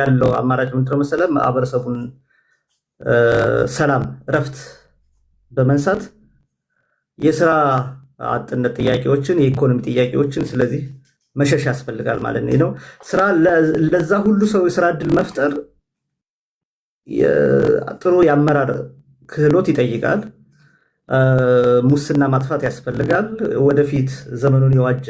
ያለው አማራጭ ምንድነው መሰለህ? ማህበረሰቡን ሰላም፣ እረፍት በመንሳት የስራ አጥነት ጥያቄዎችን፣ የኢኮኖሚ ጥያቄዎችን ስለዚህ መሸሽ ያስፈልጋል ማለት ነው። ስራ ለዛ ሁሉ ሰው የስራ እድል መፍጠር ጥሩ የአመራር ክህሎት ይጠይቃል። ሙስና ማጥፋት ያስፈልጋል። ወደፊት ዘመኑን የዋጀ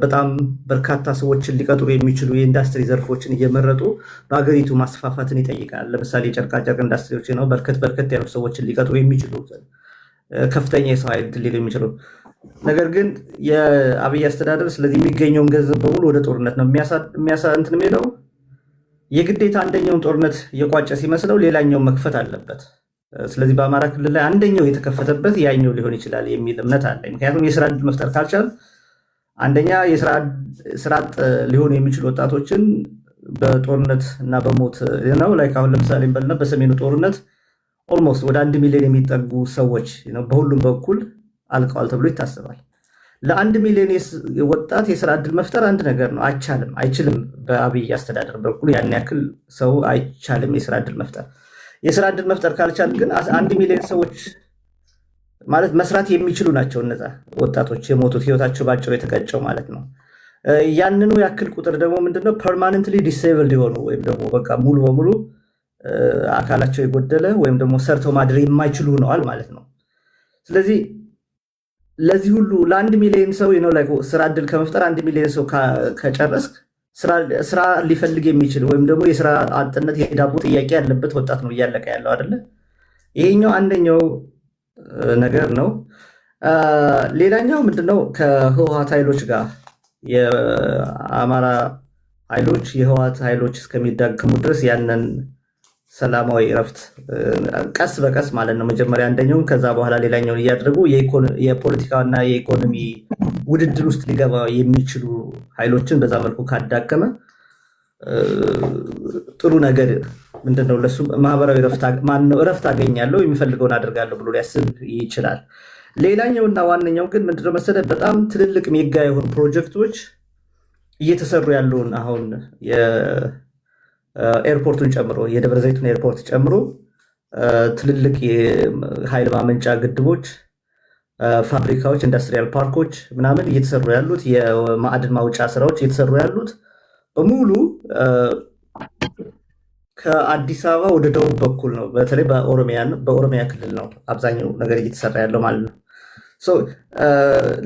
በጣም በርካታ ሰዎችን ሊቀጥሩ የሚችሉ የኢንዱስትሪ ዘርፎችን እየመረጡ በሀገሪቱ ማስፋፋትን ይጠይቃል። ለምሳሌ የጨርቃጨርቅ ኢንዱስትሪዎች ነው በርከት ያሉ ሰዎችን ሊቀጥሩ የሚችሉ ከፍተኛ የሰው ኃይል ሊሉ የሚችሉ። ነገር ግን የአብይ አስተዳደር ስለዚህ የሚገኘውን ገንዘብ በሙሉ ወደ ጦርነት ነው እንትን የሚለው። የግዴታ አንደኛውን ጦርነት የቋጨ ሲመስለው ሌላኛውን መክፈት አለበት። ስለዚህ በአማራ ክልል ላይ አንደኛው የተከፈተበት ያኛው ሊሆን ይችላል የሚል እምነት አለ። ምክንያቱም የስራ ዕድል መፍጠር ካልቻል አንደኛ ስራ አጥ ሊሆኑ የሚችሉ ወጣቶችን በጦርነት እና በሞት ነው ላይ አሁን ለምሳሌ በልና በሰሜኑ ጦርነት ኦልሞስት ወደ 1 ሚሊዮን የሚጠጉ ሰዎች በሁሉም በኩል አልቀዋል ተብሎ ይታሰባል። ለ1 ሚሊዮን ወጣት የስራ ዕድል መፍጠር አንድ ነገር ነው። አይችልም። በአብይ አስተዳደር በኩል ያን ያክል ሰው አይቻልም የስራ ዕድል መፍጠር። የስራ ዕድል መፍጠር ካልቻል ግን 1 ሚሊዮን ሰዎች ማለት መስራት የሚችሉ ናቸው። እነዛ ወጣቶች የሞቱት ህይወታቸው ባጭሩ የተቀጨው ማለት ነው። ያንኑ ያክል ቁጥር ደግሞ ምንድነው ፐርማነንትሊ ዲስኤብልድ የሆኑ ወይም ደግሞ በቃ ሙሉ በሙሉ አካላቸው የጎደለ ወይም ደግሞ ሰርተው ማድረግ የማይችሉ ሆነዋል ማለት ነው። ስለዚህ ለዚህ ሁሉ ለ1 ሚሊዮን ሰው ስራ ዕድል ከመፍጠር 1 ሚሊዮን ሰው ከጨረስክ ስራ ሊፈልግ የሚችል ወይም ደግሞ የስራ አጥነት የዳቦ ጥያቄ ያለበት ወጣት ነው እያለቀ ያለው አይደለ? ይሄኛው አንደኛው ነገር ነው። ሌላኛው ምንድነው ከህወሓት ኃይሎች ጋር የአማራ ኃይሎች የህወሓት ኃይሎች እስከሚዳከሙ ድረስ ያንን ሰላማዊ እረፍት ቀስ በቀስ ማለት ነው መጀመሪያ አንደኛውን ከዛ በኋላ ሌላኛውን እያደረጉ የፖለቲካና የኢኮኖሚ ውድድር ውስጥ ሊገባ የሚችሉ ኃይሎችን በዛ መልኩ ካዳከመ ጥሩ ነገር ምንድነው ለሱ ማህበራዊ እረፍት አገኛለሁ የሚፈልገውን አደርጋለሁ ብሎ ሊያስብ ይችላል። ሌላኛውና ዋነኛው ግን ምንድነው መሰለህ በጣም ትልልቅ ሜጋ የሆኑ ፕሮጀክቶች እየተሰሩ ያለውን አሁን ኤርፖርቱን ጨምሮ የደብረ ዘይቱን ኤርፖርት ጨምሮ ትልልቅ የኃይል ማመንጫ ግድቦች፣ ፋብሪካዎች፣ ኢንዱስትሪያል ፓርኮች ምናምን እየተሰሩ ያሉት የማዕድን ማውጫ ስራዎች እየተሰሩ ያሉት በሙሉ ከአዲስ አበባ ወደ ደቡብ በኩል ነው። በተለይ በኦሮሚያ ክልል ነው አብዛኛው ነገር እየተሰራ ያለው ማለት ነው።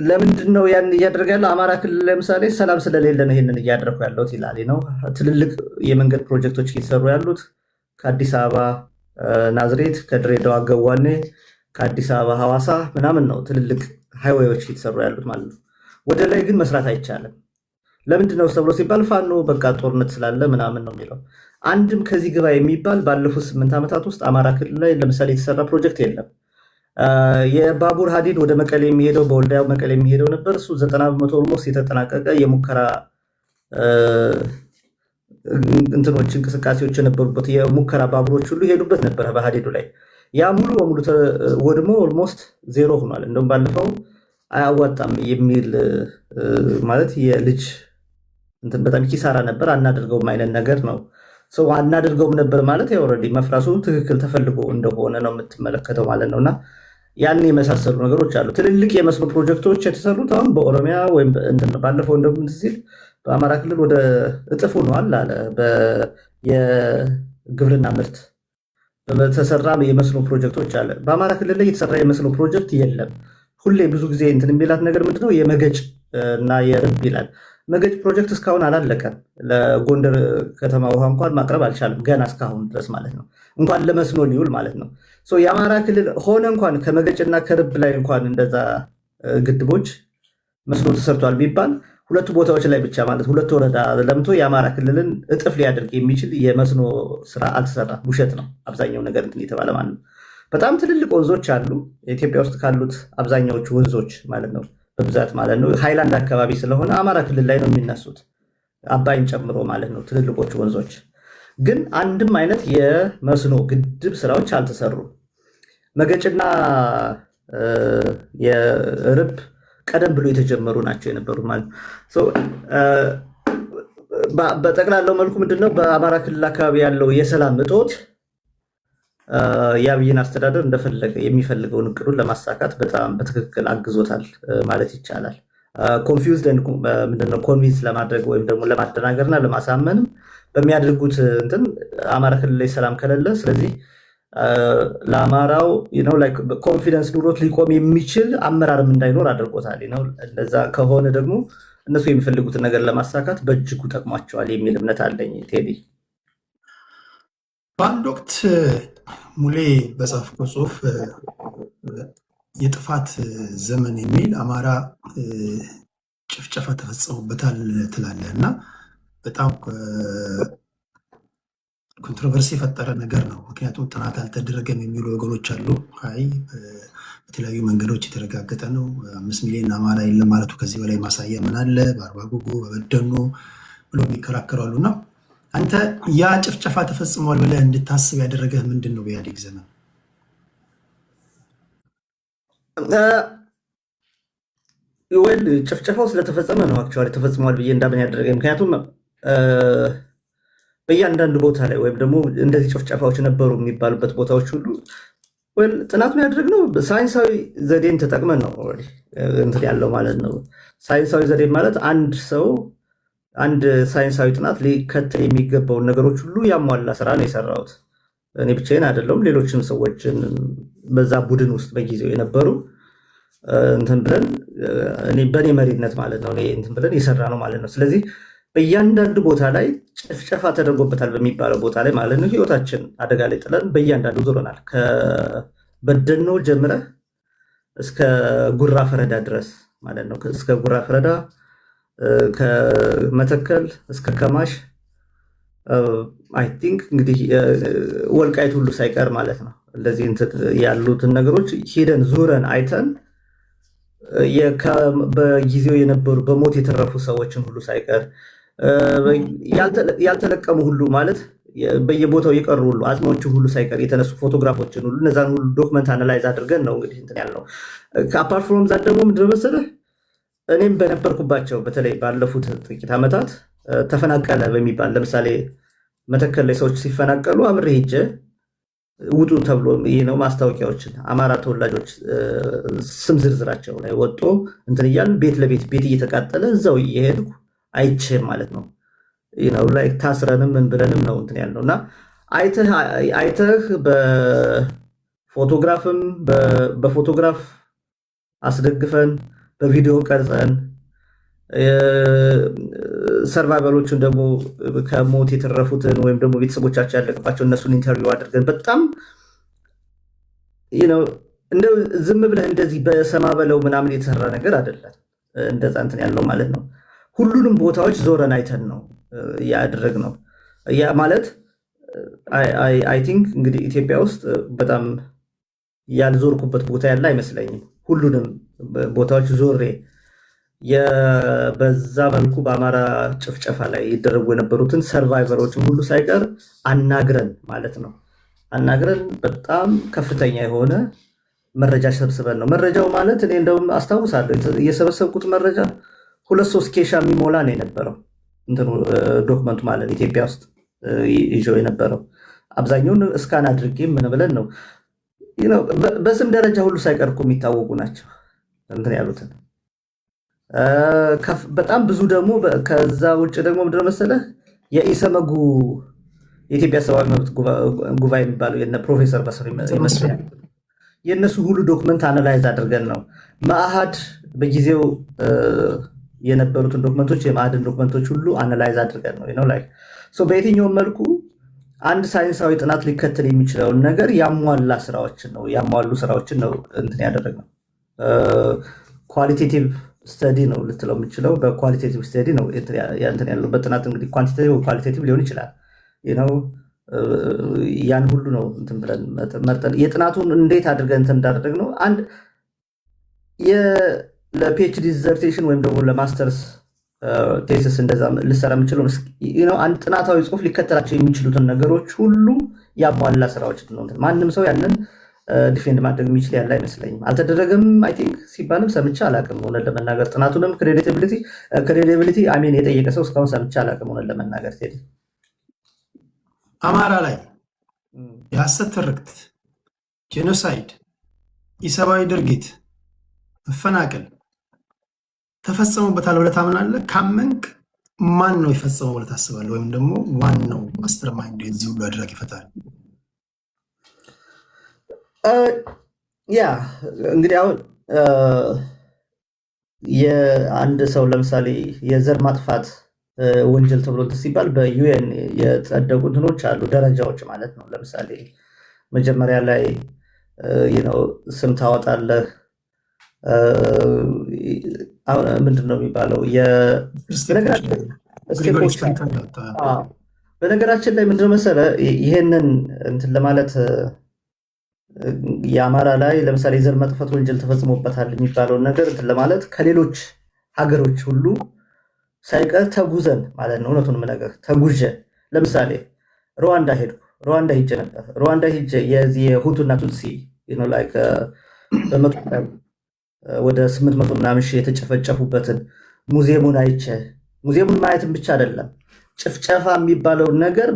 ለምንድን ነው ያን እያደረገ ያለው? አማራ ክልል ለምሳሌ ሰላም ስለሌለ ነው ይሄንን እያደረኩ ያለሁት ይላል ነው። ትልልቅ የመንገድ ፕሮጀክቶች እየተሰሩ ያሉት ከአዲስ አበባ ናዝሬት፣ ከድሬዳዋ ገዋኔ፣ ከአዲስ አበባ ሐዋሳ ምናምን ነው ትልልቅ ሃይዌዎች እየተሰሩ ያሉት ማለት ነው። ወደ ላይ ግን መስራት አይቻልም። ለምንድን ነው ተብሎ ሲባል ፋኖ በቃ ጦርነት ስላለ ምናምን ነው የሚለው። አንድም ከዚህ ግባ የሚባል ባለፉት 8 ዓመታት ውስጥ አማራ ክልል ላይ ለምሳሌ የተሰራ ፕሮጀክት የለም። የባቡር ሀዲድ ወደ መቀሌ የሚሄደው በወልዲያ መቀሌ የሚሄደው ነበር። እሱ 90 በመቶ ኦልሞስት የተጠናቀቀ የሙከራ እንትኖች እንቅስቃሴዎች የነበሩበት የሙከራ ባቡሮች ሁሉ ይሄዱበት ነበር በሀዲዱ ላይ። ያ ሙሉ በሙሉ ወድሞ ኦልሞስት ዜሮ ሆኗል። እንደውም ባለፈው አያዋጣም የሚል ማለት የልጅ እንትን በጣም ኪሳራ ነበር። አናደርገውም አይነት ነገር ነው። ሰው አናደርገውም ነበር ማለት ኦልሬዲ መፍራሱ ትክክል ተፈልጎ እንደሆነ ነው የምትመለከተው ማለት ነውና ያን የመሳሰሉ ነገሮች አሉ። ትልልቅ የመስኖ ፕሮጀክቶች የተሰሩት አሁን በኦሮሚያ ወይም ባለፈው እንደምን ሲል በአማራ ክልል ወደ እጥፍ ሆኗል አለ። የግብርና ምርት በተሰራ የመስኖ ፕሮጀክቶች አለ። በአማራ ክልል ላይ የተሰራ የመስኖ ፕሮጀክት የለም። ሁሌ ብዙ ጊዜ እንትን የሚላት ነገር ምንድነው የመገጭ እና የርብ ይላል። መገጭ ፕሮጀክት እስካሁን አላለቀም። ለጎንደር ከተማ ውሃ እንኳን ማቅረብ አልቻለም ገና እስካሁን ድረስ ማለት ነው። እንኳን ለመስኖ ሊውል ማለት ነው። የአማራ ክልል ሆነ እንኳን ከመገጭና ከርብ ላይ እንኳን እንደዛ ግድቦች መስኖ ተሰርቷል ቢባል ሁለቱ ቦታዎች ላይ ብቻ ማለት ሁለት ወረዳ ለምቶ የአማራ ክልልን እጥፍ ሊያደርግ የሚችል የመስኖ ስራ አልተሰራም። ውሸት ነው አብዛኛው ነገር እንትን የተባለ ማለት ነው። በጣም ትልልቅ ወንዞች አሉ ኢትዮጵያ ውስጥ ካሉት አብዛኛዎቹ ወንዞች ማለት ነው በብዛት ማለት ነው። ሃይላንድ አካባቢ ስለሆነ አማራ ክልል ላይ ነው የሚነሱት አባይን ጨምሮ ማለት ነው ትልልቆቹ ወንዞች። ግን አንድም አይነት የመስኖ ግድብ ስራዎች አልተሰሩም። መገጭና የርብ ቀደም ብሎ የተጀመሩ ናቸው የነበሩ ማለት ነው። በጠቅላላው መልኩ ምንድነው በአማራ ክልል አካባቢ ያለው የሰላም እጦት የአብይን አስተዳደር እንደፈለገ የሚፈልገውን እቅዱን ለማሳካት በጣም በትክክል አግዞታል ማለት ይቻላል። ኮንፊውዝድ ምንድነው ኮንቪንስ ለማድረግ ወይም ደግሞ ለማደናገርና ለማሳመንም በሚያደርጉት እንትን አማራ ክልል ላይ ሰላም ከሌለ ስለዚህ ለአማራው ኮንፊደንስ ኑሮት ሊቆም የሚችል አመራርም እንዳይኖር አድርጎታል። እንደዛ ከሆነ ደግሞ እነሱ የሚፈልጉትን ነገር ለማሳካት በእጅጉ ጠቅሟቸዋል የሚል እምነት አለኝ። ቴዲ በአንድ ወቅት ሙሌ በጻፍከው ጽሁፍ የጥፋት ዘመን የሚል አማራ ጭፍጨፋ ተፈጸሙበታል ትላለህ እና በጣም ኮንትሮቨርሲ የፈጠረ ነገር ነው። ምክንያቱም ጥናት አልተደረገም የሚሉ ወገኖች አሉ። አይ በተለያዩ መንገዶች የተረጋገጠ ነው 5 ሚሊዮን አማራ የለም ማለቱ ከዚህ በላይ ማሳያ ምን አለ? በአርባ ጉጉ በበደኖ ብሎ የሚከራከሩ አሉ እና አንተ ያ ጭፍጨፋ ተፈጽሟል ብለህ እንድታስብ ያደረገህ ምንድን ነው? በኢህአዴግ ዘመን ወል ጭፍጨፋው ስለተፈጸመ ነው አክቹዋሊ ተፈጽሟል ብዬ እንዳምን ያደረገኝ። ምክንያቱም በእያንዳንዱ ቦታ ላይ ወይም ደግሞ እንደዚህ ጭፍጨፋዎች ነበሩ የሚባሉበት ቦታዎች ሁሉ ጥናቱን ያደረግነው ሳይንሳዊ ዘዴን ተጠቅመን ነው እንትን ያለው ማለት ነው። ሳይንሳዊ ዘዴ ማለት አንድ ሳይንሳዊ ጥናት ሊከተል የሚገባውን ነገሮች ሁሉ ያሟላ ስራ ነው የሰራሁት። እኔ ብቻዬን አይደለሁም፣ ሌሎችም ሰዎችን በዛ ቡድን ውስጥ በጊዜው የነበሩ እንትን ብለን በእኔ መሪነት ማለት ነው እንትን ብለን የሰራ ነው ማለት ነው። ስለዚህ በእያንዳንዱ ቦታ ላይ ጭፍጨፋ ተደርጎበታል በሚባለው ቦታ ላይ ማለት ነው ህይወታችን አደጋ ላይ ጥለን በእያንዳንዱ ዞረናል። ከበደኖ ጀምረህ እስከ ጉራ ፈረዳ ድረስ ማለት ነው። እስከ ጉራ ፈረዳ፣ ከመተከል እስከ ከማሽ አይ ቲንክ እንግዲህ ወልቃይት ሁሉ ሳይቀር ማለት ነው። እንደዚህ ያሉትን ነገሮች ሄደን ዙረን አይተን በጊዜው የነበሩ በሞት የተረፉ ሰዎችን ሁሉ ሳይቀር ያልተለቀሙ ሁሉ ማለት በየቦታው የቀሩ ሁሉ አጽሞቹ ሁሉ ሳይቀር የተነሱ ፎቶግራፎችን ሁሉ እነዛን ሁሉ ዶክመንት አናላይዝ አድርገን ነው እንግዲህ እንትን ያልነው። ከአፓርት ፍሮም ዛት ደግሞ ምንድን ነው መሰለህ እኔም በነበርኩባቸው በተለይ ባለፉት ጥቂት ዓመታት ተፈናቀለ በሚባል ለምሳሌ መተከል ላይ ሰዎች ሲፈናቀሉ አብሬ ሄጄ ውጡ ተብሎ ነው ማስታወቂያዎችን አማራ ተወላጆች ስም ዝርዝራቸው ላይ ወጦ እንትን እያልን ቤት ለቤት ቤት እየተቃጠለ እዛው እየሄድኩ አይቼ ማለት ነው ላይ ታስረንም ምን ብለንም ነው እንትን ያልነው እና አይተህ በፎቶግራፍ አስደግፈን በቪዲዮ ቀርጸን ሰርቫይቨሮቹን ደግሞ ከሞት የተረፉትን ወይም ደግሞ ቤተሰቦቻቸው ያለቀባቸው እነሱን ኢንተርቪው አድርገን በጣም እንደው ዝም ብለህ እንደዚህ በሰማ በለው ምናምን የተሰራ ነገር አይደለም። እንደዛ እንትን ያለው ማለት ነው። ሁሉንም ቦታዎች ዞረን አይተን ነው ያደረግነው። ያ ማለት አይ ቲንክ እንግዲህ ኢትዮጵያ ውስጥ በጣም ያልዞርኩበት ቦታ ያለ አይመስለኝም። ሁሉንም ቦታዎች ዞሬ በዛ መልኩ በአማራ ጭፍጨፋ ላይ ይደረጉ የነበሩትን ሰርቫይቨሮችን ሁሉ ሳይቀር አናግረን ማለት ነው አናግረን በጣም ከፍተኛ የሆነ መረጃ ሰብስበን ነው። መረጃው ማለት እኔ እንደውም አስታውሳለሁ እየሰበሰብኩት መረጃ 2-3 ኬሻ የሚሞላ ነው የነበረው እንትኑ ዶክመንቱ ማለት ኢትዮጵያ ውስጥ ይዞ የነበረው አብዛኛውን እስካን አድርጌ ምን ብለን ነው በስም ደረጃ ሁሉ ሳይቀር እኮ የሚታወቁ ናቸው እንትን ያሉትን በጣም ብዙ ደግሞ ከዛ ውጭ ደግሞ ምንድነው መሰለህ የኢሰመጉ የኢትዮጵያ ሰብአዊ መብት ጉባኤ የሚባለው የነ ፕሮፌሰር በሰሪ መስሪያ የእነሱ ሁሉ ዶክመንት አናላይዝ አድርገን ነው ማአሃድ በጊዜው የነበሩትን ዶክመንቶች የማዕድን ዶክመንቶች ሁሉ አናላይዝ አድርገን ነው በየትኛውም መልኩ አንድ ሳይንሳዊ ጥናት ሊከተል የሚችለውን ነገር ያሟሉ ስራዎችን ነው እንትን ያደረግነው። ኳሊቴቲቭ ስተዲ ነው ልትለው የምችለው በኳሊቴቲቭ ስተዲ ነው እንትን ያለው። በጥናት እንግዲህ ኳንቲቴቲቭ ኳሊቴቲቭ ሊሆን ይችላል። ያን ሁሉ ነው እንትን ብለን መርጠን የጥናቱን እንዴት አድርገን እንትን እንዳደረግ ነው። አንድ ለፒኤችዲ ዲዘርቴሽን ወይም ደግሞ ለማስተርስ ቴሲስ እንደዛ ልሰራ የምችለው አንድ ጥናታዊ ጽሁፍ ሊከተላቸው የሚችሉትን ነገሮች ሁሉ ያሟላ ስራዎች ነው። ማንም ሰው ያንን ዲፌንድ ማድረግ የሚችል ያለ አይመስለኝም። አልተደረገም አይ ቲንክ ሲባልም ሰምቼ አላውቅም። እውነት ለመናገር ጥናቱንም ክሬዲቢሊቲ አሜን የጠየቀ ሰው እስካሁን ሰምቼ አላውቅም። እውነት ለመናገር ቴዲ አማራ ላይ የሐሰት ትርክት፣ ጄኖሳይድ፣ ኢሰብአዊ ድርጊት፣ መፈናቀል ተፈጸሙበታል ብለህ ታምናለህ? ካመንክ ማን ነው የፈጸመው ብለህ ታስባለህ? ወይም ደግሞ ዋናው ማስተር ማይንድ የዚህ ሁሉ አድራጊ ፈጣሪ? ያ እንግዲህ አሁን የአንድ ሰው ለምሳሌ የዘር ማጥፋት ወንጀል ተብሎ ሲባል በዩኤን የጸደቁ እንትኖች አሉ፣ ደረጃዎች ማለት ነው። ለምሳሌ መጀመሪያ ላይ ስም ታወጣለህ። ምንድን ነው የሚባለው? በነገራችን ላይ ምንድነው መሰለህ ይሄንን እንትን ለማለት የአማራ ላይ ለምሳሌ የዘር ማጥፋት ወንጀል ተፈጽሞበታል የሚባለውን ነገር እንትን ለማለት ከሌሎች ሀገሮች ሁሉ ሳይቀር ተጉዘን ማለት ነው። እውነቱን ነገር ተጉዤ ለምሳሌ ሩዋንዳ ሄጄ ነበር። ሩዋንዳ ሄጄ የዚህ የሁቱና ቱትሲ በመቶ ወደ 800 ምናምን ሺህ የተጨፈጨፉበትን ሙዚየሙን አይቼ ሙዚየሙን ማየትን ብቻ አይደለም ጭፍጨፋ የሚባለውን ነገር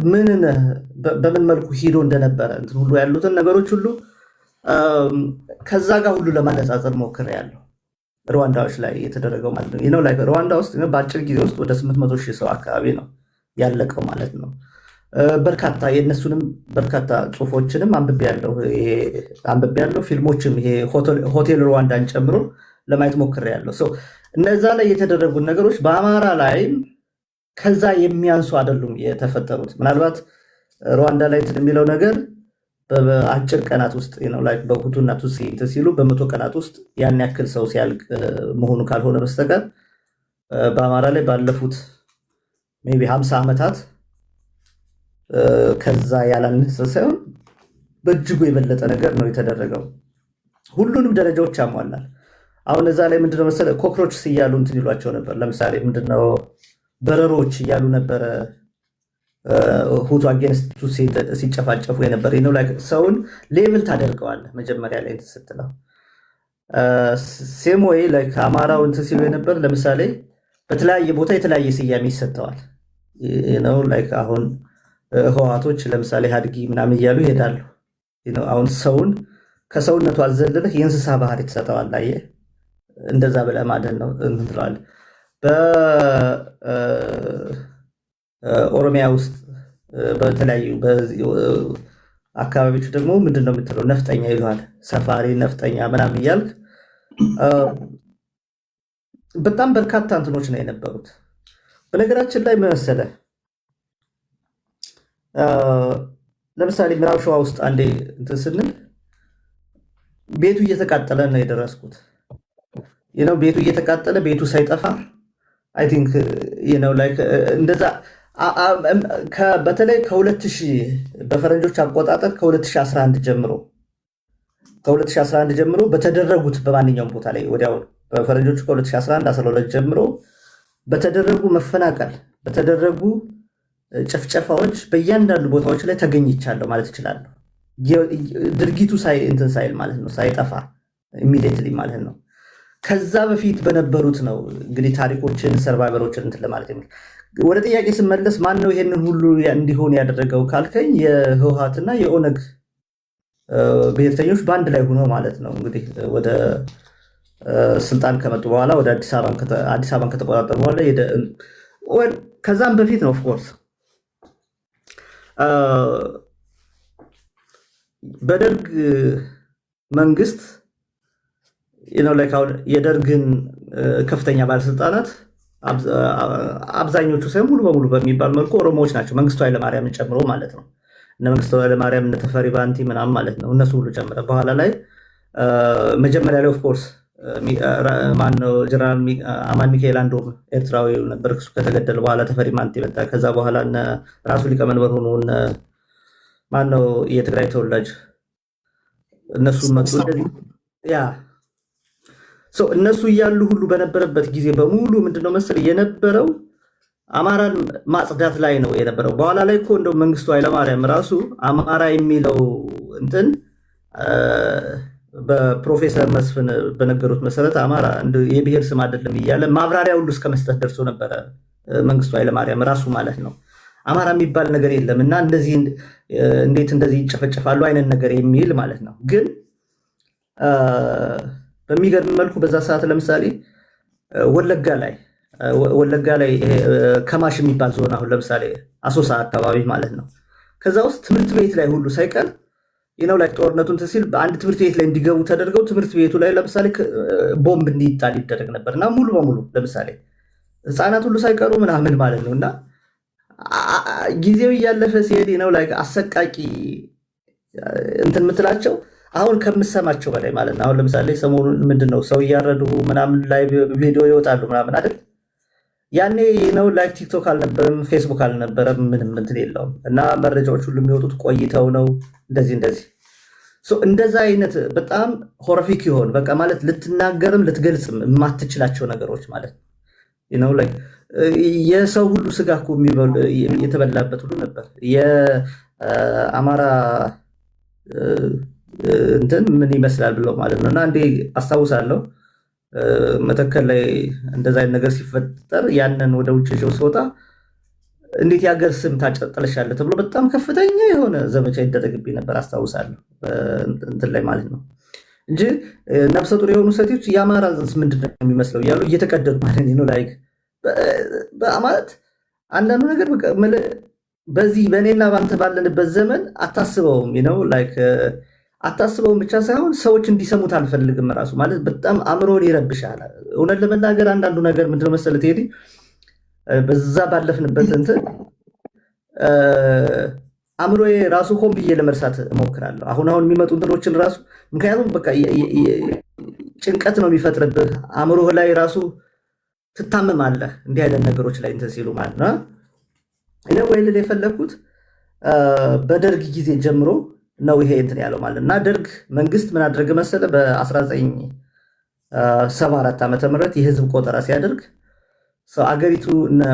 በምን መልኩ ሂዶ እንደነበረ እንትን ሁሉ ያሉትን ነገሮች ሁሉ ከዛ ጋር ሁሉ ለማነጻጸር ሞክሬያለሁ። ሩዋንዳዎች ላይ የተደረገው ማለት ነው። ሩዋንዳ ውስጥ በአጭር ጊዜ ውስጥ ወደ 800 ሺህ ሰው አካባቢ ነው ያለቀው ማለት ነው። በርካታ የእነሱንም በርካታ ጽሁፎችንም አንብቤያለሁ። ፊልሞችም ይሄ ሆቴል ሩዋንዳን ጨምሮ ለማየት ሞክሬያለሁ። እነዛ ላይ የተደረጉ ነገሮች በአማራ ላይም ከዛ የሚያንሱ አይደሉም የተፈጠሩት። ምናልባት ሩዋንዳ ላይ እንትን የሚለው ነገር በአጭር ቀናት ውስጥ በሁቱና ቱትሲ እንትን ሲሉ በመቶ ቀናት ውስጥ ያን ያክል ሰው ሲያልቅ መሆኑ ካልሆነ በስተቀር በአማራ ላይ ባለፉት ሜይ ቢ 50 ዓመታት ከዛ ያላነሰ ሳይሆን በእጅጉ የበለጠ ነገር ነው የተደረገው። ሁሉንም ደረጃዎች ያሟላል። አሁን እዛ ላይ ምንድነው መሰለህ ኮክሮችስ እያሉ እንትን ይሏቸው ነበር። ለምሳሌ ምንድነው በረሮች እያሉ ነበረ ሁቱ አጌንስት ቱትሲ ሲጨፋጨፉ የነበር ነው። ሰውን ሌብል ታደርገዋለህ መጀመሪያ ላይ እንትን ስትለው ሴም ወይ አማራው እንትን ሲሉ የነበር ለምሳሌ በተለያየ ቦታ የተለያየ ስያሜ ይሰጠዋል ነው። አሁን ህዋቶች ለምሳሌ ሀድጊ ምናምን እያሉ ይሄዳሉ። አሁን ሰውን ከሰውነቱ አዘልለህ የእንስሳ ባህሪ ትሰጠዋል። አየህ እንደዛ ብለህ ማደን ነው እንትን ትለዋለህ። በኦሮሚያ ውስጥ በተለያዩ አካባቢዎች ደግሞ ምንድን ነው የምትለው ነፍጠኛ ይለዋል። ሰፋሪ ነፍጠኛ ምናምን እያልክ በጣም በርካታ እንትኖች ነው የነበሩት። በነገራችን ላይ መሰለህ ለምሳሌ ምዕራብ ሸዋ ውስጥ አንዴ እንትን ስንል ቤቱ እየተቃጠለ ነው የደረስኩት። ቤቱ እየተቃጠለ ቤቱ ሳይጠፋ አይ ቲንክ እንደዛ በተለይ ከ2000 በፈረንጆች አቆጣጠር ከ2011 ጀምሮ በተደረጉት በማንኛውም ቦታ ላይ ወዲያው በፈረንጆቹ ከ2011 12 ጀምሮ በተደረጉ መፈናቀል በተደረጉ ጭፍጨፋዎች በእያንዳንዱ ቦታዎች ላይ ተገኝቻለሁ ማለት እችላለሁ። ድርጊቱ እንትን ሳይል ማለት ነው ሳይጠፋ ኢሚዲየትሊ ማለት ነው። ከዛ በፊት በነበሩት ነው እንግዲህ ታሪኮችን ሰርቫይቨሮችን እንትን ለማለት የሚል ወደ ጥያቄ ስመለስ ማን ነው ይሄንን ሁሉ እንዲሆን ያደረገው ካልከኝ የህወሓትና የኦነግ ብሔርተኞች በአንድ ላይ ሆኖ ማለት ነው እንግዲህ ወደ ስልጣን ከመጡ በኋላ ወደ አዲስ አበባን ከተቆጣጠሩ በኋላ ከዛም በፊት ነው ኦፍኮርስ በደርግ መንግስት የደርግን ከፍተኛ ባለስልጣናት አብዛኞቹ ሳይሆን ሙሉ በሙሉ በሚባል መልኩ ኦሮሞዎች ናቸው። መንግስቱ ኃይለማርያምን ጨምሮ ማለት ነው። እነ መንግስቱ ኃይለማርያም እነ ተፈሪ ባንቲ ምናምን ማለት ነው። እነሱ ሁሉ ጨምረ በኋላ ላይ መጀመሪያ ላይ ኦፍኮርስ ማነው ጀነራል አማን ሚካኤል አንዶም ኤርትራዊ ነበር። እሱ ከተገደለ በኋላ ተፈሪ ባንቲ መጣ። ከዛ በኋላ ራሱ ሊቀመንበር ሆኖ ማነው የትግራይ ተወላጅ እነሱ መጡ። እነሱ እያሉ ሁሉ በነበረበት ጊዜ በሙሉ ምንድነው መሰል የነበረው አማራን ማጽዳት ላይ ነው የነበረው። በኋላ ላይ እኮ እንደው መንግስቱ ኃይለማርያም ራሱ አማራ የሚለው እንትን በፕሮፌሰር መስፍን በነገሩት መሰረት አማራ የብሔር ስም አይደለም እያለ ማብራሪያ ሁሉ እስከ መስጠት ደርሶ ነበረ መንግስቱ ኃይለማርያም ራሱ ማለት ነው። አማራ የሚባል ነገር የለም እና እንዴት እንደዚህ ይጨፈጨፋሉ አይነት ነገር የሚል ማለት ነው። ግን በሚገርም መልኩ በዛ ሰዓት ለምሳሌ ወለጋ ላይ ከማሽ የሚባል ዞን አሁን ለምሳሌ አሶሳ አካባቢ ማለት ነው። ከዛ ውስጥ ትምህርት ቤት ላይ ሁሉ ሳይቀር ላይ ጦርነቱን ሲል በአንድ ትምህርት ቤት ላይ እንዲገቡ ተደርገው ትምህርት ቤቱ ላይ ለምሳሌ ቦምብ እንዲጣል ይደረግ ነበር እና ሙሉ በሙሉ ለምሳሌ ህፃናት ሁሉ ሳይቀሩ ምናምን ማለት ነው። እና ጊዜው እያለፈ ሲሄድ አሰቃቂ እንትን የምትላቸው አሁን ከምሰማቸው በላይ ማለት ነው። አሁን ለምሳሌ ሰሞኑን ምንድነው ሰው እያረዱ ምናምን ላይ ቪዲዮ ይወጣሉ ምናምን አይደል? ያኔ ላይቭ ቲክቶክ አልነበረም፣ ፌስቡክ አልነበረም፣ ምንም እንትን የለውም እና መረጃዎች ሁሉ የሚወጡት ቆይተው ነው። እንደዛ አይነት በጣም ሆረፊክ ይሆን በቃ ማለት ልትናገርም ልትገልጽም የማትችላቸው ነገሮች ማለት ነው። የሰው ሁሉ ስጋ እኮ የተበላበት ሁሉ ነበር። የአማራ እንትን ምን ይመስላል ብለው ማለት ነው። እና እንዴ አስታውሳለሁ መተከል ላይ እንደዛ አይነት ነገር ሲፈጠር ያንን ወደ ውጭ ይዤው ስወጣ እንዴት የሀገር ስም ታጨጠለሻለህ ተብሎ በጣም ከፍተኛ የሆነ ዘመቻ ይደረግብኝ ነበር አስታውሳለሁ። እንትን ላይ ማለት ነው እንጂ ነፍሰ ጡር የሆኑ ሴቶች የአማራ ምንድን ነው የሚመስለው እያሉ እየተቀደዱ ማለት ነው። ላይክ ማለት አንዳንዱ ነገር በዚህ በእኔና በአንተ ባለንበት ዘመን አታስበውም ላይክ አታስበውም ብቻ ሳይሆን ሰዎች እንዲሰሙት አልፈልግም ራሱ ማለት በጣም አእምሮን ይረብሻል። እውነት ለመናገር አንዳንዱ ነገር ምንድነው መሰለህ ቴዲ በዛ ባለፍንበት እንትን አእምሮዬ ራሱ ሆን ብዬ ለመርሳት እሞክራለሁ። አሁን የሚመጡ እንትኖችን ራሱ ምክንያቱም በቃ ጭንቀት ነው የሚፈጥርብህ። አእምሮህ ላይ ራሱ ትታመማለህ እንዲህ አይነት ነገሮች ላይ እንትን ሲሉ ማለት ነው። እኔ ወይልል የፈለግኩት በደርግ ጊዜ ጀምሮ ነው ይሄ እንትን ያለው ማለት እና ደርግ መንግስት ምን አደረገ መሰለ በ1974 ዓ.ም የህዝብ ቆጠራ ሲያደርግ አገሪቱ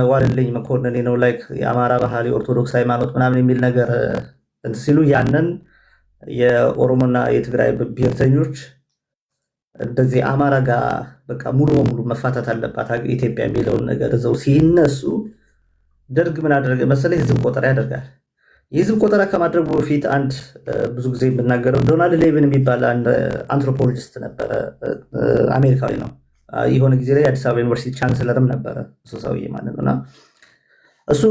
ዋልልኝ መኮንን ነው ላይክ የአማራ ባህል የኦርቶዶክስ ሃይማኖት ምናምን የሚል ነገር እንትን ሲሉ ያንን የኦሮሞና የትግራይ ብሔርተኞች እንደዚህ አማራ ጋር በቃ ሙሉ በሙሉ መፋታት አለባት ኢትዮጵያ የሚለውን ነገር እዛው ሲነሱ ደርግ ምን አደረገ መሰለ የህዝብ ቆጠራ ያደርጋል። የህዝብ ቆጠራ ከማድረጉ በፊት አንድ ብዙ ጊዜ የምናገረው ዶናልድ ሌቪን የሚባል አንድ አንትሮፖሎጂስት ነበረ፣ አሜሪካዊ ነው። የሆነ ጊዜ ላይ የአዲስ አበባ ዩኒቨርሲቲ ቻንስለርም ነበረ እሱ ሰውዬ ማለት ነው። እና እሱ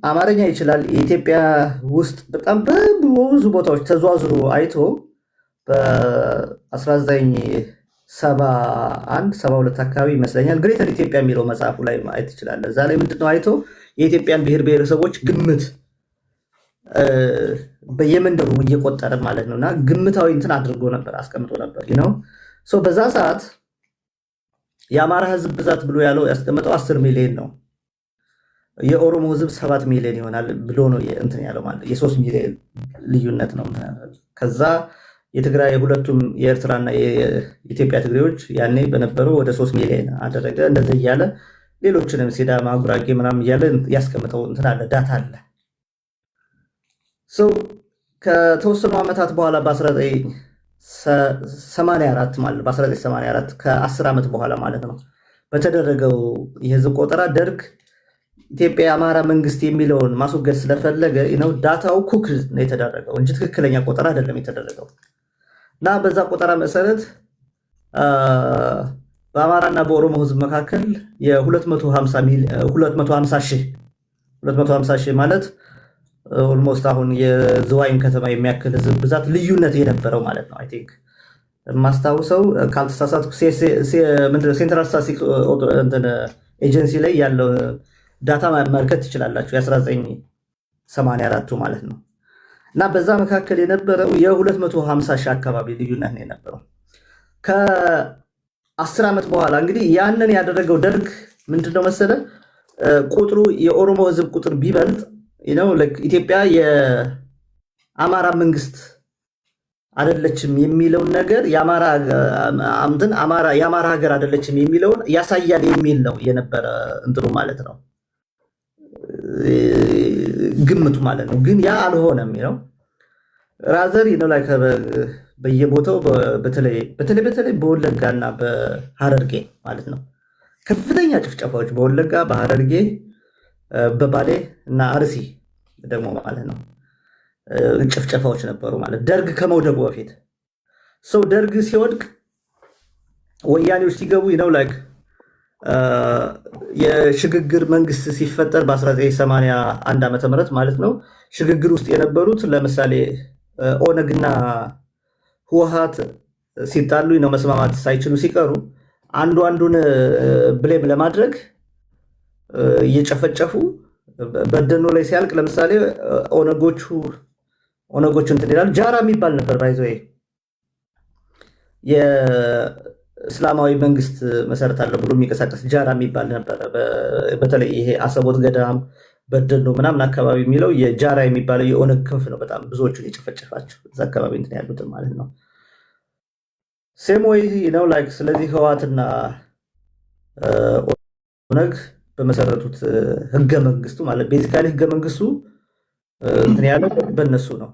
አማርኛ ይችላል። የኢትዮጵያ ውስጥ በጣም በብዙ ቦታዎች ተዟዙሮ አይቶ በ1971 72 አካባቢ ይመስለኛል ግሬተር ኢትዮጵያ የሚለው መጽሐፉ ላይ ማየት ትችላለህ። እዛ ላይ ምንድነው አይቶ የኢትዮጵያን ብሔር ብሔረሰቦች ግምት በየመንደሩ እየቆጠረ ማለት ነው እና ግምታዊ እንትን አድርጎ ነበር አስቀምጦ ነበር በዛ ሰዓት የአማራ ህዝብ ብዛት ብሎ ያለው ያስቀመጠው 10 ሚሊዮን ነው። የኦሮሞ ህዝብ 7 ሚሊዮን ይሆናል ብሎ ነው እንትን ያለው ማለት የ3 ሚሊዮን ልዩነት ነው። ከዛ የትግራይ ሁለቱም የኤርትራና የኢትዮጵያ ትግሬዎች ያኔ በነበረው ወደ 3 ሚሊዮን አደረገ። እንደዚህ እያለ ሌሎችንም ሲዳማ፣ ጉራጌ ምናምን እያለ ያስቀምጠው እንትን አለ ዳታ አለ። ከተወሰኑ ዓመታት በኋላ በ1984 ማለት በ1984 ከ10 ዓመት በኋላ ማለት ነው በተደረገው የህዝብ ቆጠራ ደርግ ኢትዮጵያ የአማራ መንግስት የሚለውን ማስወገድ ስለፈለገ ዳታው ኩክ ነው የተደረገው እንጂ ትክክለኛ ቆጠራ አይደለም የተደረገው። እና በዛ ቆጠራ መሰረት በአማራና በኦሮሞ ህዝብ መካከል የ250 ሺህ ማለት ኦልሞስት አሁን የዝዋይን ከተማ የሚያክል ህዝብ ብዛት ልዩነት የነበረው ማለት ነው። አይ ቲንክ ማስታውሰው ካልተሳሳትኩ ሴንትራል ስታቲስቲክስ ኤጀንሲ ላይ ያለው ዳታ መመልከት ትችላላችሁ የ1984 ማለት ነው። እና በዛ መካከል የነበረው የ250 ሺህ አካባቢ ልዩነት ነው የነበረው። ከ10 ዓመት በኋላ እንግዲህ ያንን ያደረገው ደርግ ምንድነው መሰለ ቁጥሩ የኦሮሞ ህዝብ ቁጥር ቢበልጥ ኢትዮጵያ የአማራ መንግስት አይደለችም የሚለውን ነገር የአማራ ሀገር አይደለችም የሚለውን ያሳያል የሚል ነው የነበረ እንትኑ ማለት ነው ግምቱ ማለት ነው። ግን ያ አልሆነም ራዘር በየቦታው በተለይ በወለጋ እና በሐረርጌ ማለት ነው ከፍተኛ ጭፍጨፋዎች በወለጋ በሐረርጌ በባሌ እና አርሲ ደግሞ ማለት ነው ጭፍጨፋዎች ነበሩ ማለት ደርግ ከመውደቁ በፊት ሰው ደርግ ሲወድቅ ወያኔዎች ሲገቡ ነው ላይክ የሽግግር መንግስት ሲፈጠር በ1981 ዓመተ ምህረት ማለት ነው ሽግግር ውስጥ የነበሩት ለምሳሌ ኦነግና ህወሓት ሲጣሉ ነው መስማማት ሳይችሉ ሲቀሩ አንዱን ብሌም ለማድረግ እየጨፈጨፉ በደኖ ላይ ሲያልቅ ለምሳሌ ኦነጎቹ እንትን ይላሉ። ጃራ የሚባል ነበር ባይዘው የእስላማዊ መንግስት መሰረት አለ ብሎ የሚንቀሳቀስ ጃራ የሚባል ነበር። በተለይ ይሄ አሰቦት ገዳም በደኖ ምናምን አካባቢ የሚለው የጃራ የሚባለው የኦነግ ክንፍ ነው። በጣም ብዙዎቹን የጨፈጨፋቸው እዛ አካባቢ እንትን ያሉትን ማለት ነው። ሴም ወይ ነው ላይክ ስለዚህ ህወሓትና ኦነግ በመሰረቱት ህገ መንግስቱ ማለት ቤዚካሊ ህገ መንግስቱ እንትን ያለው በእነሱ ነው።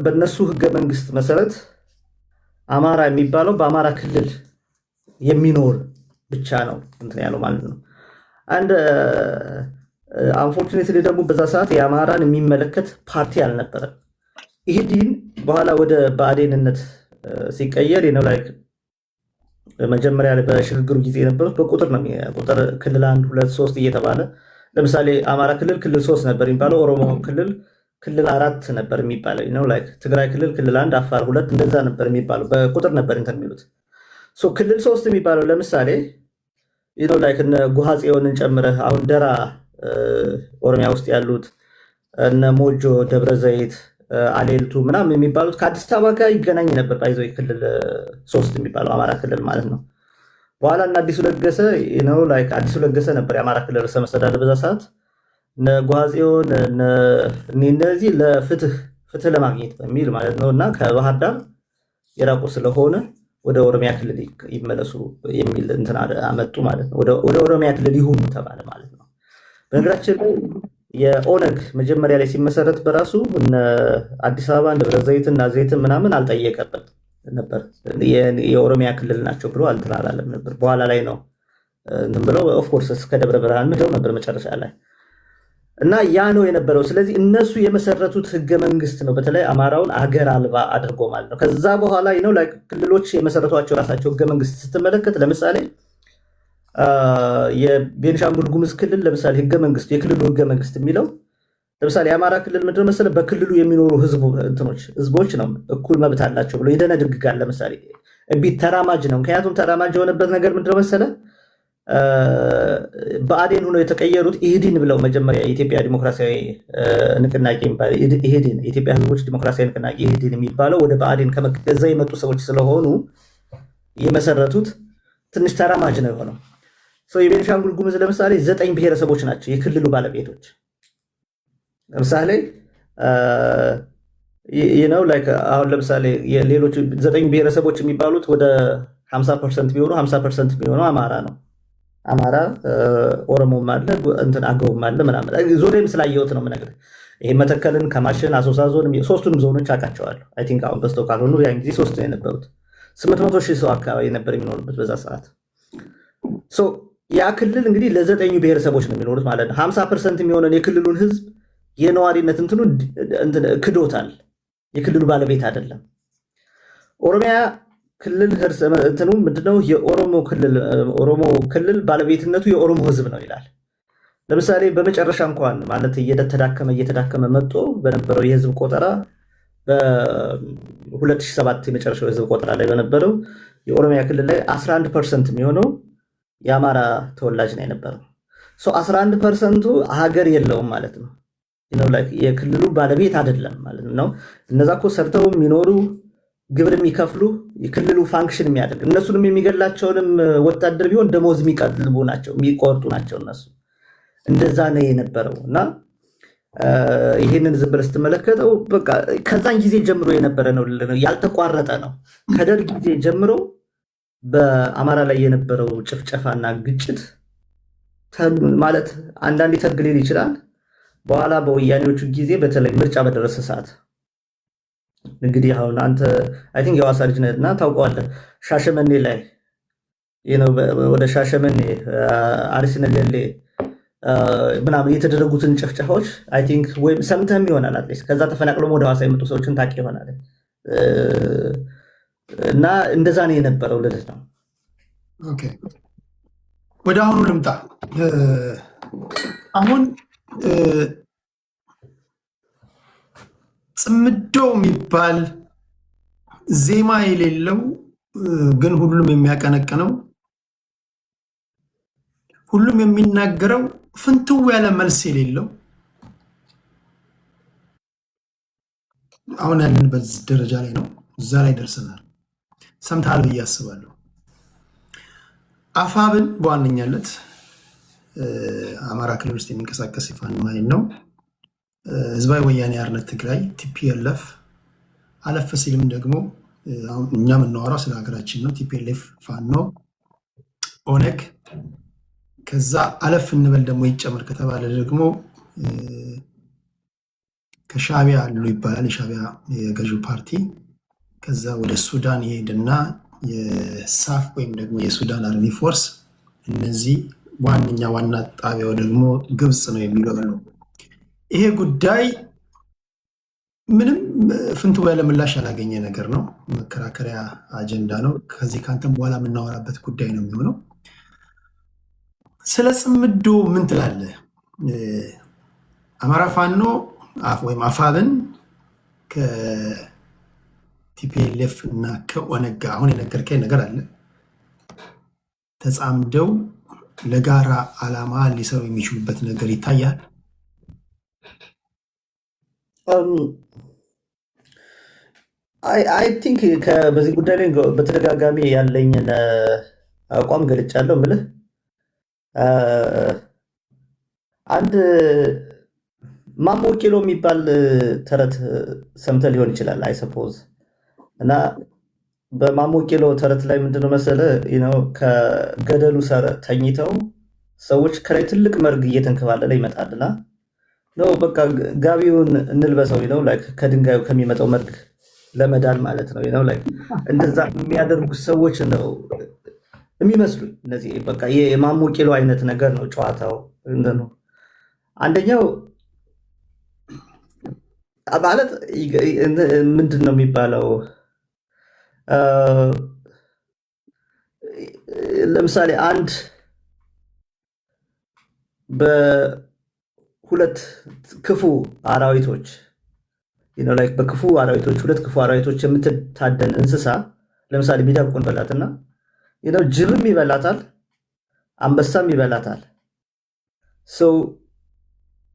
በእነሱ ህገ መንግስት መሰረት አማራ የሚባለው በአማራ ክልል የሚኖር ብቻ ነው እንትን ያለው ማለት ነው። አንድ አንፎርቹኔትሊ ደግሞ በዛ ሰዓት የአማራን የሚመለከት ፓርቲ አልነበረም። ኢህዲን በኋላ ወደ ብአዴንነት ሲቀየር ነው ላይክ መጀመሪያ ላይ በሽግግሩ ጊዜ የነበሩት በቁጥር ነው ቁጥር ክልል 1 2 3 እየተባለ ለምሳሌ አማራ ክልል ክልል 3 ነበር የሚባለው፣ ኦሮሞ ክልል 4 ነበር የሚባለው ነው ላይክ ትግራይ ክልል 1 አፋር 2 እንደዛ ነበር የሚባለው በቁጥር ነበር እንትን የሚሉት። ክልል 3 የሚባለው ለምሳሌ ነው ላይክ እነ ጉሃጽዮንን ጨምረህ አሁን ደራ ኦሮሚያ ውስጥ ያሉት እነ ሞጆ ደብረ ዘይት አሌልቱ ምናምን የሚባሉት ከአዲስ አበባ ጋር ይገናኝ ነበር። ባይዘው ክልል 3 የሚባለው አማራ ክልል ማለት ነው። በኋላ እና አዲሱ ለገሰ ነበር የአማራ ክልል ርዕሰ መስተዳድር በዛ ሰዓት። እነ ጉሃጽዮን እነዚህ ለፍትህ ለማግኘት በሚል ማለት ነው እና ከባህር ዳር የራቁ ስለሆነ ወደ ኦሮሚያ ክልል ይመለሱ የሚል እንትን አመጡ ማለት ነው። ወደ ኦሮሚያ ክልል ይሁኑ ተባለ ማለት ነው። በነገራችን ላይ የኦነግ መጀመሪያ ላይ ሲመሰረት በራሱ እነ አዲስ አበባ ደብረ ዘይትን እና ዘይትን ምናምን አልጠየቀበት ነበር። የኦሮሚያ ክልል ናቸው ብሎ አልተላላለም ነበር። በኋላ ላይ ነው እንትን ብለው ኦፍኮርስ እስከ ደብረ ብርሃን ምድው ነበር መጨረሻ ላይ እና ያ ነው የነበረው። ስለዚህ እነሱ የመሰረቱት ህገ መንግስት ነው በተለይ አማራውን አገር አልባ አድርጎ ማለት ነው። ከዛ በኋላ ነው ላይ ክልሎች የመሰረቷቸው ራሳቸው ህገ መንግስት ስትመለከት ለምሳሌ የቤንሻንጉል ጉሙዝ ክልል ለምሳሌ ህገ መንግስቱ የክልሉ ህገ መንግስት የሚለው ለምሳሌ የአማራ ክልል ምንድነው መሰለህ በክልሉ የሚኖሩ ህዝቦች ነው እኩል መብት አላቸው ብሎ ይደነግጋል። ለምሳሌ ተራማጅ ነው። ምክንያቱም ተራማጅ የሆነበት ነገር ምንድነው መሰለህ ብአዴን ሆነው የተቀየሩት ኢህዲን ብለው መጀመሪያ የኢትዮጵያ ዲሞክራሲያዊ ንቅናቄ የሚባለው ኢህዲን የኢትዮጵያ ህዝቦች ዲሞክራሲያዊ ንቅናቄ ኢህዲን የሚባለው ወደ ብአዴን ከዛ የመጡ ሰዎች ስለሆኑ የመሰረቱት ትንሽ ተራማጅ ነው የሆነው። የቤንሻንጉል ጉሙዝ ለምሳሌ 9 ብሔረሰቦች ናቸው የክልሉ ባለቤቶች። ለምሳሌ አሁን ለምሳሌ ሌሎች 9 ብሔረሰቦች የሚባሉት ወደ 50% ቢሆኑ 50% የሚሆነው አማራ ነው። አማራ ኦሮሞም አለ እንትን አገውም አለ ምናምን ዞሬም ስላየሁት ነው የምነግርህ። ይሄ መተከልን ከማሽን አሶሳ ዞን ሶስቱንም ዞኖች አውቃቸዋለሁ። አይ ቲንክ አሁን በስተው ካልሆኑ ያን ጊዜ 3 ነው የነበሩት። 800,000 ሰው አካባቢ ነበር የሚኖርበት በዛ ሰዓት። ያ ክልል እንግዲህ ለ9 ብሔረሰቦች ነው የሚኖሩት ማለት ነው። 50% የሚሆነን የክልሉን ህዝብ የነዋሪነት እንትኑ ክዶታል። የክልሉ ባለቤት አይደለም። ኦሮሚያ ክልል እንትኑ ምንድነው የኦሮሞ ክልል ባለቤትነቱ የኦሮሞ ህዝብ ነው ይላል። ለምሳሌ በመጨረሻ እንኳን ማለት እየተዳከመ መጥቶ በነበረው የህዝብ ቆጠራ በ2007 የመጨረሻው የህዝብ ቆጠራ ላይ በነበረው የኦሮሚያ ክልል ላይ 11% የሚሆነው የአማራ ተወላጅ ነው የነበረው። 11%ቱ ሀገር የለውም ማለት ነው። የክልሉ ባለቤት አይደለም ማለት ነው። እነዛ እኮ ሰርተው የሚኖሩ ግብር የሚከፍሉ የክልሉ ፋንክሽን የሚያደርግ እነሱንም የሚገላቸውንም ወታደር ቢሆን ደሞዝ የሚቀልቡ ናቸው የሚቆርጡ ናቸው እነሱ። እንደዛ ነው የነበረው እና ይህንን ዝም ብለህ ስትመለከተው በቃ ከዛን ጊዜ ጀምሮ የነበረ ነው ያልተቋረጠ ነው። ከደርግ ጊዜ ጀምሮ በአማራ ላይ የነበረው ጭፍጨፋና ግጭት ማለት አንዳንዴ ተግ ሊል ይችላል። በኋላ በወያኔዎቹ ጊዜ በተለይ ምርጫ በደረሰ ሰዓት እንግዲህ አሁን አንተ አይ ቲንክ የሐዋሳ ልጅ ነህ እና ታውቀዋለህ። ሻሸመኔ ላይ ወደ ሻሸመኔ አርሲ ነገሌ ምናምን የተደረጉትን ጭፍጨፋዎች አይ ቲንክ ወይም ሰምተህም ይሆናል አትሊስት ከዛ ተፈናቅሎም ወደ ሐዋሳ የመጡ ሰዎችን ታውቅ ይሆናል። እና እንደዛ ነው የነበረው ልልህ ነው። ኦኬ፣ ወደ አሁኑ ልምጣ። አሁን ጽምዶ የሚባል ዜማ የሌለው ግን ሁሉም የሚያቀነቅነው ሁሉም የሚናገረው ፍንትው ያለ መልስ የሌለው አሁን ያለንበት ደረጃ ላይ ነው። እዛ ላይ ደርሰናል። ሰምተሃል ብዬ አስባለሁ። አፋብን በዋነኛነት አማራ ክልል ውስጥ የሚንቀሳቀስ የፋኖ ኃይል ነው። ህዝባዊ ወያኔ ሓርነት ትግራይ ቲፒኤልኤፍ፣ አለፍ ሲልም ደግሞ እኛ የምናወራው ስለ ሀገራችን ነው። ቲፒኤልኤፍ፣ ፋኖ፣ ኦነግ፣ ከዛ አለፍ እንበል ደግሞ ይጨመር ከተባለ ደግሞ ከሻዕቢያ አሉ ይባላል። የሻዕቢያ የገዢው ፓርቲ ከዛ ወደ ሱዳን ይሄድና የሳፍ ወይም ደግሞ የሱዳን አርሚ ፎርስ፣ እነዚህ ዋና ጣቢያው ደግሞ ግብፅ ነው የሚሉ አሉ። ይሄ ጉዳይ ምንም ፍንትው ያለ ምላሽ ያላገኘ ነገር ነው። መከራከሪያ አጀንዳ ነው። ከዚህ ከአንተም በኋላ የምናወራበት ጉዳይ ነው የሚሆነው። ስለ ጽምዶ ምን ትላለህ? አማራ ፋኖ ወይም አፋብን ከቲፒኤልኤፍ እና ከኦነግ ጋር አሁን የነገርከኝ ነገር አለ ተጻምደው ለጋራ ዓላማ ሊሰሩ የሚችሉበት ነገር ይታያል። አይ ቲንክ በዚህ ጉዳይ ላይ በተደጋጋሚ ያለኝን አቋም ገልጫለሁ። ምልህ አንድ ማሞ ቂሎ የሚባል ተረት ሰምተህ ሊሆን ይችላል አይ ሰፖዝ። እና በማሞ ቂሎ ተረት ላይ ምንድነው መሰለ ከገደሉ ሰር ተኝተው ሰዎች ከላይ ትልቅ መርግ እየተንከባለለ ይመጣልና ነው በቃ ጋቢውን እንልበሰው ነው ላይክ ከድንጋዩ ከሚመጣው መርግ ለመዳን ማለት ነው ላይክ እንደዛ የሚያደርጉ ሰዎች ነው የሚመስሉኝ። እነዚህ በቃ የማሞ ቂሎ አይነት ነገር ነው ጨዋታው። እንደው አንደኛው ማለት ምንድን ነው የሚባለው ለምሳሌ አንድ በሁለት ክፉ አራዊቶች ላይክ በክፉ አራዊቶች ሁለት ክፉ አራዊቶች የምትታደን እንስሳ ለምሳሌ ሚዳቁን በላትና ጅብም ይበላታል፣ አንበሳም ይበላታል። ሰው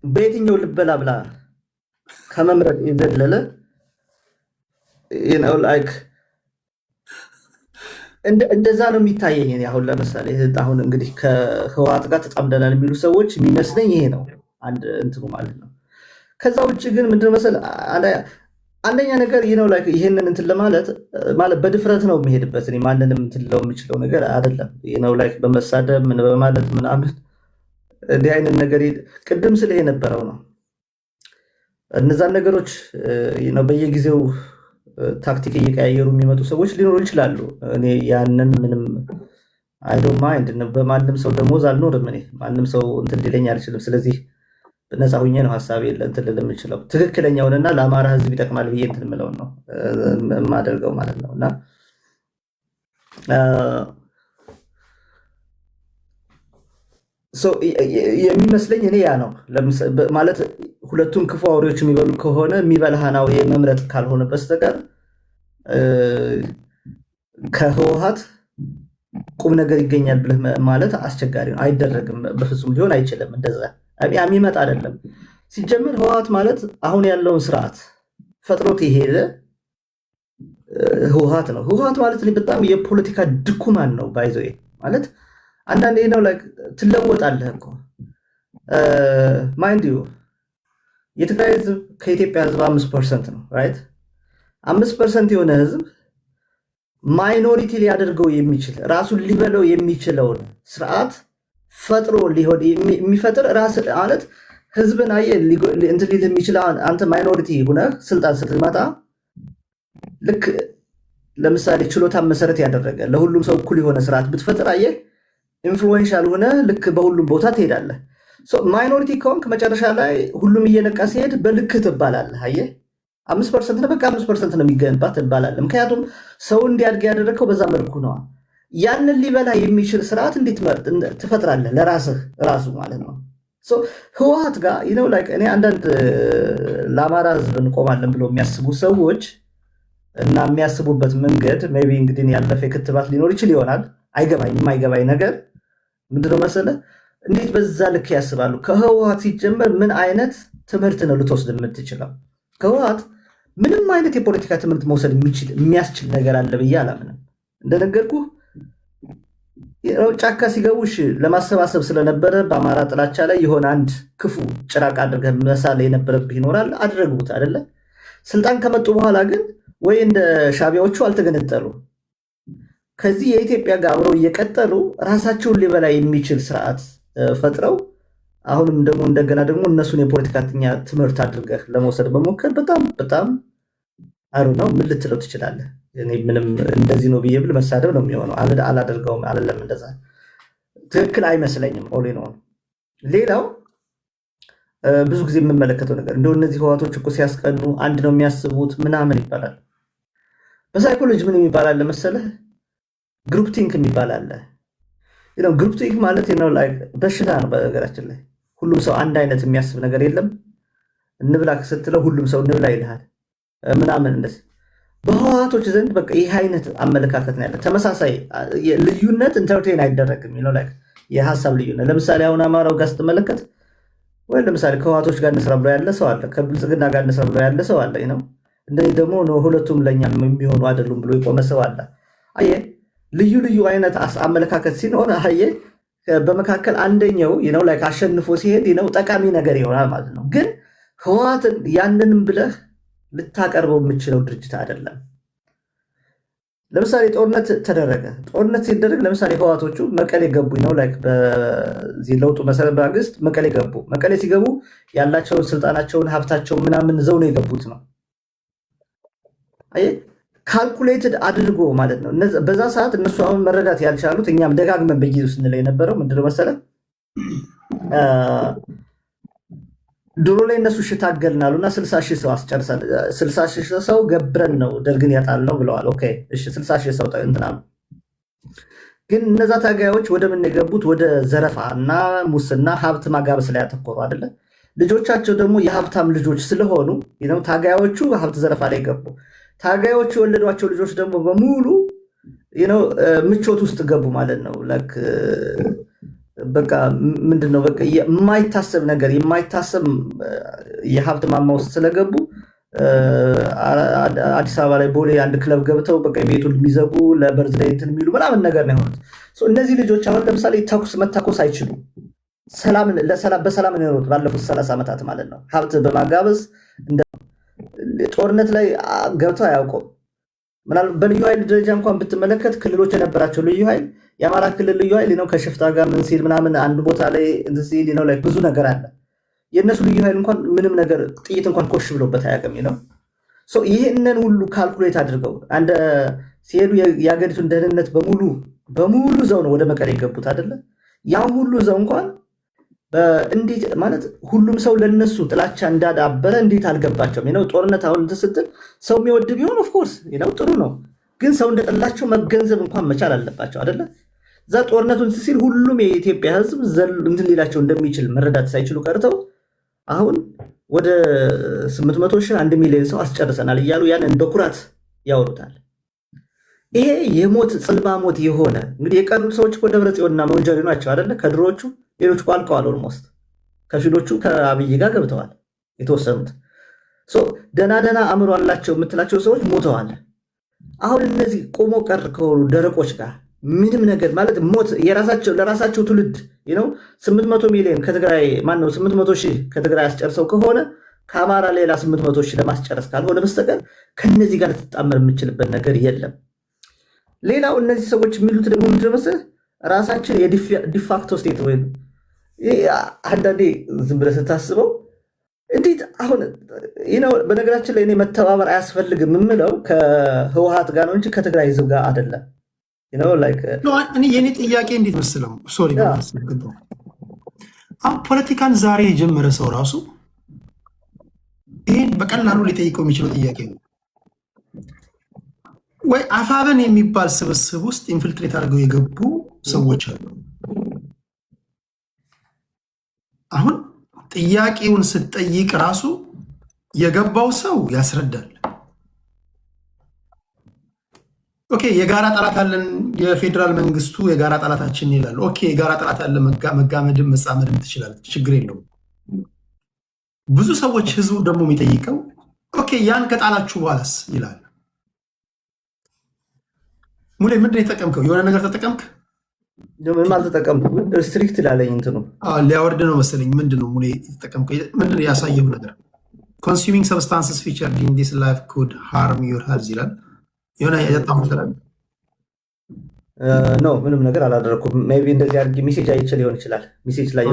በየትኛው ልበላ ብላ ከመምረጥ የዘለለ ላይክ እንደዛ ነው የሚታየኝ። አሁን ለምሳሌ አሁን እንግዲህ ከህወሓት ጋር ተጣምደናል የሚሉ ሰዎች የሚመስለኝ ይሄ ነው አንድ እንትኑ ማለት ነው። ከዛ ውጭ ግን ምንድን መሰለህ አንደኛ ነገር ላይክ ይሄንን እንትን ለማለት ማለት በድፍረት ነው የሚሄድበት። እኔ ማንንም እንትን ለው የሚችለው ነገር አይደለም ላይክ በመሳደብ ምን በማለት ምናምን እንዲህ አይነት ነገር ቅድም ስለ የነበረው ነው። እነዛን ነገሮች በየጊዜው ታክቲክ እየቀያየሩ የሚመጡ ሰዎች ሊኖሩ ይችላሉ። እኔ ያንን ምንም አይዶ ማይንድ በማንም ሰው ደሞዝ አልኖርም። እኔ ማንም ሰው እንትን ሊለኝ አልችልም። ስለዚህ ነፃ ሁኜ ነው ሀሳብ እንትን ልል የምችለው ትክክለኛውንና ለአማራ ህዝብ ይጠቅማል ብዬ እንትን የምለውን ነው የማደርገው ማለት ነው። እና የሚመስለኝ እኔ ያ ነው ማለት ሁለቱም ክፉ አውሬዎች የሚበሉ ከሆነ የሚበላህን አውሬ መምረጥ ካልሆነ በስተቀር ከህወሓት ቁም ነገር ይገኛል ብለህ ማለት አስቸጋሪ ነው። አይደረግም፣ በፍጹም ሊሆን አይችልም። እንደዛ የሚመጣ አይደለም። ሲጀምር ህወሓት ማለት አሁን ያለውን ስርዓት ፈጥሮት የሄደ ህወሓት ነው። ህወሓት ማለት በጣም የፖለቲካ ድኩማን ነው። ባይዘ ማለት አንዳንዴ ነው ላይ ትለወጣለህ እኮ ማይንድ ዩ የትግራይ ህዝብ ከኢትዮጵያ ህዝብ 5% ነው ራይት። 5% የሆነ ህዝብ ማይኖሪቲ ሊያደርገው የሚችል ራሱን ሊበለው የሚችለውን ስርዓት ፈጥሮ ሊሆን የሚፈጥር ራስ ማለት ህዝብን አየህ እንትን ሊል የሚችል አንተ ማይኖሪቲ ሆነህ ስልጣን ስትመጣ ልክ ለምሳሌ ችሎታን መሰረት ያደረገ ለሁሉም ሰው እኩል የሆነ ስርዓት ብትፈጥር አየህ ኢንፍሉዌንሻል ሆነ ልክ በሁሉም ቦታ ትሄዳለህ። ማይኖሪቲ ከሆንክ መጨረሻ ላይ ሁሉም እየነቃ ሲሄድ በልክ ትባላለህ። አየህ 5% ነው፣ በቃ 5% ነው የሚገነባ ትባላለህ። ምክንያቱም ሰው እንዲያድግ ያደረግከው በዛ መልኩ ነዋ። ያንን ሊበላ የሚችል ስርዓት እንዴት ትፈጥራለህ? ለራስህ ራሱ ማለት ነው። ህወሓት ጋር እኔ አንዳንድ ለአማራ ህዝብ እንቆማለን ብሎ የሚያስቡ ሰዎች እና የሚያስቡበት መንገድ ሜይ ቢ እንግዲህ ያለፈ ክትባት ሊኖር ይችል ይሆናል። የማይገባኝ ነገር ምንድነው መሰለህ? እንዴት በዛ ልክ ያስባሉ? ከህወሓት ሲጀመር ምን አይነት ትምህርት ነው ልትወስድ የምትችለው? ከህወሓት ምንም አይነት የፖለቲካ ትምህርት መውሰድ የሚያስችል ነገር አለ ብዬ አላምንም። እንደነገርኩ ጫካ ሲገቡሽ ለማሰባሰብ ስለነበረ በአማራ ጥላቻ ላይ የሆነ አንድ ክፉ ጭራቅ አድርገህ መሳል የነበረብህ ይኖራል። አድረጉት አይደለ? ስልጣን ከመጡ በኋላ ግን ወይ እንደ ሻቢያዎቹ አልተገነጠሉ። ከዚህ የኢትዮጵያ ጋር አብረው እየቀጠሉ ራሳቸውን ሊበላ የሚችል ስርዓት ፈጥረው አሁንም ደግሞ እንደገና ደግሞ እነሱን የፖለቲካኛ ትምህርት አድርገህ ለመውሰድ በሞከር በጣም አሩ ነው። ምን ልትለው ትችላለህ? እኔ ምንም እንደዚህ ነው ብዬ ብል መሳደብ ነው የሚሆነው። አላደርገውም አለም እንደዛ ትክክል አይመስለኝም። ኦሌ ነው። ሌላው ብዙ ጊዜ የምመለከተው ነገር እንደው እነዚህ ህወሓቶች እኮ ሲያስቀኑ አንድ ነው የሚያስቡት ምናምን ይባላል። በሳይኮሎጂ ምን የሚባል መሰለህ? ግሩፕ ቲንክ የሚባል አለ። ግሩፕ ቲንክ ማለት በሽታ ነው። በነገራችን ላይ ሁሉም ሰው አንድ አይነት የሚያስብ ነገር የለም። እንብላ ስትለው ሁሉም ሰው እንብላ ይልሃል ምናምን እንደዚህ። በህወሓቶች ዘንድ በቃ ይህ አይነት አመለካከት ነው ያለ። ተመሳሳይ ልዩነት ኢንተርቴን አይደረግም። የሀሳብ ልዩነት ለምሳሌ አሁን አማራው ጋር ስትመለከት ወይ ለምሳሌ ከህወሓቶች ጋር እንስራ ብሎ ያለ ሰው አለ፣ ከብልጽግና ጋር እንስራ ብሎ ያለ ሰው አለ። እንደዚህ ደግሞ ሁለቱም ለኛ የሚሆኑ አይደሉም ብሎ የቆመ ሰው አለ። አየህ ልዩ ልዩ አይነት አመለካከት ሲኖር አየህ በመካከል አንደኛው አሸንፎ ሲሄድ ጠቃሚ ነገር ይሆናል ማለት ነው። ግን ህወሓትን ያንንም ብለህ ልታቀርበው የምችለው ድርጅት አይደለም። ለምሳሌ ጦርነት ተደረገ። ጦርነት ሲደረግ ለምሳሌ ህወሓቶቹ መቀሌ ገቡ በዚህ ለውጡ መሰረት ማግስት መቀሌ ገቡ። መቀሌ ሲገቡ ያላቸውን ስልጣናቸውን ሀብታቸውን ምናምን ዘው ነው የገቡት ነው። አየህ ካልኩሌትድ አድርጎ ማለት ነው። በዛ ሰዓት እነሱ አሁን መረዳት ያልቻሉት እኛም ደጋግመን በጊዜው ስንለው የነበረው ምንድነው መሰለህ? ድሮ ላይ እነሱ ታገልን አሉና 60 ሺህ ሰው አስጨርሰን 60 ሺህ ሰው ገብረን ነው ደርግን ያጣል ነው ብለዋል። ኦኬ እሺ 60 ሺህ ሰው እንትና ግን እነዛ ታጋዮች ወደ ምን የገቡት? ወደ ዘረፋ እና ሙስና ሀብት ማጋበስ ላይ ያተኮሩ አይደለ? ልጆቻቸው ደግሞ የሀብታም ልጆች ስለሆኑ ታጋዮቹ ሀብት ዘረፋ ላይ ገቡ። ታጋዮቹ የወለዷቸው ልጆች ደግሞ በሙሉ ምቾት ውስጥ ገቡ ማለት ነው። በቃ ምንድነው በቃ የማይታሰብ ነገር የማይታሰብ የሀብት ማማ ውስጥ ስለገቡ አዲስ አበባ ላይ ቦሌ አንድ ክለብ ገብተው በቃ ቤቱን የሚዘጉ ለበርዝ ላይ እንትን የሚሉ ምናምን ነገር ነው የሆኑት። እነዚህ ልጆች አሁን ለምሳሌ መታኮስ አይችሉም። በሰላም ነው የኖሩት ባለፉት 30 ዓመታት ማለት ነው። ሀብት በማጋበዝ ጦርነት ላይ ገብተው አያውቁም። ምናልባት በልዩ ኃይል ደረጃ እንኳን ብትመለከት ክልሎች የነበራቸው ልዩ ኃይል የአማራ ክልል ልዩ ኃይል ከሽፍታ ጋር ምን ሲል ምናምን አንድ ቦታ ላይ ሲል ብዙ ነገር አለ። የእነሱ ልዩ ኃይል እንኳን ምንም ነገር ጥይት እንኳን ኮሽ ብሎበት አያውቅም ነው። ይህንን ሁሉ ካልኩሌት አድርገው ሲሄዱ የሀገሪቱን ደህንነት በሙሉ ዘው ነው ወደ መቀሌ የገቡት አይደለ? ያን ሁሉ ዘው እንኳን እንዴት ማለት ሁሉም ሰው ለነሱ ጥላቻ እንዳዳበረ እንዴት አልገባቸውም? ጦርነት አሁን ስትል ሰው የሚወድ ቢሆን ኦፍኮርስ ጥሩ ነው። ግን ሰው እንደጠላቸው መገንዘብ እንኳን መቻል አለባቸው አይደለ? እዛ ጦርነቱን ሲል ሁሉም የኢትዮጵያ ሕዝብ እንትን ሊላቸው እንደሚችል መረዳት ሳይችሉ ቀርተው አሁን ወደ 800 ሺህ 1 ሚሊዮን ሰው አስጨርሰናል እያሉ ያንን በኩራት ያወሩታል። ይሄ የሞት ጽልማ ሞት የሆነ እንግዲህ የቀሩት ሰዎች እኮ ደብረ ጽዮንና መወንጀሪ ናቸው አይደለ? ከድሮዎቹ ሌሎች አልቀዋል። ኦልሞስት ከፊሎቹ ከአብይ ጋር ገብተዋል። የተወሰኑት ደና አእምሮ አላቸው የምትላቸው ሰዎች ሞተዋል። አሁን እነዚህ ቆሞ ቀር ከሆኑ ደረቆች ጋር ምንም ነገር ማለት ሞት ለራሳቸው ትውልድ 800 ሚሊዮን ከትግራይ 800 ሺህ ከትግራይ አስጨርሰው ከሆነ ከአማራ ሌላ 800 ሺህ ለማስጨረስ ካልሆነ በስተቀር ከነዚህ ጋር ልትጣመር የምችልበት ነገር የለም። ሌላው እነዚህ ሰዎች የሚሉት ደግሞ ምንድን ነው መሰለህ? ራሳችን የዲፋክቶ ስቴት ወይ አንዳንዴ ዝም ብለህ ስታስበው እንዴት አሁን በነገራችን ላይ እኔ መተባበር አያስፈልግም የምለው ከህወሓት ጋር ነው እንጂ ከትግራይ ህዝብ ጋር አይደለም። የኔ ጥያቄ እንዴት መሰለው፣ ሶሪ አሁን ፖለቲካን ዛሬ የጀመረ ሰው ራሱ ይህን በቀላሉ ሊጠይቀው የሚችለው ጥያቄ ነው ወይ? አፋብን የሚባል ስብስብ ውስጥ ኢንፊልትሬት አድርገው የገቡ ሰዎች አሉ። አሁን ጥያቄውን ስትጠይቅ ራሱ የገባው ሰው ያስረዳል። ኦኬ የጋራ ጠላት አለን፣ የፌዴራል መንግስቱ የጋራ ጠላታችን ይላል። ኦኬ የጋራ ጠላት አለ፣ መጋመድም መጻመድም ትችላለች፣ ችግር የለውም። ብዙ ሰዎች ህዝቡ ደግሞ የሚጠይቀው ኦኬ ያን ከጣላችሁ በኋላስ ይላል። ሙሌ ምንድን ነው የተጠቀምከው? የሆነ ነገር ተጠቀምክ? ምንም አልተጠቀምኩም። ሪስትሪክት ላለኝ እንትኑ ሊያወርድ ነው መሰለኝ። ምንድን ነው ሙሌ የተጠቀምከው? ምንድን ነው ያሳየው ነገር? ኮንሱሚንግ ሰብስታንስስ ፊቸርድ ኢን ዲስ ላይፍ ኩድ ሃርም ዩር ሄልዝ ይላል። የሆነ የጠጣሙ ይችላል ኖ ምንም ነገር አላደረኩም። ሜይ ቢ እንደዚህ አድርጌ ሜሴጅ አይቼ ሊሆን ይችላል። ሜሴጅ ላይ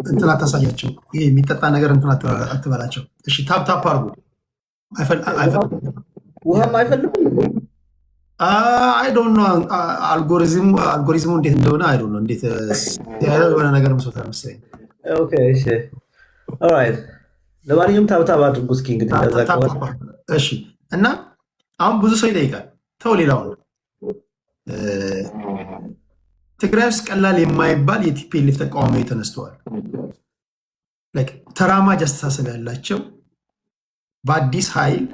እንትን አታሳያቸው። ይሄ የሚጠጣ ነገር እንትን አትበላቸው። እሺ ታፕ አድርጉ። ውሃም አይፈልግም። አይ ዶንት ኖ አልጎሪዝሙ እንዴት እንደሆነ አይ ዶንት ኖ። እንዴት የሆነ ነገር መስሎታል መሰለኝ። ኦኬ እሺ ኦልራይት። ለማንኛውም ታፕ አድርጉ እስኪ እንግዲህ እንደዛ ከሆነ እሺ። እና አሁን ብዙ ሰው ይጠይቃል። ተው ሌላውን ትግራይ ውስጥ ቀላል የማይባል የቲፒኤልኤፍ ተቃዋሚ ተነስተዋል። ተራማጅ አስተሳሰብ ያላቸው በአዲስ ኃይል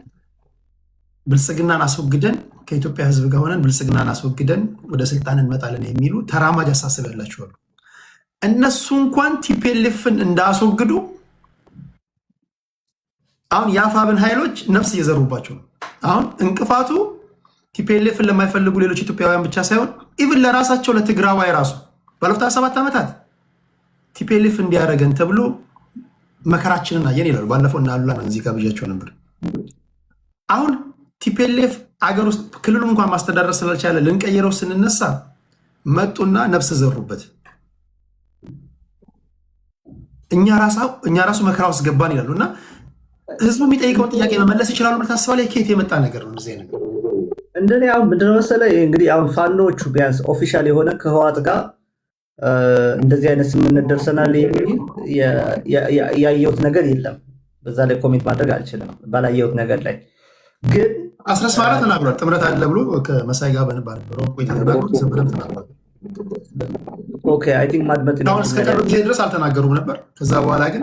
ብልጽግናን አስወግደን ከኢትዮጵያ ሕዝብ ጋር ሆነን ብልጽግናን አስወግደን ወደ ስልጣን እንመጣለን የሚሉ ተራማጅ አስተሳሰብ ያላቸው አሉ። እነሱ እንኳን ቲፒኤልኤፍን እንዳስወግዱ አሁን የአፋብን ኃይሎች ነፍስ እየዘሩባቸው ነው። አሁን እንቅፋቱ ቲፒኤልኤፍን ለማይፈልጉ ሌሎች ኢትዮጵያውያን ብቻ ሳይሆን ኢቭን ለራሳቸው ለትግራዋይ ራሱ ባለፉት 7 ዓመታት ቲፒኤልኤፍ እንዲያደርገን ተብሎ መከራችንን አየን ይላሉ። ባለፈው እና አሉላ ነው እዚህ ጋር ብያቸው ነበር። አሁን ቲፒኤልኤፍ አገር ውስጥ ክልሉ እንኳን ማስተዳደር ስላልቻለ ልንቀይረው ስንነሳ መጡና ነፍስ ዘሩበት። እኛ ራሱ መከራ ውስጥ ገባን ይላሉ። እና ህዝቡ የሚጠይቀውን ጥያቄ መመለስ ይችላሉ ብለህ ታስባለህ? ከየት የመጣ ነገር ነው እንደዚህ ነገር? እንደኔ አሁን ምንድነው መሰለህ እንግዲህ አሁን ፋኖቹ ቢያንስ ኦፊሻል የሆነ ከህወሓት ጋር እንደዚህ አይነት ስምምነት ደርሰናል የሚል ያየሁት ነገር የለም። በዛ ላይ ኮሜንት ማድረግ አልችልም ባላየሁት ነገር ላይ። ግን አስረስ ማለት ተናግሯል። ጥምረት አለ ብሎ ከመሳይ ጋር በነበረው ቆይታ ተናግሯል። ኦኬ አይ ቲንክ ማድመጥ ነው። አሁን እስከ ቅርብ ጊዜ ድረስ አልተናገሩም ነበር። ከዛ በኋላ ግን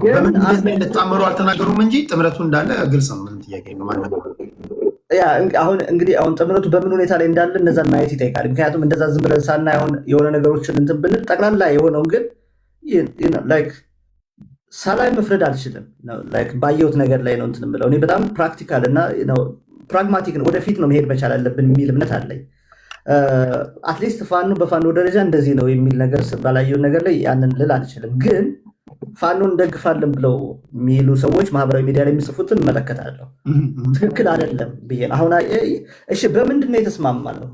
በምን እንደተጣመሩ አልተናገሩም እንጂ ጥምረቱ እንዳለ ግልጽ ነው። ምንም ጥያቄ ነው ማለት ነው። አሁን እንግዲህ ጥምረቱ በምን ሁኔታ ላይ እንዳለ እነዛን ማየት ይጠይቃል። ምክንያቱም እንደዛ ዝም ብለን ሳና የሆነ ነገሮችን እንትን ብንል ጠቅላላ የሆነውን ግን ሳላይ መፍረድ አልችልም። ባየሁት ነገር ላይ ነው እንትን ብለው እኔ በጣም ፕራክቲካል እና ፕራግማቲክ ነው። ወደፊት ነው መሄድ መቻል አለብን የሚል እምነት አለኝ። አትሊስት በፋኖ ደረጃ እንደዚህ ነው የሚል ነገር ባላየሁት ነገር ላይ ያንን ልል አልችልም። ግን ፋኖን እንደግፋለን ብለው የሚሉ ሰዎች ማህበራዊ ሚዲያ ላይ የሚጽፉትን እመለከታለሁ። ትክክል አይደለም ብዬ አሁን እሺ፣ በምንድን ነው የተስማማ ነው?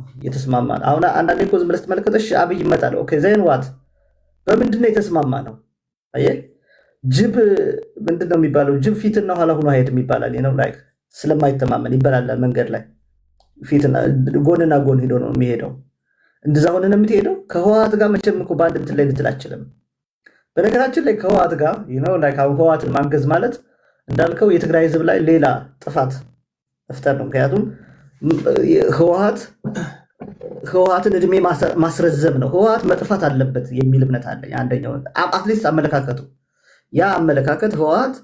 አሁን አንዳንዴ እኮ ዝም ብለህ ስትመለከተው እሺ አብይ ይመጣል። ኦኬ ዘይን ዋት በምንድን ነው የተስማማ ነው? አየህ ጅብ ምንድን ነው የሚባለው? ጅብ ፊትና ኋላ ሆኖ አይሄድም ይባላል። ስለማይተማመን ይበላል መንገድ ላይ ፊትና ጎንና ጎን ሄዶ ነው የሚሄደው። እንደዛ ሆነ ነው የምትሄደው። ከህወሓት ጋር መቼም እኮ በአንድ እንትን ላይ ልትል አችልም። በነገራችን ላይ ከህወሓት ጋር ህወሓትን ማገዝ ማለት እንዳልከው የትግራይ ህዝብ ላይ ሌላ ጥፋት መፍጠር ነው። ምክንያቱም ህወሓትን እድሜ ማስረዘም ነው። ህወሓት መጥፋት አለበት የሚል እምነት አለ። አንደኛው አትሊስት አመለካከቱ ያ አመለካከት ህወሓት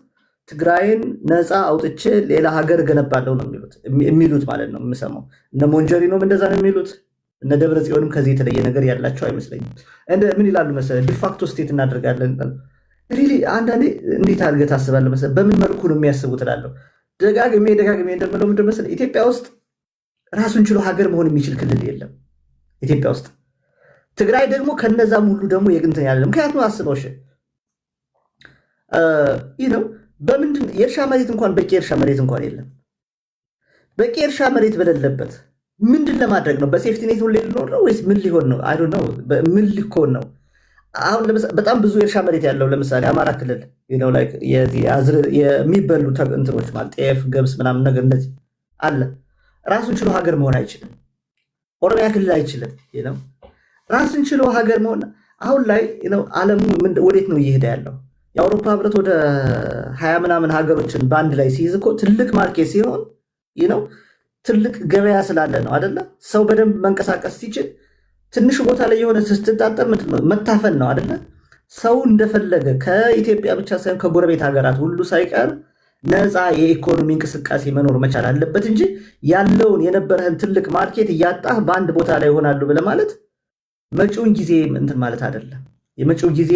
ትግራይን ነፃ አውጥቼ ሌላ ሀገር እገነባለሁ ነው የሚሉት ማለት ነው። የምሰማው እነ ሞንጀሪኖም እንደዛ ነው የሚሉት። እነ ደብረ ጽዮንም ከዚህ የተለየ ነገር ያላቸው አይመስለኝም። ምን ይላሉ መሰለህ? ዲፋክቶ ስቴት እናደርጋለን። አንዳንዴ እንዴት አድርገህ ታስባለህ መሰለህ? በምን መልኩ ነው የሚያስቡት እላለሁ። ደጋግሜ እንደምለው ምንድን መሰለህ? ኢትዮጵያ ውስጥ ራሱን ችሎ ሀገር መሆን የሚችል ክልል የለም ኢትዮጵያ ውስጥ። ትግራይ ደግሞ ከነዛም ሁሉ ደግሞ የቅንትን ያለ ምክንያቱም አስበው ነው በምንድን የእርሻ መሬት እንኳን በቂ የእርሻ መሬት እንኳን የለም። በቂ የእርሻ መሬት በሌለበት ምንድን ለማድረግ ነው? በሴፍቲ ኔት ሁሌ ሊኖር ነው ወይስ ምን ሊሆን ነው? አይ ዶንት ኖ ምን ሊሆን ነው? አሁን በጣም ብዙ የእርሻ መሬት ያለው ለምሳሌ አማራ ክልል የሚበሉ እንትኖች ማለት ጤፍ፣ ገብስ ምናምን ነገር እንደዚህ አለ። ራሱን ችሎ ሀገር መሆን አይችልም። ኦሮሚያ ክልል አይችልም። ራሱን ችሎ ሀገር መሆን አሁን ላይ ዓለሙ ወዴት ነው እየሄደ ያለው? የአውሮፓ ህብረት ወደ 20 ምናምን ሀገሮችን በአንድ ላይ ሲይዝ እኮ ትልቅ ማርኬት ሲሆን ትልቅ ገበያ ስላለ ነው አደለ? ሰው በደንብ መንቀሳቀስ ሲችል ትንሹ ቦታ ላይ የሆነ ስትጣጠር መታፈን ነው አደለ? ሰው እንደፈለገ ከኢትዮጵያ ብቻ ሳይሆን ከጎረቤት ሀገራት ሁሉ ሳይቀር ነፃ የኢኮኖሚ እንቅስቃሴ መኖር መቻል አለበት እንጂ ያለውን የነበረህን ትልቅ ማርኬት እያጣህ በአንድ ቦታ ላይ ይሆናሉ ብለህ ማለት መጪውን ጊዜ እንትን ማለት አይደለም። የመጪው ጊዜ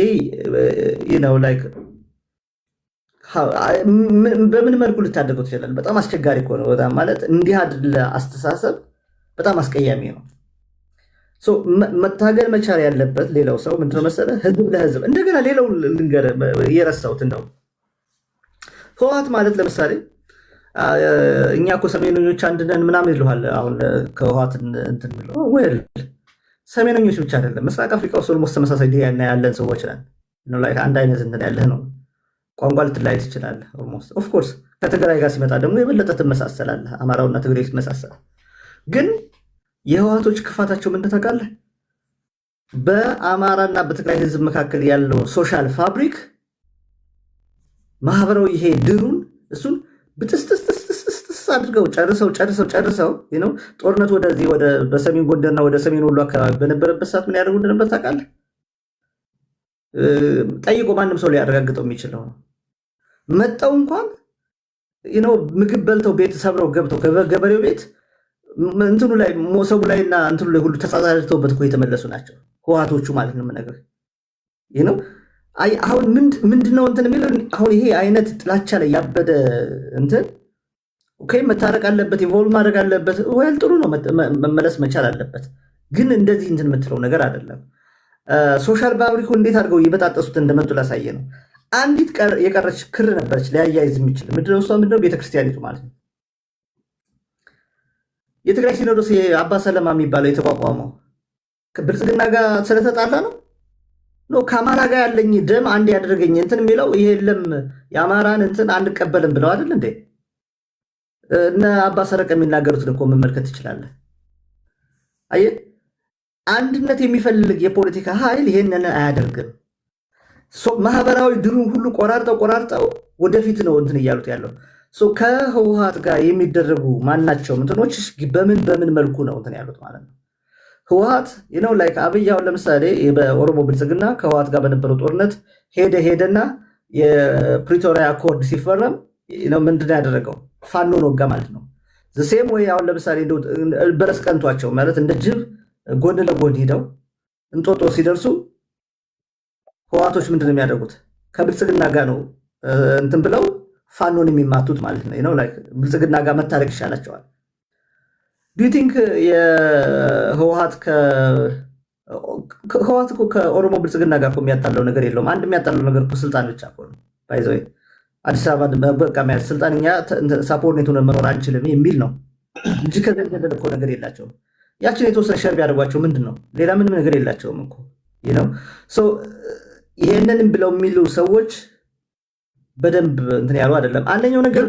በምን መልኩ ልታደገው ትችላለህ? በጣም አስቸጋሪ እኮ ነው። በጣም ማለት እንዲህ ያለ አስተሳሰብ በጣም አስቀያሚ ነው። መታገል መቻል ያለበት ሌላው ሰው ምንድነው መሰለህ? ህዝብ ለህዝብ እንደገና ሌላው ልንገርህ የረሳሁት ነው። ህወሓት ማለት ለምሳሌ እኛ እኮ ሰሜነኞች አንድነን ምናምን ይለዋል። አሁን ከህወሓት እንትን የሚለው ሰሜነኞች ብቻ አይደለም፣ ምስራቅ አፍሪካ ውስጥ ኦልሞስት ተመሳሳይ ዲኤንኤ ያለን ሰዎች ነን። አንድ አይነት እንትን ያለህ ነው። ቋንቋ ልትላይ ትችላለህ። ኦልሞስት ኦፍኮርስ ከትግራይ ጋር ሲመጣ ደግሞ የበለጠ ትመሳሰላለህ። አማራውና ትግራይ ይመሳሰላል። ግን የህወሓቶች ክፋታቸው ምን ታውቃለህ? በአማራና በትግራይ ህዝብ መካከል ያለው ሶሻል ፋብሪክ ማህበራዊ ይሄ ድሩን እሱን ብጥስጥስጥስጥስ አድርገው ጨርሰው ጦርነቱ ወደዚህ በሰሜን ጎንደርና ወደ ሰሜን ወሎ አካባቢ በነበረበት ሰዓት ምን ያደርጉ እንደነበር ታውቃለህ? ጠይቆ ማንም ሰው ሊያረጋግጠው የሚችለው ነው። መጠው እንኳን ምግብ በልተው ቤት ሰብረው ገብተው ገበሬው ቤት እንትኑ ላይ ሞሰቡ ላይ እና እንትኑ ላይ ሁሉ ተጻጻድተውበት እኮ የተመለሱ ናቸው ህወሓቶቹ ማለት ነው። ነገር አሁን ምንድነው እንትን የሚለው አሁን ይሄ አይነት ጥላቻ ላይ ያበደ እንትን መታረቅ አለበት፣ ኢንቮልቭ ማድረግ አለበት። ወይል ጥሩ ነው፣ መመለስ መቻል አለበት። ግን እንደዚህ እንትን የምትለው ነገር አይደለም። ሶሻል ፋብሪኩ እንዴት አድርገው እየበጣጠሱት እንደመጡ ላሳየ ነው። አንዲት የቀረች ክር ነበረች ሊያያይዝ የሚችል ምንድነው? እሷ ምንድነው? ቤተክርስቲያኒቱ ማለት ነው። የትግራይ ሲኖዶስ አባ ሰለማ የሚባለው የተቋቋመው ብልጽግና ጋር ስለተጣላ ነው። ከአማራ ጋር ያለኝ ደም አንድ ያደረገኝ እንትን የሚለው ይሄ የለም የአማራን እንትን አንቀበልም ብለው አይደል እንዴ? እነ አባ ሰረቀ የሚናገሩትን እኮ መመልከት ትችላለህ። አየህ፣ አንድነት የሚፈልግ የፖለቲካ ኃይል ይሄንን አያደርግም። ማህበራዊ ድሩን ሁሉ ቆራርጠው ወደፊት ነው እንትን እያሉት ያለው። ከህወሓት ጋር የሚደረጉ ማናቸው እንትኖች በምን መልኩ ነው እንትን ያሉት ማለት ነው። ህወሓት አብይ አሁን ለምሳሌ በኦሮሞ ብልጽግና ከህወሓት ጋር በነበረው ጦርነት ሄደና የፕሪቶሪያ አኮርድ ሲፈረም ምንድነው ያደረገው? ፋኖን ወጋ ማለት ነው። ዘሴም ወይ አሁን ለምሳሌ በረስ ቀንቷቸው ማለት እንደ ጅብ ጎን ለጎን ሂደው እንጦጦ ሲደርሱ ህወሓቶች ምንድነው የሚያደርጉት? ከብልጽግና ጋር ነው እንትን ብለው ፋኖን የሚማቱት ማለት ነው። ብልጽግና ጋር መታረቅ ይሻላቸዋል። ዱ ዩ ቲንክ የህወሓት እኮ ከኦሮሞ ብልጽግና ጋር የሚያጣለው ነገር የለውም። አንድ የሚያጣለው ነገር ስልጣን ብቻ ነው። ባይዘው አዲስ አበባ በቃ ስልጣን እኛ ሳፖርኔት ሆነን መኖር አንችልም የሚል ነው እንጂ ከዚህ ገደል እኮ ነገር የላቸውም። ያችን የተወሰነ ሸር ቢያደርጓቸው ምንድን ነው ሌላ ምንም ነገር የላቸውም እኮ ይሄንንም ብለው የሚሉ ሰዎች በደንብ እንትን ያሉ አይደለም። አንደኛው ነገር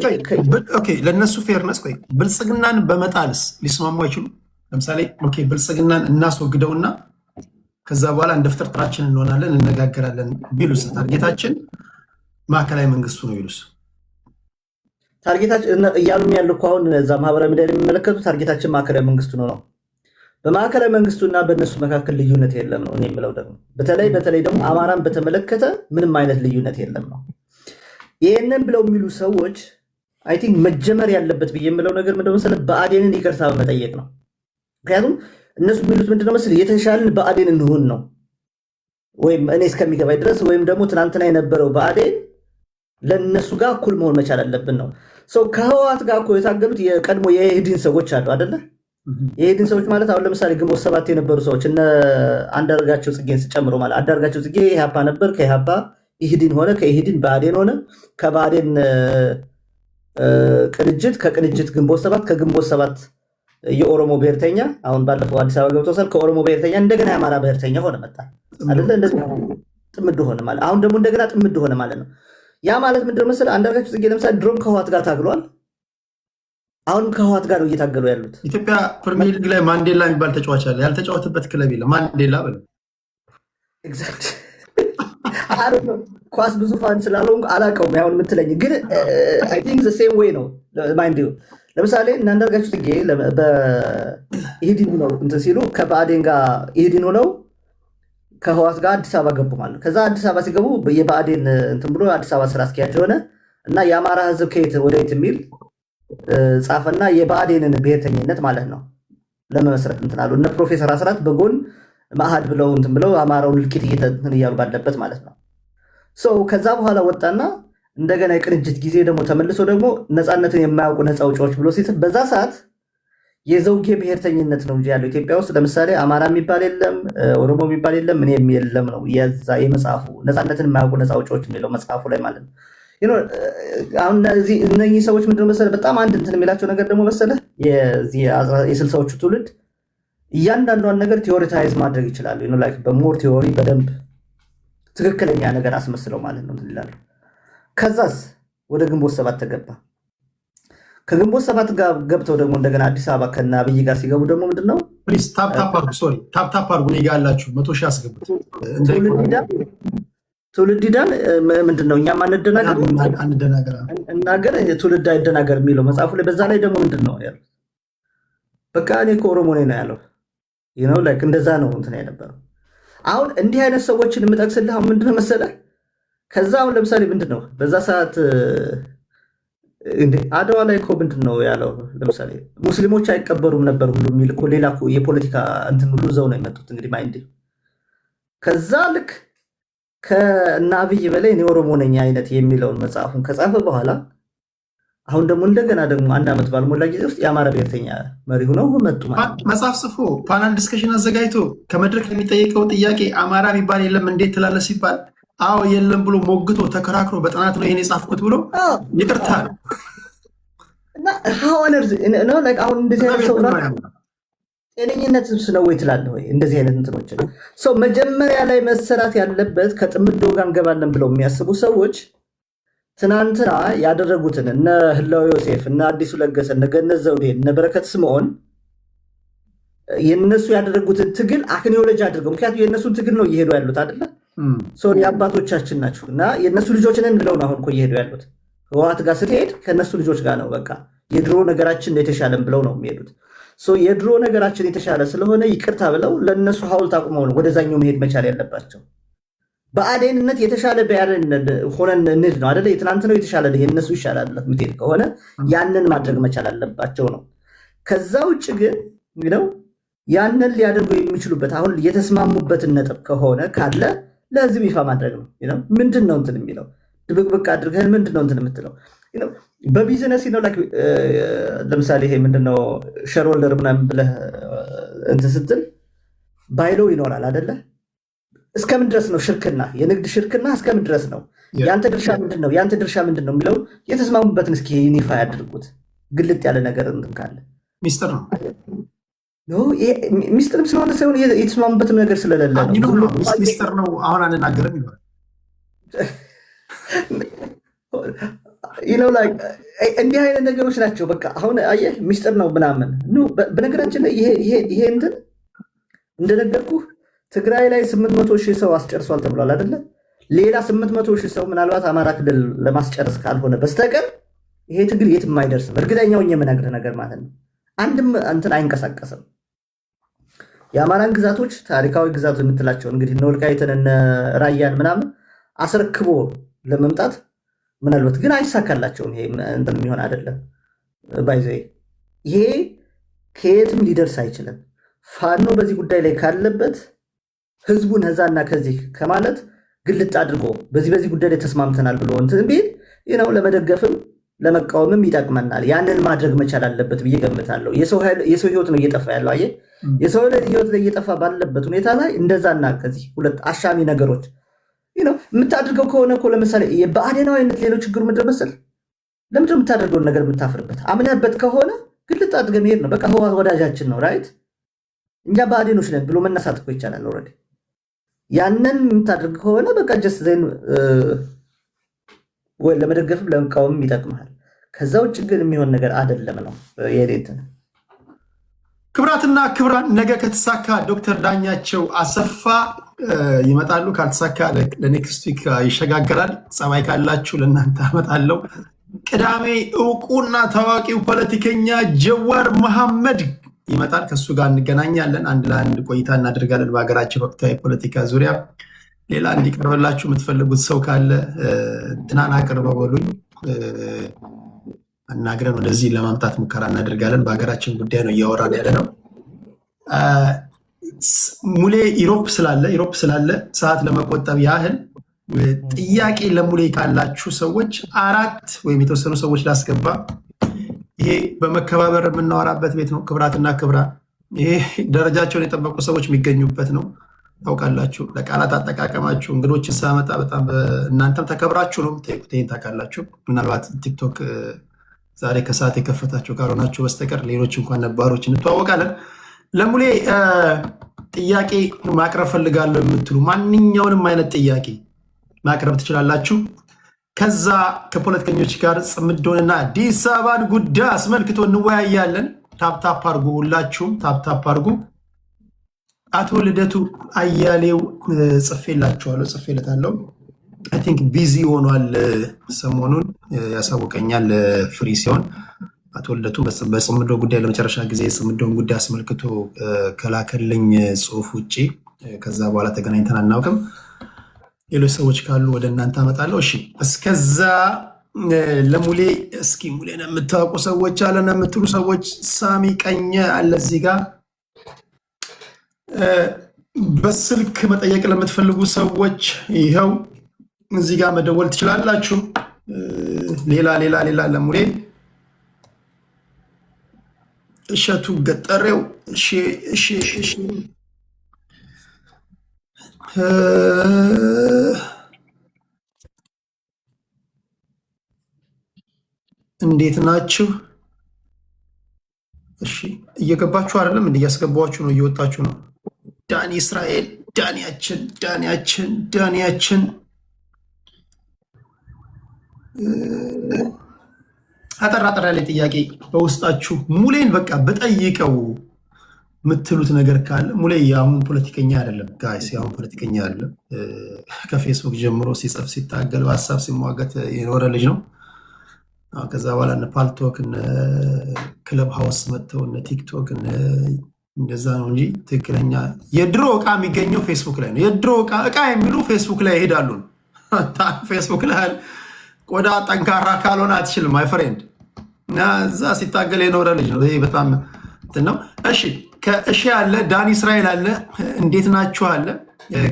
ለእነሱ ፌርነስ ብልጽግናን በመጣልስ ሊስማሙ አይችሉም። ለምሳሌ ብልጽግናን እናስወግደውና ከዛ በኋላ እንደ ፍጥርጥራችን እንሆናለን እንነጋገራለን ቢሉስ ታርጌታችን ማዕከላዊ መንግስቱ ነው ቢሉስ ታርጌታችን እያሉም ያሉ እኮ አሁን እዛ ማህበራዊ ሚዲያ የሚመለከቱ ታርጌታችን ማዕከላዊ መንግስቱ ነው። በማዕከላዊ መንግስቱና በእነሱ መካከል ልዩነት የለም ነው እኔ የምለው። ደግሞ በተለይ ደግሞ አማራን በተመለከተ ምንም አይነት ልዩነት የለም ነው። ይህንን ብለው የሚሉ ሰዎች አይ ቲንክ መጀመር ያለበት ብዬ የምለው ነገር ምንድነው መሰለህ? ብአዴንን ይቅርታ በመጠየቅ ነው። ምክንያቱም እነሱ የሚሉት ምንድነው መሰለህ? የተሻለን ብአዴን እንሁን ነው፣ ወይም እኔ እስከሚገባኝ ድረስ ወይም ደግሞ ትናንትና የነበረው ብአዴን ለእነሱ ጋር እኩል መሆን መቻል አለብን ነው። ከህወሓት ጋር እኮ የታገሉት የቀድሞ የኢህዴን ሰዎች አሉ አይደለ? የኢህዴን ሰዎች ማለት አሁን ለምሳሌ ግንቦት ሰባት የነበሩ ሰዎች እነ አንዳርጋቸው ጽጌን ጨምሮ ማለት አንዳርጋቸው ጽጌ ኢህአፓ ነበር፣ ከኢህአፓ ኢህዴን ሆነ፣ ከኢህዴን ብአዴን ሆነ፣ ከባዴን ቅንጅት፣ ከቅንጅት ግንቦት ሰባት፣ ከግንቦት ሰባት የኦሮሞ ብሔርተኛ አሁን ባለፈው አዲስ አበባ ገብቶ ሰል ከኦሮሞ ብሔርተኛ እንደገና የአማራ ብሔርተኛ ሆነ መጣ አይደለ? እንደዚህ ጥምድ ሆነ ማለት አሁን ደግሞ እንደገና ጥምድ ሆነ ማለት ነው። ያ ማለት ምንድነው መሰለህ አንዳርጋቸው ጽጌ ለምሳሌ ድሮም ከህወሓት ጋር ታግሏል። አሁንም ከህወሓት ጋር ነው እየታገሉ ያሉት። ኢትዮጵያ ፕሪሚየር ሊግ ላይ ማንዴላ የሚባል ተጫዋች አለ። ያልተጫወተበት ክለብ የለም። ማንዴላ በለው ኤግዛክት ኳስ ብዙ ፋን ስላለው አላውቀውም። አሁን የምትለኝ ግን አይ ቲንክ ዘ ሴም ዌይ ነው ማይንድ ዩ። ለምሳሌ እና አንዳርጋቸው ጽጌ በኢህዲን ነው እንትን ሲሉ ከብአዴን ጋር ኢህዲን ሆነው ከህወሓት ጋር አዲስ አበባ ገቡ ማለት ነው። ከዛ አዲስ አበባ ሲገቡ የብአዴን እንትን ብሎ አዲስ አበባ ስራ አስኪያጅ ሆነ እና የአማራ ህዝብ ከየት ወደ የት የሚል ጻፈና የብአዴንን ብሔርተኝነት ማለት ነው ለመመስረት እንትን አሉ። እነ ፕሮፌሰር አስራት በጎን ማዕሃድ ብለው እንትን ብለው አማራውን እልቂት እያሉ ባለበት ማለት ነው። ከዛ በኋላ ወጣና እንደገና የቅንጅት ጊዜ ደግሞ ተመልሶ ደግሞ ነፃነትን የማያውቁ ነፃ አውጪዎች ብሎ ሲጽፍ በዛ ሰዓት የዘውጌ ብሔርተኝነት ነው እንጂ ያለው ኢትዮጵያ ውስጥ ለምሳሌ አማራ የሚባል የለም፣ ኦሮሞ የሚባል የለም፣ ምንም የለም ነው የዛ የመጽሐፉ ነፃነትን የማያውቁ ነፃ አውጪዎች የሚለው መጽሐፉ ላይ ማለት ነው። አሁን እነኚህ ሰዎች ምንድነው መሰለህ በጣም አንድ እንትን የሚላቸው ነገር ደግሞ መሰለህ የስልሳዎቹ ትውልድ እያንዳንዷን ነገር ቲዎሪታይዝ ማድረግ ይችላሉ። በሞር ቲዎሪ በደንብ ትክክለኛ ነገር አስመስለው ማለት ነው ይላሉ። ከዛስ ወደ ግንቦት ሰባት ተገባ። ከግንቦት ሰባት ጋር ገብተው ደግሞ እንደገና አዲስ አበባ ከና አብይ ጋር ሲገቡ ደግሞ ምንድነው ታፕታፕ አርጉ እኔ ጋ ያላችሁ 100 ሺህ አስገቡት። ትውልድ ይዳን ምንድነው እኛም አንደናገር ትውልድ አይደናገር የሚለው መጽሐፉ ላይ በዛ ላይ ደግሞ ምንድነው ያለው በቃ እኔ ከኦሮሞ ነኝ ነው ያለው። እንደዛ ነው እንትን የነበረው። አሁን እንዲህ አይነት ሰዎችን የምጠቅስልህ አሁን ምንድነው መሰለህ ከዛ አሁን ለምሳሌ ምንድነው በዛ ሰዓት አድዋ ላይ እኮ ምንድነው ያለው ለምሳሌ ሙስሊሞች አይቀበሩም ነበር ሁሉ የሚል እኮ ሌላ እኮ የፖለቲካ እንትን ሁሉ ዘው ነው የመጡት። እንግዲህ ማይንድ ከዛ ልክ ከእነ አብይ በላይ እኔ ኦሮሞ ነኝ አይነት የሚለውን መጽሐፉን ከጻፈ በኋላ አሁን ደግሞ እንደገና ደግሞ አንድ ዓመት ባልሞላ ጊዜ ውስጥ የአማራ ብሔርተኛ መሪ ሆነው መጡ ማለት ነው። መጽሐፍ ጽፎ ፓናል ዲስከሽን አዘጋጅቶ ከመድረክ የሚጠየቀው ጥያቄ አማራ የሚባል የለም እንዴት ትላለህ ሲባል አዎ የለም ብሎ ሞግቶ ተከራክሮ በጥናት ነው ይሄን የጻፍኩት ብሎ ይቅርታ እና አሁን እንደዚህ አይነት ሰው ጤነኝነት ነው ወይ ትላለህ ወይ? እንደዚህ አይነት እንትኖች ሰው መጀመሪያ ላይ መሰራት ያለበት ከጥምዶ ጋር እንገባለን ብለው የሚያስቡ ሰዎች ትናንትና ያደረጉትን እነ ህላዊ ዮሴፍ እነ አዲሱ ለገሰ እነ ገነት ዘውዴ እነ በረከት ስምዖን የነሱ ያደረጉትን ትግል አክኒዮሎጂ አድርገው ምክንያቱም የነሱን ትግል ነው እየሄዱ ያሉት አይደለ? የአባቶቻችን ናቸው እና የነሱ ልጆች ነን ብለው ነው አሁን እኮ እየሄዱ ያሉት። ህወሓት ጋር ስትሄድ ከነሱ ልጆች ጋር ነው በቃ የድሮ ነገራችን የተሻለን ብለው ነው የሚሄዱት። የድሮ ነገራችን የተሻለ ስለሆነ ይቅርታ ብለው ለነሱ ሐውልት አቁመው ነው ወደዛኛው መሄድ መቻል ያለባቸው። በአዴንነት የተሻለ በአዴንነት ሆነን እንሂድ ነው አይደለ? የትናንት ነው የተሻለ የነሱ ይሻላል ምትሄድ ከሆነ ያንን ማድረግ መቻል አለባቸው ነው። ከዛ ውጭ ግን ያንን ሊያደርጉ የሚችሉበት አሁን የተስማሙበትን ነጥብ ከሆነ ካለ ለህዝብ ይፋ ማድረግ ነው። ምንድን ነው እንትን የሚለው ድብቅብቅ አድርገን ምንድን ነው እንትን የምትለው በቢዝነስ ነው። ለምሳሌ ይሄ ምንድነው ሼርሆልደር ምናምን ብለህ እንትን ስትል ባይለው ይኖራል አይደለ? እስከምን ድረስ ነው ሽርክና፣ የንግድ ሽርክና እስከምን ድረስ ነው? ያንተ ድርሻ ምንድን ነው? ያንተ ድርሻ ምንድን ነው የሚለው የተስማሙበትን እስኪ ይፋ ያድርጉት። ግልጥ ያለ ነገር እንትን ካለ ሚስጥር ነው። ሚስጥርም ስለሆነ ሳይሆን የተስማሙበትም ነገር ስለሌለ ነው። ሚስጥር ነው አሁን አንናገርም ይላል። እንዲህ አይነት ነገሮች ናቸው። በቃ አሁን አየህ ሚስጥር ነው ምናምን። በነገራችን ላይ ይሄ እንትን እንደነገርኩህ ትግራይ ላይ 800 ሺህ ሰው አስጨርሷል ተብሏል አይደለ? ሌላ 800 ሺህ ሰው ምናልባት አማራ ክልል ለማስጨረስ ካልሆነ በስተቀር ይሄ ትግል የትም አይደርስም። እርግጠኛው የምነግርህ ነገር ማለት ነው። አንድም እንትን አይንቀሳቀስም። የአማራን ግዛቶች ታሪካዊ ግዛቶች የምትላቸው እንግዲህ እነ ወልቃይትን እነ ራያን ምናምን አስረክቦ ለመምጣት ምናልባት ግን አይሳካላቸውም። ይሄ እንትን የሚሆን አይደለም። ባይዘ ይሄ ከየትም ሊደርስ አይችልም። ፋኖ በዚህ ጉዳይ ላይ ካለበት ህዝቡን ህዛና ከዚህ ከማለት ግልጥ አድርጎ በዚህ ጉዳይ ላይ ተስማምተናል ብሎ እንትን ቢል ለመደገፍም ለመቃወምም ይጠቅመናል። ያንን ማድረግ መቻል አለበት ብዬ ገምታለሁ። የሰው ህይወት ነው እየጠፋ ያለው። አየህ የሰው ህይወት ላይ እየጠፋ ባለበት ሁኔታ ላይ እንደዛና ከዚህ ሁለት አሻሚ ነገሮች የምታደርገው ከሆነ እኮ ለምሳሌ በአዴናዊነት ሌሎች ችግሩ ምንድን መሰለህ? ለምንድን የምታደርገውን ነገር የምታፍርበት አምነህበት ከሆነ ግልጥ አድርገህ መሄድ ነው። በቃ ህወሓት ወዳጃችን ነው ራይት፣ እኛ ብአዴኖች ነን ብሎ መነሳት እኮ ይቻላል። ኦልሬዲ ያንን የምታደርግ ከሆነ በቃ ጀስት ዜን ወይ ለመደገፍም ለመቃወምም ይጠቅምሃል። ከዛ ውጭ ግን የሚሆን ነገር አይደለም ነው የሌትን። ክብራትና ክብራን፣ ነገ ከተሳካ ዶክተር ዳኛቸው አሰፋ ይመጣሉ። ካልተሳካ ለኔክስት ዊክ ይሸጋገራል። ጸባይ ካላችሁ ለእናንተ አመጣለሁ። ቅዳሜ እውቁና ታዋቂው ፖለቲከኛ ጀዋር መሐመድ ይመጣል። ከእሱ ጋር እንገናኛለን። አንድ ለአንድ ቆይታ እናደርጋለን በሀገራችን ወቅታዊ ፖለቲካ ዙሪያ። ሌላ እንዲቀርብላችሁ የምትፈልጉት ሰው ካለ እንትናን አቅርበው በሉኝ፣ አናግረን ወደዚህ ለማምጣት ሙከራ እናደርጋለን። በሀገራችን ጉዳይ ነው እያወራን ያለ ነው። ሙሌ ኢሮፕ ስላለ ሰዓት ለመቆጠብ ያህል ጥያቄ ለሙሌ ካላችሁ ሰዎች 4 ወይም የተወሰኑ ሰዎች ላስገባ። ይሄ በመከባበር የምናወራበት ቤት ነው። ክብራትና ክብራን፣ ይሄ ደረጃቸውን የጠበቁ ሰዎች የሚገኙበት ነው። ታውቃላችሁ፣ ለቃላት አጠቃቀማችሁ እንግዶችን ሳመጣ በጣም እናንተም ተከብራችሁ ነው የምትጠይቁት። ይሄን ታውቃላችሁ። ምናልባት ቲክቶክ ዛሬ ከሰዓት የከፈታችሁ ካልሆናችሁ በስተቀር ሌሎች እንኳን ነባሮች እንተዋወቃለን። ለሙሌ ጥያቄ ማቅረብ ፈልጋለሁ የምትሉ ማንኛውንም አይነት ጥያቄ ማቅረብ ትችላላችሁ። ከዛ ከፖለቲከኞች ጋር ጽምዶንና አዲስ አበባን ጉዳይ አስመልክቶ እንወያያለን። ታፕታፕ አርጉ፣ ሁላችሁም ታፕታፕ አርጉ። አቶ ልደቱ አያሌው ጽፌለታለሁ። አይ ቲንክ ቢዚ ሆኗል ሰሞኑን፣ ያሳውቀኛል ፍሪ ሲሆን። አቶ ልደቱ በጽምዶ ጉዳይ ለመጨረሻ ጊዜ የጽምዶን ጉዳይ አስመልክቶ ከላከልኝ ጽሁፍ ውጭ ከዛ በኋላ ተገናኝተን አናውቅም። ሌሎች ሰዎች ካሉ ወደ እናንተ አመጣለሁ። እሺ፣ እስከዛ ለሙሌ እስኪ ሙሌን የምታውቁ ሰዎች አለን የምትሉ ሰዎች፣ ሳሚ ቀኘ አለ እዚህ ጋር። በስልክ መጠየቅ ለምትፈልጉ ሰዎች ይኸው እዚህ ጋር መደወል ትችላላችሁ። ሌላ ለሙሌ እሸቱ ገጠሬው እንዴት ናችሁ? እሺ፣ እየገባችሁ አይደለም? እያስገባችሁ ነው? እየወጣችሁ ነው? ዳኒ እስራኤል፣ ዳኒያችን አጠር ያለ ጥያቄ በውስጣችሁ ሙሌን በቃ በጠይቀው የምትሉት ነገር ካለ። ሙሌ የአሁን ፖለቲከኛ አይደለም ጋይስ፣ የአሁን ፖለቲከኛ አይደለም። ከፌስቡክ ጀምሮ ሲጽፍ ሲታገል በሀሳብ ሲሟገት የኖረ ልጅ ነው። ከዛ በኋላ እነ ፓልቶክ እነ ክለብ ሃውስ መጥተው እነ ቲክቶክ እንደዛ ነው እንጂ ትክክለኛ የድሮ እቃ የሚገኘው ፌስቡክ ላይ ነው። የድሮ እቃ የሚሉ ፌስቡክ ላይ ይሄዳሉ። ፌስቡክ ላይ ቆዳ ጠንካራ ካልሆነ አትችልም ማይ ፍሬንድ። እና እዛ ሲታገል የኖረ ልጅ ነው። ይሄ በጣም እንትን ነው። እሺ፣ ከእሺ አለ ዳኒ እስራኤል አለ። እንዴት ናችሁ አለ።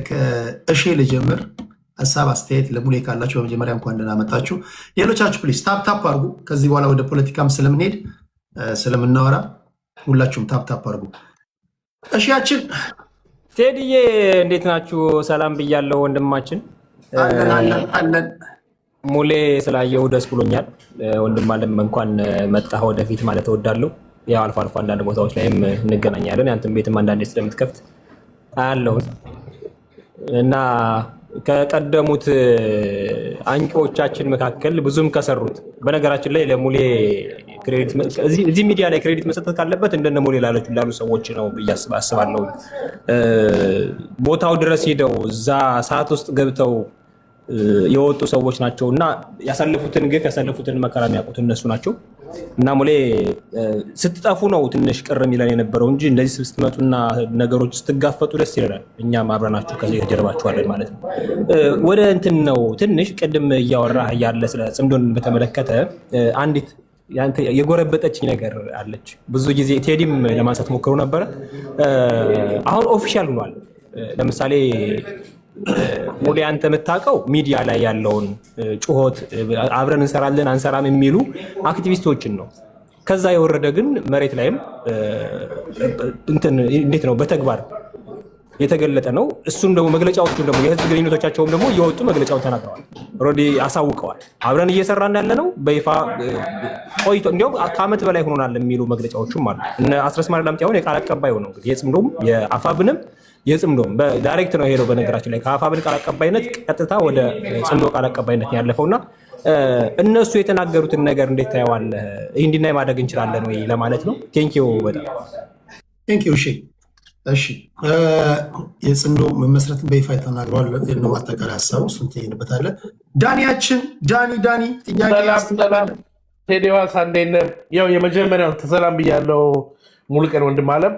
ከእሺ ልጀምር። ሀሳብ አስተያየት ለሙሌ ካላችሁ በመጀመሪያ እንኳን ደህና መጣችሁ። ሌሎቻችሁ ፕሊዝ ታፕታፕ አድርጉ። ከዚህ በኋላ ወደ ፖለቲካም ስለምንሄድ ስለምናወራ ሁላችሁም ታፕታፕ አድርጉ። እሺያችን ቴዲዬ እንዴት ናችሁ? ሰላም ብያለሁ ወንድማችን። አለን ሙሌ ስላየው ደስ ብሎኛል። ወንድም አለም እንኳን መጣህ ወደፊት ማለት እወዳለሁ። ያው አልፎ አልፎ አንዳንድ ቦታዎች ላይም እንገናኛለን። ያንተም ቤትም አንዳንዴ ስለምትከፍት አያለሁ እና ከቀደሙት አንቂዎቻችን መካከል ብዙም ከሰሩት በነገራችን ላይ ለሙሌ ክሬዲት እዚህ ሚዲያ ላይ ክሬዲት መስጠት ካለበት እንደነ ሙሌ ላሉ ሰዎች ነው ብዬ አስባለሁ። ቦታው ድረስ ሄደው እዛ ሰዓት ውስጥ ገብተው የወጡ ሰዎች ናቸው እና ያሳለፉትን ግፍ ያሳለፉትን መከራ የሚያውቁት እነሱ ናቸው። እና ሙሌ ስትጠፉ ነው ትንሽ ቅር የሚለን የነበረው እንጂ እንደዚህ ስትመጡና ነገሮች ስትጋፈጡ ደስ ይለናል። እኛም አብረናችሁ ከዚህ ከጀርባችኋለን ማለት ነው። ወደ እንትን ነው ትንሽ ቅድም እያወራህ ያለ ስለ ጽምዶን በተመለከተ አንዲት የጎረበጠችኝ ነገር አለች። ብዙ ጊዜ ቴዲም ለማንሳት ሞክሮ ነበረ። አሁን ኦፊሻል ሆኗል። ለምሳሌ ሙሌ አንተ የምታውቀው ሚዲያ ላይ ያለውን ጩኸት አብረን እንሰራለን አንሰራም የሚሉ አክቲቪስቶችን ነው። ከዛ የወረደ ግን መሬት ላይም እንዴት ነው በተግባር የተገለጠ ነው። እሱም ደግሞ መግለጫዎቹን ደግሞ የህዝብ ግንኙነቶቻቸውም ደግሞ እየወጡ መግለጫውን ተናግረዋል፣ ኦልሬዲ አሳውቀዋል። አብረን እየሰራን ያለ ነው በይፋ ቆይቶ እንዲያውም ከዓመት በላይ ሆኖናል የሚሉ መግለጫዎችም አሉ። እነ አስረስ ማረዳምጤ አሁን የቃል አቀባይ ሆነው እንግዲህ የጽምዶም የአፋብንም የጽምዶም በዳይሬክት ነው የሄደው። በነገራችን ላይ ከአፋብን ቃል አቀባይነት ቀጥታ ወደ ጽምዶ ቃል አቀባይነት ያለፈውና እነሱ የተናገሩትን ነገር እንዴት ታየዋለህ? ይህ እንዲናይ ማድረግ እንችላለን ወይ ለማለት ነው። ቴንኪው በጣም ቴንኪው። እሺ የጽምዶ መመስረትን በይፋ ተናግረዋል ነው አጠቃላይ ሀሳቡ። እሱን ትሄድበታለህ። ዳኒያችን ዳኒ ጥያቄ ቴዲዋስ አንዴን ያው የመጀመሪያው ተሰላም ብያለው። ሙሉቀን ወንድም አለም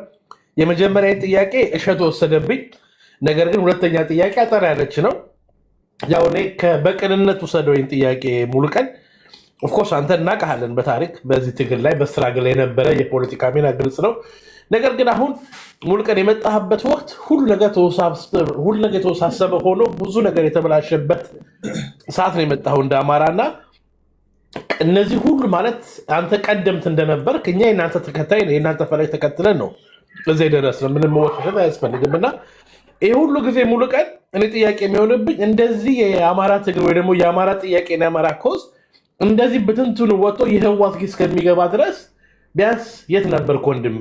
የመጀመሪያ ጥያቄ እሸቱ ወሰደብኝ። ነገር ግን ሁለተኛ ጥያቄ አጠር ያለች ነው። ያው እኔ በቅንነት ወሰደው ጥያቄ ሙሉቀን ኦፍኮርስ አንተ እናውቃለን በታሪክ በዚህ ትግል ላይ በስትራግል የነበረ የፖለቲካ ሚና ግልጽ ነው። ነገር ግን አሁን ሙሉቀን የመጣህበት ወቅት ሁሉ ነገር የተወሳሰበ ሆኖ ብዙ ነገር የተበላሸበት ሰዓት ነው የመጣኸው እንደ አማራና እነዚህ ሁሉ ማለት አንተ ቀደምት እንደነበር እኛ የእናንተ ተከታይ የእናንተ ፈለግ ተከትለን ነው እዚህ የደረስነው። ምንም መወሻሸት አያስፈልግም። እና ይህ ሁሉ ጊዜ ሙሉቀን እኔ ጥያቄ የሚሆንብኝ እንደዚህ የአማራ ትግል ወይ ደግሞ የአማራ ጥያቄ የአማራ ኮዝ እንደዚህ ብትንትኑ ወጥቶ የህዋት ጊዜ እስከሚገባ ድረስ ቢያንስ የት ነበርክ ወንድሜ?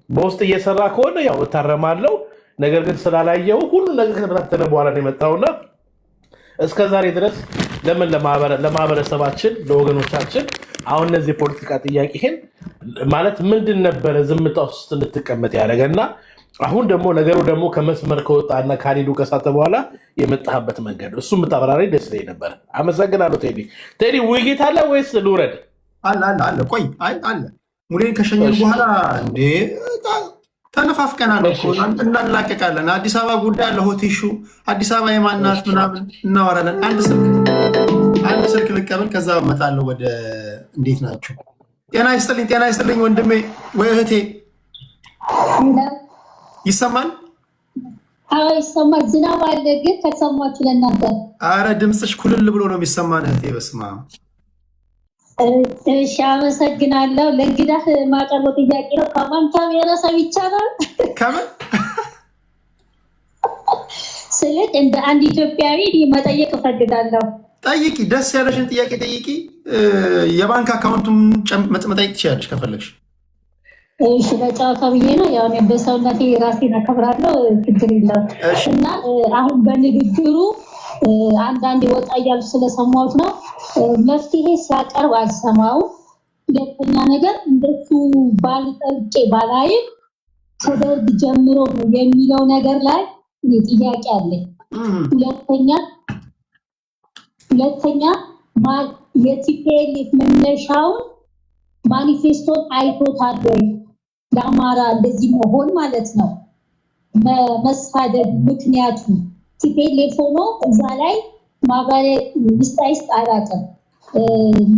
በውስጥ እየሰራ ከሆነ ያው እታረማለሁ። ነገር ግን ስላላየው ሁሉ ነገር ከተበታተነ በኋላ ነው የመጣውና እስከ ዛሬ ድረስ ለምን ለማህበረሰባችን ለወገኖቻችን አሁን እነዚህ የፖለቲካ ጥያቄህን ማለት ምንድን ነበረ ዝምታ ውስጥ እንድትቀመጥ ያደረገና አሁን ደግሞ ነገሩ ደግሞ ከመስመር ከወጣና ካሊዱ ከሳተ በኋላ የመጣህበት መንገድ እሱ የምታብራሪ ደስ ይለኝ ነበር። አመሰግናለሁ። ቴዲ ውይይት አለ ወይስ ልውረድ? አለ ቆይ አለ ሙሌን ከሸኘን በኋላ እንዴ ተነፋፍቀናል እኮ እናላቀቃለን። አዲስ አበባ ጉዳይ አለ ሆቴሹ አዲስ አበባ የማናት ምናምን እናወራለን። አንድ ስልክ ልቀበል ከዛ እመጣለሁ ወደ እንዴት ናቸው? ጤና ይስጥልኝ ወንድሜ ወይ እህቴ ይሰማል? አዎ ይሰማል። ዝናብ አለ ግን ከሰማችሁ ለእናንተ አረ ድምፅሽ ኩልል ብሎ ነው የሚሰማን እህቴ። በስመ አብ። እሺ አመሰግናለሁ። ለእንግዳህ ማቀርበው ጥያቄ ነው። ከማን ብሔረሰብ ይቻላል? ከምን ስልክ እንደ አንድ ኢትዮጵያዊ መጠየቅ እፈልጋለሁ። ጠይቂ፣ ደስ ያለሽን ጥያቄ ጠይቂ። የባንክ አካውንቱን መጠየቅ ትችላለሽ ከፈለግሽ። እሺ በጨዋታ ብዬ ነው። ያው እኔ በሰውነቴ ራሴን አከብራለሁ፣ ችግር የለም። እና አሁን በንግግሩ አንዳንድ ወጣ እያሉ ስለሰማሁት ነው መፍትሄ ሲያቀርብ አልሰማውም። ሁለተኛ ነገር እንደሱ ባልጠልቄ ባላይም ከደርግ ጀምሮ ነው የሚለው ነገር ላይ ጥያቄ አለኝ። ሁለተኛ የቲፒኤልኤፍ መነሻውን ማኒፌስቶን አይቶታል ወይ? ለአማራ እንደዚህ መሆን ማለት ነው መሳደብ ምክንያቱ ቲፒኤልኤፍ ሆኖ እዛ ላይ ማብራሪያ ሚስጣይስ አላውቅም።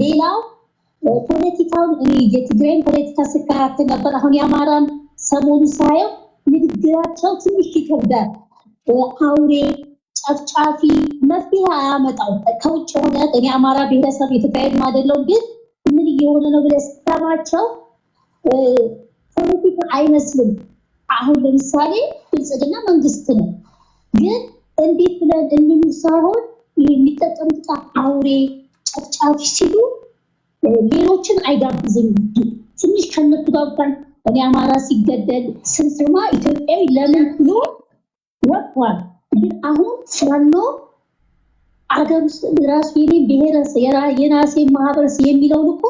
ሌላው ፖለቲካውን እኔ የትግራይን ፖለቲካ ስከታተል ነበር። አሁን የአማራን ሰሞኑ ሳየው ንግግራቸው ትንሽ ይከብዳል። አውሬ ጨፍጫፊ መፍትሄ አያመጣው። ከውጭ ሆነ እኔ አማራ ብሔረሰብ የትግራይም አይደለሁም፣ ግን ምን እየሆነ ነው ብለህ ስትሰማቸው ፖለቲካ አይመስልም። አሁን ለምሳሌ ብልጽግና መንግስት ነው፣ ግን እንዴት ብለን እንኑ ሳይሆን የሚጠቀሙት ቃል አውሬ ጨፍጫፊ ሲሉ ሌሎችን አይጋብዝም። ትንሽ ከነቱ ጋር እኔ አማራ ሲገደል ስንሰማ ኢትዮጵያዊ ለምን ብሎ ወጥቷል። ግን አሁን ሳኖ አገር ውስጥ ራሱ የኔ ብሔረሰብ የራሴ ማህበረሰብ የሚለውን እኮ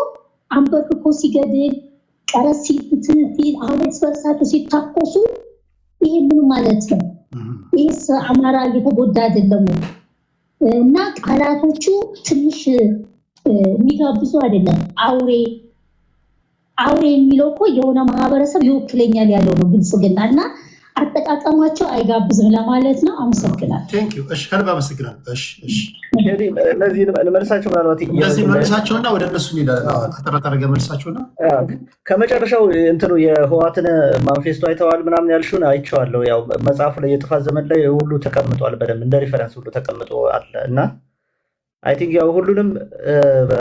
አንበርክኮ ሲገድል ቀረስ ሲል አሁን ስበርሳቸው ሲታኮሱ ይሄ ምን ማለት ነው? ይህስ አማራ እየተጎዳ አይደለም? እና ቃላቶቹ ትንሽ የሚጋብዙ አይደለም። አውሬ የሚለው እኮ የሆነ ማህበረሰብ ይወክለኛል ያለው ነው ብልጽግና፣ እና አጠቃቀማቸው አይጋብዝም ለማለት ነው። አመሰግናለሁ። እሺ ከልብ አመሰግናለሁ። መልሳቸውና ወደ እነሱ ተጠረጠረገ መልሳቸውና ከመጨረሻው እንትኑ የህዋትን ማንፌስቶ አይተዋል ምናምን ያልሽውን አይቼዋለሁ። ያው መጽሐፉ ላይ የጥፋት ዘመን ላይ ሁሉ ተቀምጧል፣ በደንብ እንደ ሪፈረንስ ሁሉ ተቀምጦ አለ እና አይ ቲንክ ያው ሁሉንም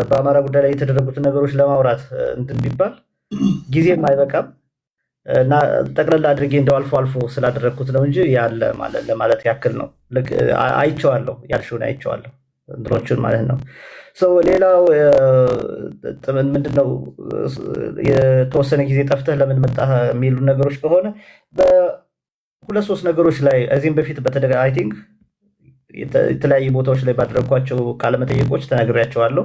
በአማራ ጉዳይ ላይ የተደረጉትን ነገሮች ለማውራት እንትን ቢባል ጊዜም አይበቃም። እና ጠቅለላ አድርጌ እንደው አልፎ አልፎ ስላደረግኩት ነው እንጂ ያለ ለማለት ያክል ነው። አይቼዋለሁ፣ ያልሽውን አይቼዋለሁ እንትኖቹን ማለት ነው። ሌላው ምንድነው የተወሰነ ጊዜ ጠፍተህ ለምን መጣህ የሚሉ ነገሮች ከሆነ በሁለት ሶስት ነገሮች ላይ እዚህም በፊት አይ ቲንክ የተለያዩ ቦታዎች ላይ ባደረግኳቸው ቃለመጠየቆች ተናግሬያቸዋለሁ።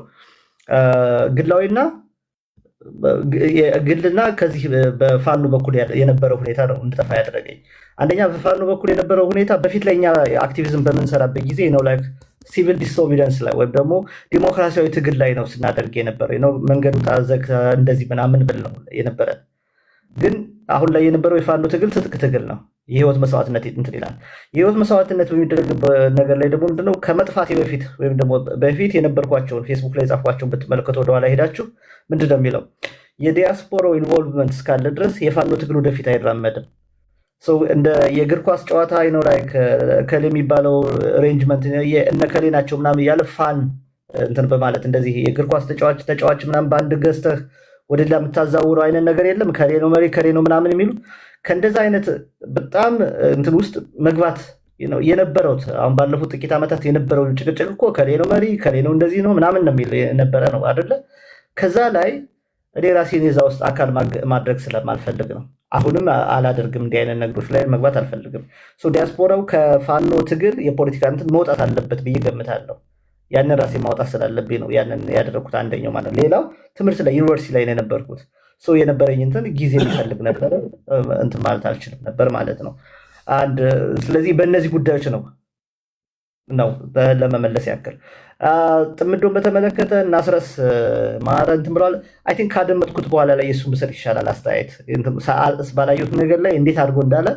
ግልና ከዚህ በፋኖ በኩል የነበረው ሁኔታ ነው እንድጠፋ ያደረገኝ። አንደኛ በፋኖ በኩል የነበረው ሁኔታ በፊት ላይ እኛ አክቲቪዝም በምንሰራበት ጊዜ ነው ላይክ ሲቪል ዲስኦቢዲየንስ ላይ ወይም ደግሞ ዲሞክራሲያዊ ትግል ላይ ነው ስናደርግ የነበረ ነው። መንገዱ ታዘግ እንደዚህ ምናምን ብል ነው የነበረ። ግን አሁን ላይ የነበረው የፋኖ ትግል ትጥቅ ትግል ነው። የህይወት መስዋዕትነት እንትን ይላል። የህይወት መስዋዕትነት በሚደረግበት ነገር ላይ ደግሞ ምንድነው ከመጥፋቴ በፊት ወይም ደግሞ በፊት የነበርኳቸውን ፌስቡክ ላይ ጻፏቸውን ብትመለከቱ ወደኋላ ሄዳችሁ ምንድነው የሚለው የዲያስፖራው ኢንቮልቭመንት እስካለ ድረስ የፋኖ ትግል ወደፊት አይራመድም። እንደ የእግር ኳስ ጨዋታ ነው ላይ ከሌ የሚባለው ሬንጅመንት እነ ከሌ ናቸው ምናምን እያለ ፋን እንትን በማለት እንደዚህ የእግር ኳስ ተጫዋች ምናምን በአንድ ገዝተህ ወደ ሌላ የምታዛውረው አይነት ነገር የለም። ከሌ ነው መሪ ከሌ ነው ምናምን የሚሉ ከእንደዛ አይነት በጣም እንትን ውስጥ መግባት የነበረው አሁን ባለፉት ጥቂት ዓመታት የነበረው ጭቅጭቅ እኮ ከሌ ነው መሪ ከሌ ነው እንደዚህ ነው ምናምን ነው የሚል የነበረ ነው አይደለ? ከዛ ላይ እኔ ራሴን የዛ ውስጥ አካል ማድረግ ስለማልፈልግ ነው። አሁንም አላደርግም። እንዲህ አይነት ነገሮች ላይ መግባት አልፈልግም። ዲያስፖራው ከፋኖ ትግል የፖለቲካ እንትን መውጣት አለበት ብዬ ገምታለሁ። ያንን ራሴ ማውጣት ስላለብኝ ነው ያንን ያደረግኩት አንደኛው ማለት ነው። ሌላው ትምህርት ላይ ዩኒቨርሲቲ ላይ ነው የነበርኩት። የነበረኝ እንትን ጊዜ የሚፈልግ ነበር፣ እንትን ማለት አልችልም ነበር ማለት ነው። ስለዚህ በእነዚህ ጉዳዮች ነው ለመመለስ ያክል ጥምዶን በተመለከተ እናስረስ ማረ እንትን ብለዋል። አይ ቲንክ ካደመጥኩት በኋላ ላይ የእሱ ምስል ይሻላል አስተያየት ባላየሁት ነገር ላይ እንዴት አድርጎ እንዳለ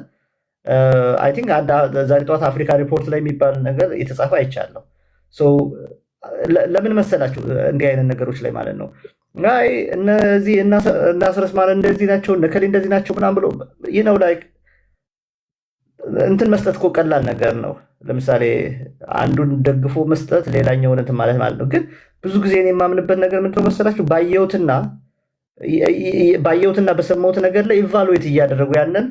አይ ቲንክ ዛሬ ጠዋት አፍሪካ ሪፖርት ላይ የሚባል ነገር የተጻፈ አይቻለሁ። ለምን መሰላችሁ እንዲህ አይነት ነገሮች ላይ ማለት ነው አይ እነዚህ እናስረስ ማለት እንደዚህ ናቸው እነከሌ እንደዚህ ናቸው ምናምን ብሎ ነው ላይክ እንትን መስጠት እኮ ቀላል ነገር ነው። ለምሳሌ አንዱን ደግፎ መስጠት ሌላኛውን እንትን ማለት ነው። ግን ብዙ ጊዜ እኔ የማምንበት ነገር ምንድነው መሰላችሁ ባየሁትና በሰማሁት ነገር ላይ ኢቫሉዌት እያደረጉ ያንን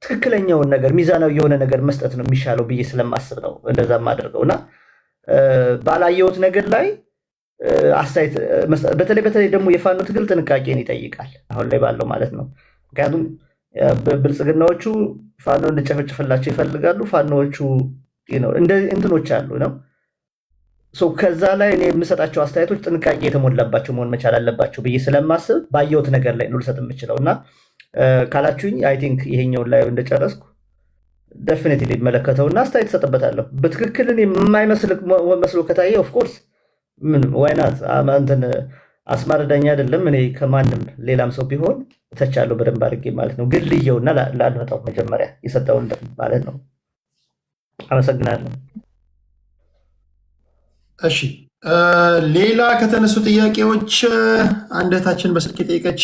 ትክክለኛውን ነገር ሚዛናዊ የሆነ ነገር መስጠት ነው የሚሻለው ብዬ ስለማስብ ነው እንደዛ የማደርገው እና ባላየሁት ነገር ላይ አስተያየት በተለይ ደግሞ የፋኖ ትግል ጥንቃቄን ይጠይቃል አሁን ላይ ባለው ማለት ነው። ምክንያቱም ብልጽግናዎቹ ፋኖ እንድጨፈጭፍላቸው ይፈልጋሉ። ፋኖዎቹ እንትኖች አሉ ነው። ከዛ ላይ እኔ የምሰጣቸው አስተያየቶች ጥንቃቄ የተሞላባቸው መሆን መቻል አለባቸው ብዬ ስለማስብ ባየሁት ነገር ላይ ነው ልሰጥ የምችለው እና ካላችሁኝ አይ ቲንክ ይሄኛውን ላይ እንደጨረስኩ ደፍኒትሊ መለከተውና አስተያየት ሰጥበታለሁ። በትክክል የማይመስል መስሎ ከታየ ኦፍኮርስ ምን ዋይናት እንትን አስማረዳኛ አይደለም። እኔ ከማንም ሌላም ሰው ቢሆን ተቻለው በደንብ አድርጌ ማለት ነው። ግን ልየውና ላልመጣው መጀመሪያ የሰጠውን ማለት ነው። አመሰግናለሁ። እሺ ሌላ ከተነሱ ጥያቄዎች አንደታችን በስልክ የጠየቀች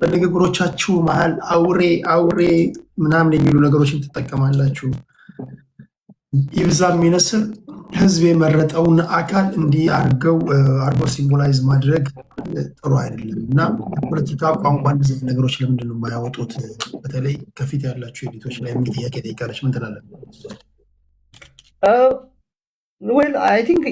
በንግግሮቻችሁ መሀል አውሬ ምናምን የሚሉ ነገሮችን ትጠቀማላችሁ። ይብዛ የሚነስር ህዝብ የመረጠውን አካል እንዲህ አድርገው ሲምቦላይዝ ማድረግ ጥሩ አይደለም እና ፖለቲካ ቋንቋ እንደዚህ ነገሮች ለምንድን ነው የማያወጡት? በተለይ ከፊት ያላችሁ ኤሊቶች ላይ የሚል ጥያቄ ጠይቃለች። ምን ትላለህ? ዌል አይ ቲንክ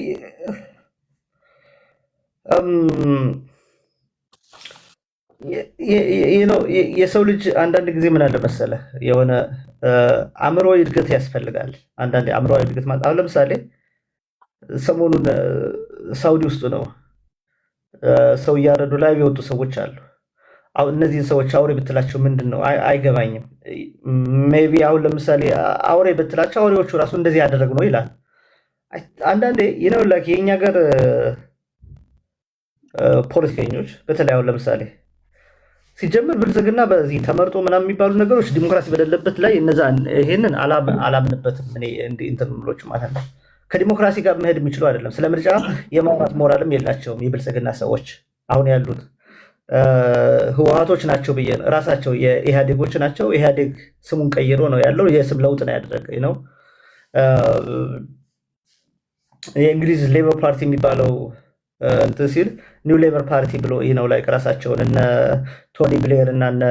የሰው ልጅ አንዳንድ ጊዜ ምን አለ መሰለህ የሆነ አእምሮዊ እድገት ያስፈልጋል። አንዳንዴ አእምሮዊ እድገት ማለት አሁን ለምሳሌ ሰሞኑን ሳውዲ ውስጥ ነው ሰው እያረዱ ላይ የወጡ ሰዎች አሉ። አሁን እነዚህን ሰዎች አውሬ ብትላቸው ምንድን ነው አይገባኝም። ሜይ ቢ አሁን ለምሳሌ አውሬ ብትላቸው አውሬዎቹ ራሱ እንደዚህ ያደረግ ነው ይላል። አንዳንዴ ላይክ የእኛ ሀገር ፖለቲከኞች በተለይ አሁን ለምሳሌ ሲጀምር ብልጽግና በዚህ ተመርጦ ምናምን የሚባሉ ነገሮች ዲሞክራሲ በሌለበት ላይ ይሄንን አላምንበትም እኔ እንትን ብሎች ማለት ነው። ከዲሞክራሲ ጋር መሄድ የሚችሉ አይደለም። ስለ ምርጫ የማውራት ሞራልም የላቸውም የብልጽግና ሰዎች። አሁን ያሉት ህወሓቶች ናቸው ብዬ ራሳቸው የኢህአዴጎች ናቸው። ኢህአዴግ ስሙን ቀይሮ ነው ያለው። የስም ለውጥ ነው ያደረገ ነው። የእንግሊዝ ሌበር ፓርቲ የሚባለው እንትን ሲል ኒው ሌበር ፓርቲ ብሎ ነው ላይ ራሳቸውን እነ ቶኒ ብሌር እና እነ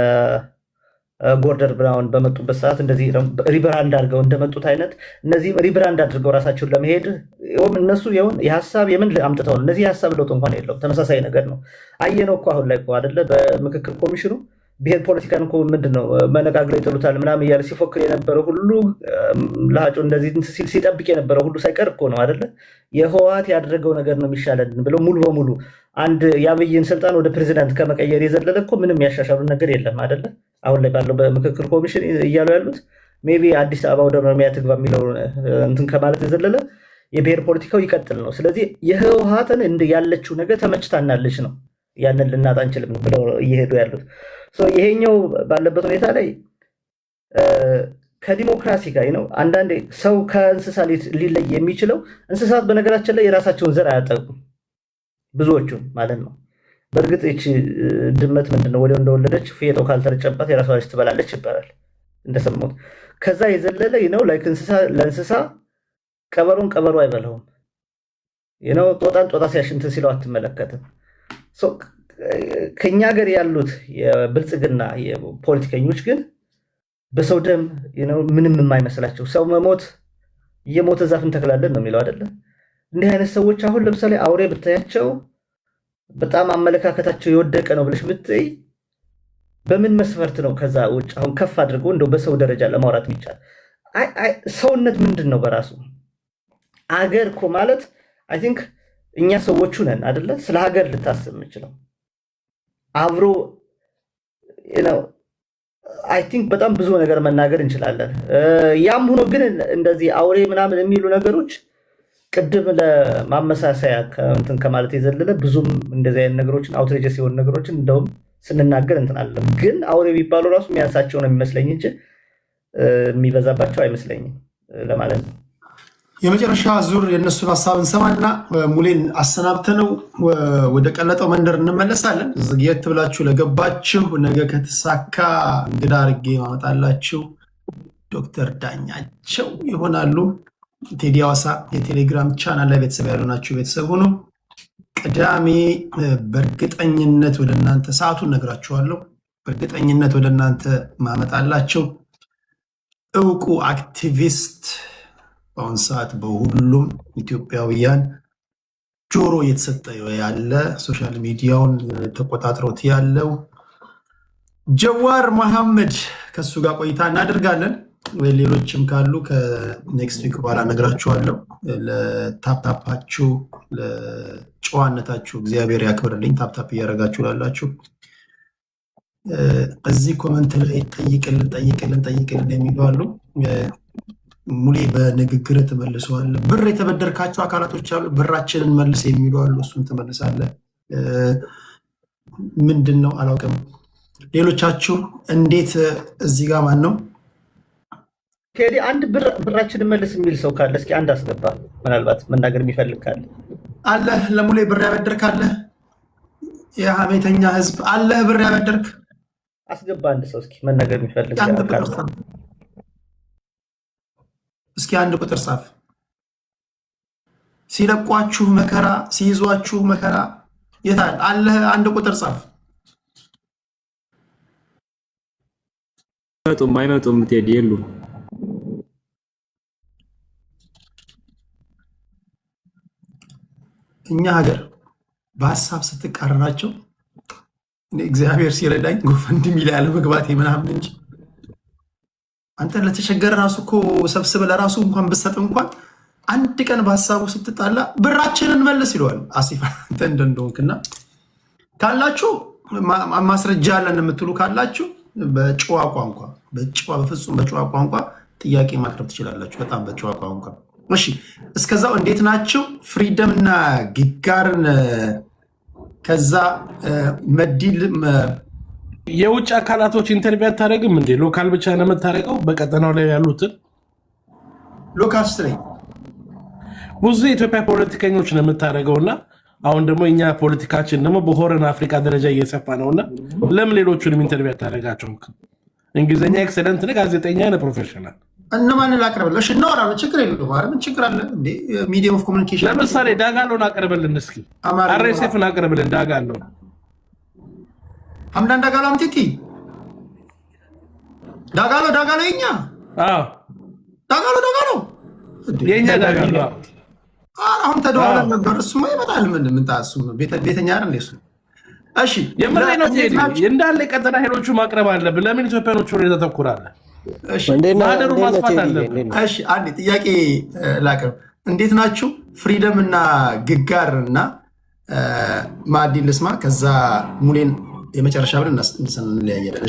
ጎርደን ብራውን በመጡበት ሰዓት እንደዚህ ሪብራንድ አድርገው እንደመጡት አይነት እነዚህም ሪብራንድ አድርገው ራሳቸውን ለመሄድ እነሱ የሀሳብ የምን አምጥተው ነው። እነዚህ የሀሳብ ለውጥ እንኳን የለውም። ተመሳሳይ ነገር ነው። አየነው እኮ አሁን ላይ እኮ አይደለ በምክክር ኮሚሽኑ ብሔር ፖለቲካን እኮ ምንድን ነው መነጋግለው ይጥሉታል ምናምን እያለ ሲፎክር የነበረ ሁሉ ለሀጩ እንደዚህ ሲጠብቅ የነበረ ሁሉ ሳይቀር እኮ ነው አይደለ የህወሓት ያደረገው ነገር ነው የሚሻለን ብለው ሙሉ በሙሉ አንድ የአብይን ስልጣን ወደ ፕሬዚዳንት ከመቀየር የዘለለ እኮ ምንም ያሻሻሉ ነገር የለም አይደለ። አሁን ላይ ባለው በምክክር ኮሚሽን እያሉ ያሉት ሜቢ አዲስ አበባ ወደ ኦሮሚያ ትግባ የሚለው እንትን ከማለት የዘለለ የብሔር ፖለቲካው ይቀጥል ነው። ስለዚህ የህወሓትን ያለችው ነገር ተመችታናለች ነው ያንን ልናጣ አንችልም ብለው እየሄዱ ያሉት። ይሄኛው ባለበት ሁኔታ ላይ ከዲሞክራሲ ጋር ነው። አንዳንዴ ሰው ከእንስሳ ሊለይ የሚችለው እንስሳት በነገራችን ላይ የራሳቸውን ዘር አያጠቁም ብዙዎቹ ማለት ነው። በእርግጥ ይቺ ድመት ምንድነው ወዲያው እንደወለደች ፌጦ ካልተረጨባት የራሷ ልጅ ትበላለች ይባላል እንደሰማሁት። ከዛ የዘለለ ነው ላይክ ለእንስሳ ቀበሮን ቀበሮ አይበላውም። ጦጣን ጦጣ ሲያሽንት ሲለው አትመለከትም። ከኛ ሀገር ያሉት የብልጽግና የፖለቲከኞች ግን በሰው ደም ምንም የማይመስላቸው ሰው መሞት እየሞተ ዛፍ እንተክላለን ነው የሚለው አይደለ። እንዲህ አይነት ሰዎች አሁን ለምሳሌ አውሬ ብታያቸው በጣም አመለካከታቸው የወደቀ ነው ብለሽ ብትይ በምን መስፈርት ነው ከዛ ውጭ አሁን ከፍ አድርጎ እንደው በሰው ደረጃ ለማውራት የሚቻል? ሰውነት ምንድን ነው በራሱ? አገር እኮ ማለት አይ ቲንክ እኛ ሰዎቹ ነን አይደለ ስለ ሀገር ልታስብ የምችለው አብሮ አይ ቲንክ በጣም ብዙ ነገር መናገር እንችላለን። ያም ሆኖ ግን እንደዚህ አውሬ ምናምን የሚሉ ነገሮች ቅድም ለማመሳሰያ እንትን ከማለት የዘለለ ብዙም እንደዚህ አይነት ነገሮችን አውትሬጀስ የሆኑ ነገሮችን እንደውም ስንናገር እንትን አለም። ግን አውሬ ቢባሉ ራሱ የሚያንሳቸው ነው የሚመስለኝ እንጂ የሚበዛባቸው አይመስለኝም ለማለት ነው። የመጨረሻ ዙር የእነሱን ሀሳብ እንሰማና ሙሌን አሰናብተነው ወደ ቀለጠው መንደር እንመለሳለን። ዝግየት ብላችሁ ለገባችሁ ነገ ከተሳካ እንግዳ አድርጌ ማመጣላችሁ ዶክተር ዳኛቸው ይሆናሉ። ቴዲ ሐዋሳ የቴሌግራም ቻናል ላይ ቤተሰብ ያሉ ናችሁ፣ ቤተሰብ ሁኑ። ቅዳሜ በእርግጠኝነት ወደ እናንተ ሰዓቱን ነግራችኋለሁ። በእርግጠኝነት ወደ እናንተ ማመጣላቸው እውቁ አክቲቪስት በአሁን ሰዓት በሁሉም ኢትዮጵያውያን ጆሮ እየተሰጠ ያለ ሶሻል ሚዲያውን ተቆጣጥሮት ያለው ጀዋር መሐመድ ከሱ ጋር ቆይታ እናደርጋለን። ወይ ሌሎችም ካሉ ከኔክስት ዊክ በኋላ ነግራችኋለሁ። ለታፕታፓችሁ ለጨዋነታችሁ እግዚአብሔር ያክብርልኝ። ታፕታፕ እያደረጋችሁ ላላችሁ እዚህ ኮመንት ላይ ጠይቅልን የሚሉ አሉ። ሙሌ በንግግር ትመልሰዋለህ። ብር የተበደርካቸው አካላቶች አሉ፣ ብራችንን መልስ የሚሉ አሉ። እሱን ትመልሳለህ። ምንድን ነው አላውቅም። ሌሎቻችሁ እንዴት እዚህ ጋር ማን ነው ቴዲ አንድ ብራችንን መልስ የሚል ሰው ካለ እስኪ አንድ አስገባ። ምናልባት መናገር የሚፈልግ ካለ አለ። ለሙሌ ብር ያበደርክ አለ። የሀሜተኛ ህዝብ አለ። ብር ያበደርክ አስገባ። አንድ ሰው እስኪ መናገር የሚፈልግ እስኪ አንድ ቁጥር ጻፍ። ሲለቋችሁ መከራ፣ ሲይዟችሁ መከራ የታል አለ? አንድ ቁጥር ጻፍ። አይመጡም ቴዲ የሉም። እኛ ሀገር በሀሳብ ስትቃረናቸው እግዚአብሔር ሲረዳኝ ጎፈንድሚ ላይ ያለመግባቴ ምናምን እንጂ አንተ ለተቸገረ ራሱ እኮ ሰብስበ ለራሱ እንኳን ብሰጥ እንኳን አንድ ቀን በሀሳቡ ስትጣላ ብራችንን መልስ ይለዋል። አሲፍ አንተ እንደሆንክና ካላችሁ ማስረጃ አለን የምትሉ ካላችሁ በጨዋ ቋንቋ በፍጹም በጨዋ ቋንቋ ጥያቄ ማቅረብ ትችላላችሁ። በጣም በጨዋ ቋንቋ። እሺ እስከዛው እንዴት ናችሁ? ፍሪደም እና ጊጋርን ከዛ መዲል የውጭ አካላቶች ኢንተርቪው አታደርግም እንዴ? ሎካል ብቻ ነው የምታደርገው? በቀጠናው ላይ ያሉትን ሎካል ስትሬት ብዙ የኢትዮጵያ ፖለቲከኞች ነው የምታደርገው። እና አሁን ደግሞ እኛ ፖለቲካችን ደግሞ በሆረን አፍሪካ ደረጃ እየሰፋ ነውና ለምን ሌሎቹንም ኢንተርቪው አታደርጋቸውም? እንግሊዝኛ ኤክሰለንት ነህ፣ ጋዜጠኛ ነህ፣ ፕሮፌሽናል። እነማንን ላቅርብልህ? እናወራለን፣ ችግር የለውም። ምን ችግር አለ እንዴ? ሚዲየም ኦፍ ኮሚኒኬሽን ለምሳሌ ዳጋሎን አቅርብልን እስኪ፣ አርኤስኤፍን አቅርብልን። ዳጋሎን ሐምዳን ዳጋሎ አምቲቲ ዳጋሎ የኛ ዳጋሎ የኛ ዳጋሎ አሁን ተደዋውለን ነበር። እሱማ ይመጣል። ምን ታሱ ቤተኛ አይደል እሱ? እሺ የምሬ ነው። እንዳለ ቀጠና ሄሎቹ ማቅረብ አለብን። ለምን ኢትዮጵያኖቹ ላይ ተተኩራለህ? እሺ ማደሩ ማስፋት አለብን። እሺ አንዴ ጥያቄ ላቅርብ። እንዴት ናችሁ? ፍሪደም እና ግጋር እና ማዕዲን ልስማ፣ ከዛ ሙሌን የመጨረሻ ብለን እንለያያለን።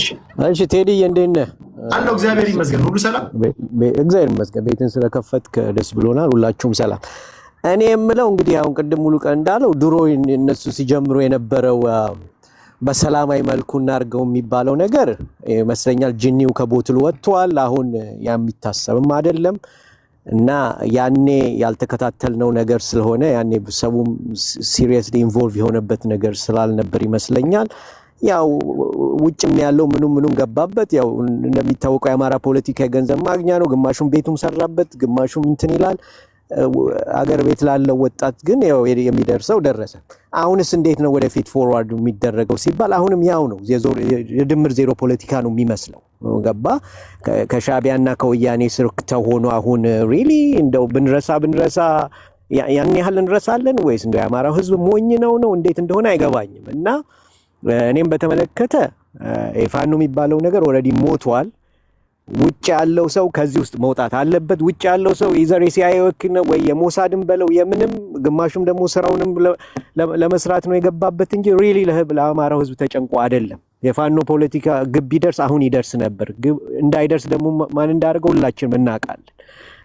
እሺ ቴዲዬ እንዴት ነህ? አለው እግዚአብሔር ይመስገን፣ ሁሉ ሰላም። እግዚአብሔር ይመስገን። ቤትን ስለከፈትክ ደስ ብሎናል። ሁላችሁም ሰላም። እኔ የምለው እንግዲህ አሁን ቅድም ሙሉ ቀን እንዳለው ድሮ እነሱ ሲጀምሩ የነበረው በሰላማዊ መልኩ እናድርገው የሚባለው ነገር ይመስለኛል ጅኒው ከቦትሉ ወጥቷል። አሁን የሚታሰብም አይደለም እና ያኔ ያልተከታተልነው ነገር ስለሆነ ያኔ ሰውም ሲሪየስሊ ኢንቮልቭ የሆነበት ነገር ስላልነበር ይመስለኛል ያው ውጭም ያለው ምኑም ገባበት። ያው እንደሚታወቀው የአማራ ፖለቲካ የገንዘብ ማግኛ ነው። ግማሹም ቤቱም ሰራበት፣ ግማሹም እንትን ይላል። አገር ቤት ላለው ወጣት ግን ያው የሚደርሰው ደረሰ። አሁንስ እንዴት ነው ወደፊት ፎርዋርድ የሚደረገው ሲባል አሁንም ያው ነው፣ የድምር ዜሮ ፖለቲካ ነው የሚመስለው። ገባ ከሻቢያና ከወያኔ ስር ተሆኖ አሁን ሪሊ እንደው ብንረሳ ያን ያህል እንረሳለን ወይስ እንደው የአማራው ህዝብ ሞኝ ነው እንዴት እንደሆነ አይገባኝም። እና እኔም በተመለከተ ፋኖ የሚባለው ነገር ኦልሬዲ ሞቷል። ውጭ ያለው ሰው ከዚህ ውስጥ መውጣት አለበት። ውጭ ያለው ሰው ኢዘር የሲአይኤ ወኪል ነው ወይ የሞሳድም በለው የምንም፣ ግማሹም ደግሞ ስራውንም ለመስራት ነው የገባበት እንጂ ሪሊ ለአማራው ህዝብ ተጨንቆ አይደለም። የፋኖ ፖለቲካ ግብ ቢደርስ አሁን ይደርስ ነበር። እንዳይደርስ ደግሞ ማን እንዳደረገው ሁላችንም እናውቃለን።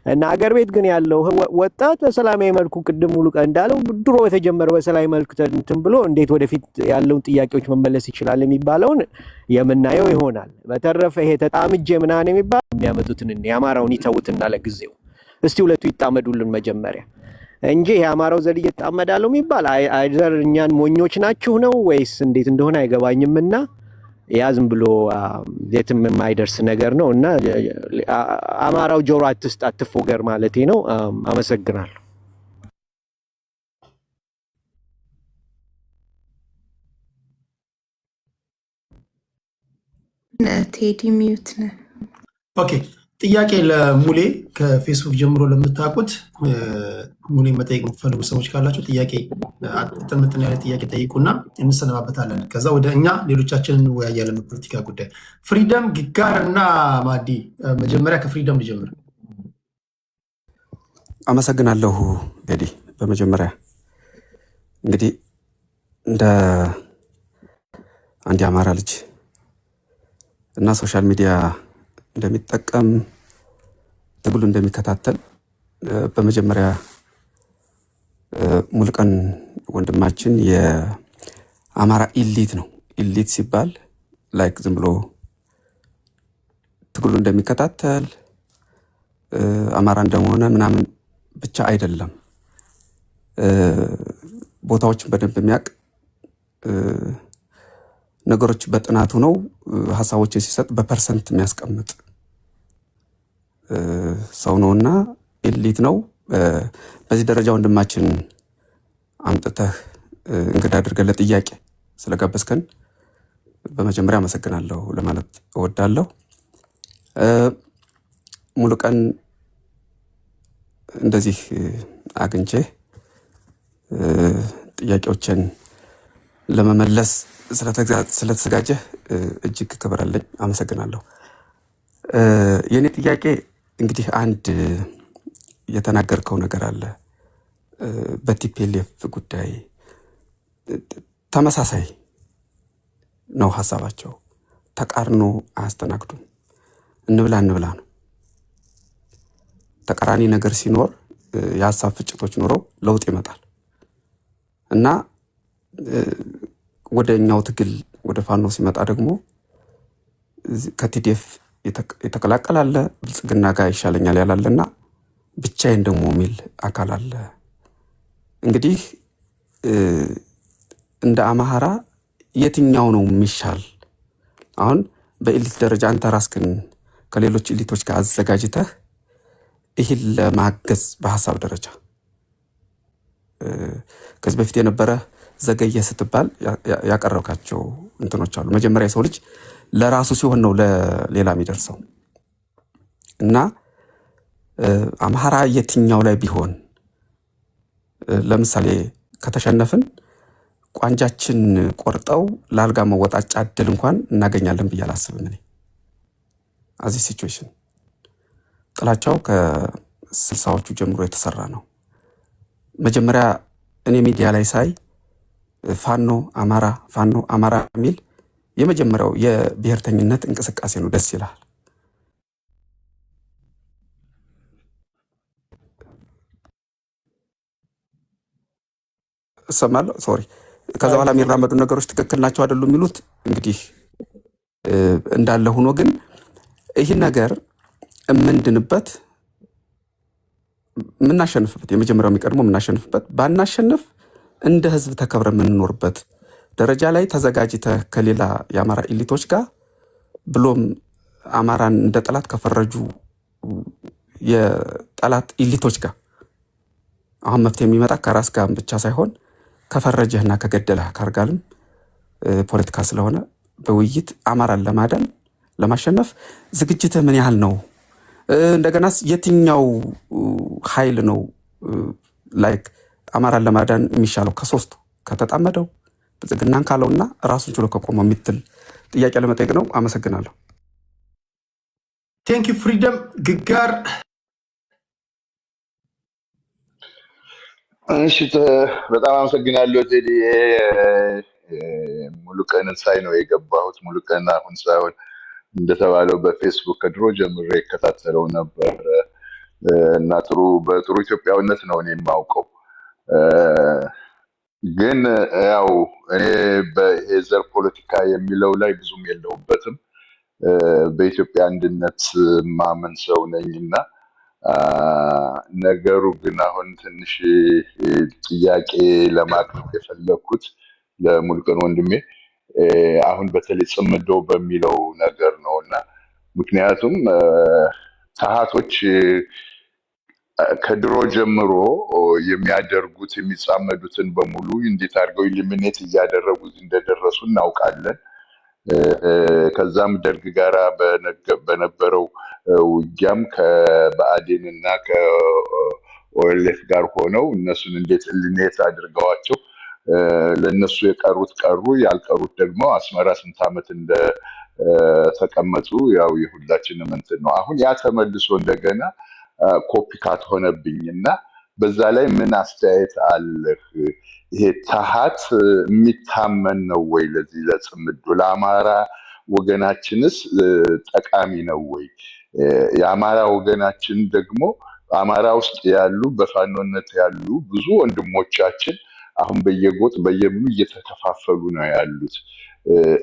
እና አገር ቤት ግን ያለው ወጣት በሰላማዊ መልኩ ቅድም ሙሉ ቀን እንዳለው ድሮ የተጀመረው በሰላማዊ መልኩ እንትን ብሎ እንዴት ወደፊት ያለውን ጥያቄዎች መመለስ ይችላል የሚባለውን የምናየው ይሆናል። በተረፈ ይሄ ተጣምጄ ምናምን የሚባል የሚያመጡትን የአማራውን ይተውትና ለጊዜው እስቲ ሁለቱ ይጣመዱልን መጀመሪያ እንጂ የአማራው ዘል እየጣመዳለው የሚባል አይዘር እኛን ሞኞች ናችሁ ነው ወይስ እንዴት እንደሆነ አይገባኝምና ያ ዝም ብሎ የትም የማይደርስ ነገር ነው። እና አማራው ጆሮ አትስጥ አትፎገር ማለቴ ነው። አመሰግናለሁ። ቴዲ ሚዩት ነው። ኦኬ ጥያቄ ለሙሌ ከፌስቡክ ጀምሮ ለምታውቁት ሙሌ መጠየቅ የምትፈልጉ ሰዎች ካላችሁ ጥያቄ ጥምጥን ያለ ጥያቄ ጠይቁና እንሰነባበታለን። ከዛ ወደ እኛ ሌሎቻችን እንወያያለን በፖለቲካ ጉዳይ። ፍሪደም ግጋር እና ማዲ፣ መጀመሪያ ከፍሪደም ልጀምር። አመሰግናለሁ ቴዲ። በመጀመሪያ እንግዲህ እንደ አንድ የአማራ ልጅ እና ሶሻል ሚዲያ እንደሚጠቀም ትግሉ እንደሚከታተል በመጀመሪያ ሙሉቀን ወንድማችን የአማራ ኢሊት ነው። ኢሊት ሲባል ላይክ ዝም ብሎ ትግሉ እንደሚከታተል አማራ እንደሆነ ምናምን ብቻ አይደለም። ቦታዎችን በደንብ የሚያውቅ ነገሮች በጥናቱ ነው ሀሳቦችን ሲሰጥ በፐርሰንት የሚያስቀምጥ ሰው ነውና ኢሊት ነው። በዚህ ደረጃ ወንድማችን አምጥተህ እንግዳ አድርገን ለጥያቄ ስለጋበዝከን በመጀመሪያ አመሰግናለሁ ለማለት እወዳለሁ። ሙሉቀን እንደዚህ አግኝቼ ጥያቄዎችን ለመመለስ ስለተዘጋጀህ እጅግ ክብር አለኝ። አመሰግናለሁ። የኔ ጥያቄ እንግዲህ አንድ የተናገርከው ነገር አለ በቲፒኤልኤፍ ጉዳይ ተመሳሳይ ነው ሀሳባቸው። ተቃርኖ አያስተናግዱም። እንብላ ነው። ተቃራኒ ነገር ሲኖር የሀሳብ ፍጭቶች ኖረው ለውጥ ይመጣል እና ወደኛው ትግል ወደ ፋኖ ሲመጣ ደግሞ ከቲዲኤፍ የተቀላቀላለ ብልጽግና ጋር ይሻለኛል ያላለና ብቻዬን ደግሞ የሚል አካል አለ። እንግዲህ እንደ አማራ የትኛው ነው የሚሻል? አሁን በኢሊት ደረጃ አንተ ራስህን ከሌሎች ኢሊቶች ጋር አዘጋጅተህ ይህን ለማገዝ በሀሳብ ደረጃ ከዚህ በፊት የነበረ ዘገየ ስትባል ያቀረብካቸው እንትኖች አሉ። መጀመሪያ የሰው ልጅ ለራሱ ሲሆን ነው ለሌላ የሚደርሰው እና አማራ የትኛው ላይ ቢሆን ለምሳሌ ከተሸነፍን ቋንጃችን ቆርጠው ለአልጋ መወጣጫ እድል እንኳን እናገኛለን ብዬ አላስብም። እኔ አዚህ ሲቹዌሽን ጥላቻው ከ60ዎቹ ጀምሮ የተሰራ ነው። መጀመሪያ እኔ ሚዲያ ላይ ሳይ ፋኖ አማራ የሚል የመጀመሪያው የብሔርተኝነት እንቅስቃሴ ነው። ደስ ይላል። እሰማለሁ። ሶሪ። ከዛ በኋላ የሚራመዱ ነገሮች ትክክል ናቸው አይደሉ የሚሉት እንግዲህ እንዳለ ሆኖ ግን ይህን ነገር የምንድንበት የምናሸንፍበት የመጀመሪያው የሚቀድመው የምናሸንፍበት ባናሸንፍ እንደ ህዝብ ተከብረ የምንኖርበት ደረጃ ላይ ተዘጋጅተህ ከሌላ የአማራ ኢሊቶች ጋር ብሎም አማራን እንደ ጠላት ከፈረጁ የጠላት ኢሊቶች ጋር አሁን መፍትሄ የሚመጣ ከራስ ጋር ብቻ ሳይሆን ከፈረጀህና ከገደለህ ካርጋልም ፖለቲካ ስለሆነ በውይይት አማራን ለማዳን ለማሸነፍ ዝግጅትህ ምን ያህል ነው? እንደገናስ የትኛው ኃይል ነው ላይክ አማራን ለማዳን የሚሻለው ከሶስቱ ከተጣመደው ብልጽግናን ካለውና ራሱን ችሎ ከቆመው የሚትል ጥያቄ ለመጠየቅ ነው። አመሰግናለሁ። ቴንክ ዩ ፍሪደም ግጋር። እሺ በጣም አመሰግናለሁ ቴዲ። ሙሉ ቀንን ሳይ ነው የገባሁት። ሙሉ ቀን አሁን ሳይሆን እንደተባለው በፌስቡክ ከድሮ ጀምሬ ይከታተለው ነበር እና በጥሩ ኢትዮጵያዊነት ነው እኔ የማውቀው። ግን ያው እኔ በዘር ፖለቲካ የሚለው ላይ ብዙም የለውበትም። በኢትዮጵያ አንድነት ማመን ሰው ነኝና ነገሩ ግን አሁን ትንሽ ጥያቄ ለማቅረብ የፈለኩት ለሙሉቀን ወንድሜ አሁን በተለይ ጽምዶ በሚለው ነገር ነውና ምክንያቱም ታሃቶች ከድሮ ጀምሮ የሚያደርጉት የሚጻመዱትን በሙሉ እንዴት አድርገው ኢሊሚኔት እያደረጉ እንደደረሱ እናውቃለን። ከዛም ደርግ ጋራ በነበረው ውጊያም ከብአዴን እና ከኦኤልኤፍ ጋር ሆነው እነሱን እንዴት ኢሊሚኔት አድርገዋቸው ለነሱ የቀሩት ቀሩ፣ ያልቀሩት ደግሞ አስመራ ስንት ዓመት እንደተቀመጡ ያው የሁላችንም እንትን ነው። አሁን ያ ተመልሶ እንደገና ኮፒካት ሆነብኝና በዛ ላይ ምን አስተያየት አለህ? ይሄ ታሃት የሚታመን ነው ወይ? ለዚህ ለጽምዶ ለአማራ ወገናችንስ ጠቃሚ ነው ወይ? የአማራ ወገናችን ደግሞ አማራ ውስጥ ያሉ በፋኖነት ያሉ ብዙ ወንድሞቻችን አሁን በየጎጥ በየምኑ እየተከፋፈሉ ነው ያሉት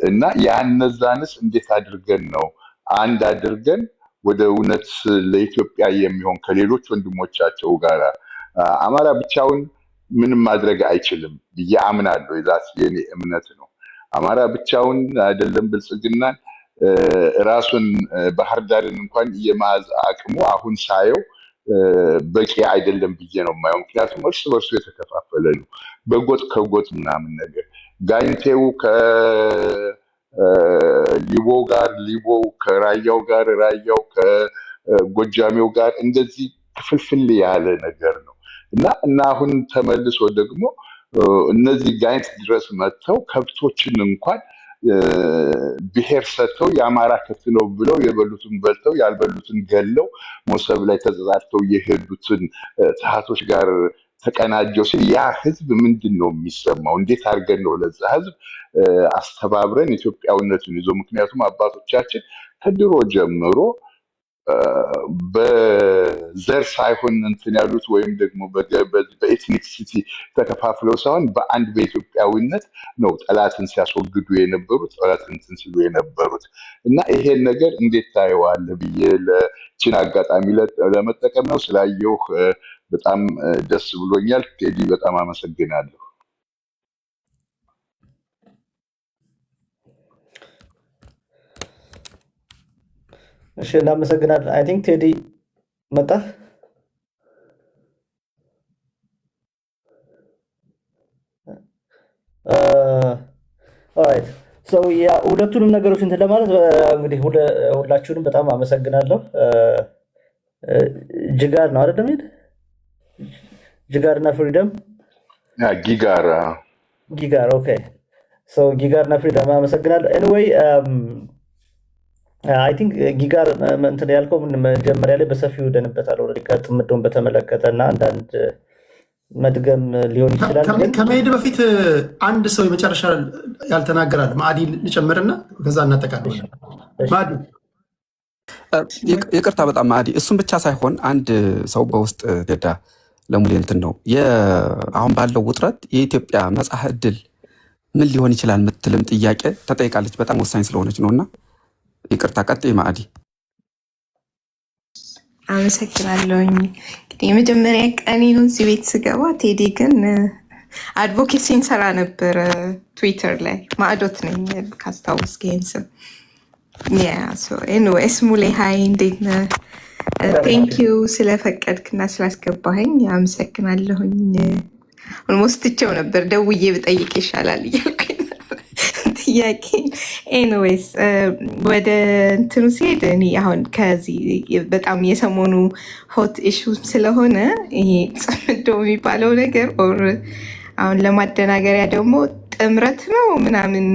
እና ያነዛንስ እንዴት አድርገን ነው አንድ አድርገን ወደ እውነት ለኢትዮጵያ የሚሆን ከሌሎች ወንድሞቻቸው ጋር አማራ ብቻውን ምንም ማድረግ አይችልም ብዬ አምናለሁ። የዛስ የኔ እምነት ነው። አማራ ብቻውን አይደለም ብልጽግናን ራሱን ባህር ዳርን እንኳን የማዝ አቅሙ አሁን ሳየው በቂ አይደለም ብዬ ነው የማየው። ምክንያቱም እርስ በርሱ የተከፋፈለ ነው በጎጥ ከጎጥ ምናምን ነገር ጋይንቴው ሊቦ ጋር ሊቦው ከራያው ጋር ራያው ከጎጃሜው ጋር እንደዚህ ክፍልፍል ያለ ነገር ነው እና አሁን ተመልሶ ደግሞ እነዚህ ጋይንት ድረስ መጥተው ከብቶችን እንኳን ብሔር ሰጥተው የአማራ ከብት ነው ብለው የበሉትን በልተው ያልበሉትን ገለው ሞሰብ ላይ ተዘዛርተው የሄዱትን ታሃቶች ጋር ተቀናጀው ሲል ያ ህዝብ ምንድን ነው የሚሰማው? እንዴት አድርገን ነው ለዛ ህዝብ አስተባብረን ኢትዮጵያዊነቱን ይዞ ምክንያቱም አባቶቻችን ከድሮ ጀምሮ በዘር ሳይሆን እንትን ያሉት ወይም ደግሞ በኤትኒክሲቲ ተከፋፍለው ሳይሆን በአንድ በኢትዮጵያዊነት ነው ጠላትን ሲያስወግዱ የነበሩት ጠላትን እንትን ሲሉ የነበሩት እና ይሄን ነገር እንዴት ታየዋለህ ብዬ ለችን አጋጣሚ ለመጠቀም ነው። ስላየው በጣም ደስ ብሎኛል። ቴዲ በጣም አመሰግናለሁ። እሺ እናመሰግናለን። አይ ቲንክ ቴዲ መጣ። ኦራይት ሶ ሁለቱንም ነገሮች እንትን ለማለት እንግዲህ ሁላችሁንም በጣም አመሰግናለሁ። ጅጋር ነው አይደል? ጅጋር እና ፍሪደም ጊጋር ኦኬ። ጊጋር እና ፍሪደም አመሰግናለሁ። ኤኒዌይ አይ ቲንክ ጊጋር እንትን ያልከው መጀመሪያ ላይ በሰፊው ደንበታል ኦልሬዲ ጥምዶን በተመለከተ እና አንዳንድ መድገም ሊሆን ይችላል። ከመሄድ በፊት አንድ ሰው የመጨረሻ ያልተናገራል ማዕዲ ልጨምርና ከዛ እናጠቃለን። ማዕዲ ይቅርታ በጣም ማዕዲ፣ እሱም ብቻ ሳይሆን አንድ ሰው በውስጥ ገዳ ለሙሌ እንትን ነው አሁን ባለው ውጥረት የኢትዮጵያ መጻህ ዕድል ምን ሊሆን ይችላል የምትልም ጥያቄ ተጠይቃለች። በጣም ወሳኝ ስለሆነች ነውና ይቅርታ ቀጥይ ማዕዲ። አመሰግናለሁኝ። እንግዲህ የመጀመሪያ ቀኔ ነው እዚህ ቤት ስገባ። ቴዲ ግን አድቮኬሲን ሰራ ነበረ ትዊተር ላይ። ማዕዶት ነኝ ካስታወስክ ይሄን ስም። ኤኒዌይስ ሙሌ ሀይ፣ እንዴት ነህ? ቴንኪዩ ስለፈቀድክና ስላስገባኸኝ አመሰግናለሁኝ። ኦልሞስት ትቼው ነበር ደውዬ ብጠይቅ ይሻላል እያልኩኝ ጥያቄ። ኤኒዌይስ ወደ እንትኑ ሲሄድ እኔ አሁን ከዚህ በጣም የሰሞኑ ሆት ኢሹ ስለሆነ ይሄ ጽምዶ የሚባለው ነገር ኦር አሁን ለማደናገሪያ ደግሞ ጥምረት ነው ምናምን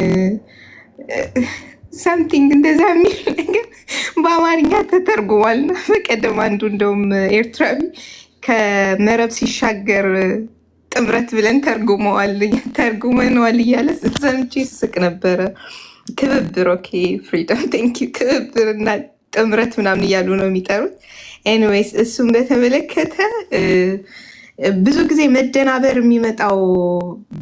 ሳምቲንግ እንደዛ የሚል ነገር በአማርኛ ተተርጉሟልና በቀደም አንዱ እንደውም ኤርትራዊ ከመረብ ሲሻገር ጥምረት ብለን ተርጉመነዋል እያለ ሰምቼ ስስቅ ነበረ። ክብብር ኦኬ፣ ፍሪደም ቴንኪው። ክብብር እና ጥምረት ምናምን እያሉ ነው የሚጠሩት። ኤኒዌይስ እሱም በተመለከተ ብዙ ጊዜ መደናበር የሚመጣው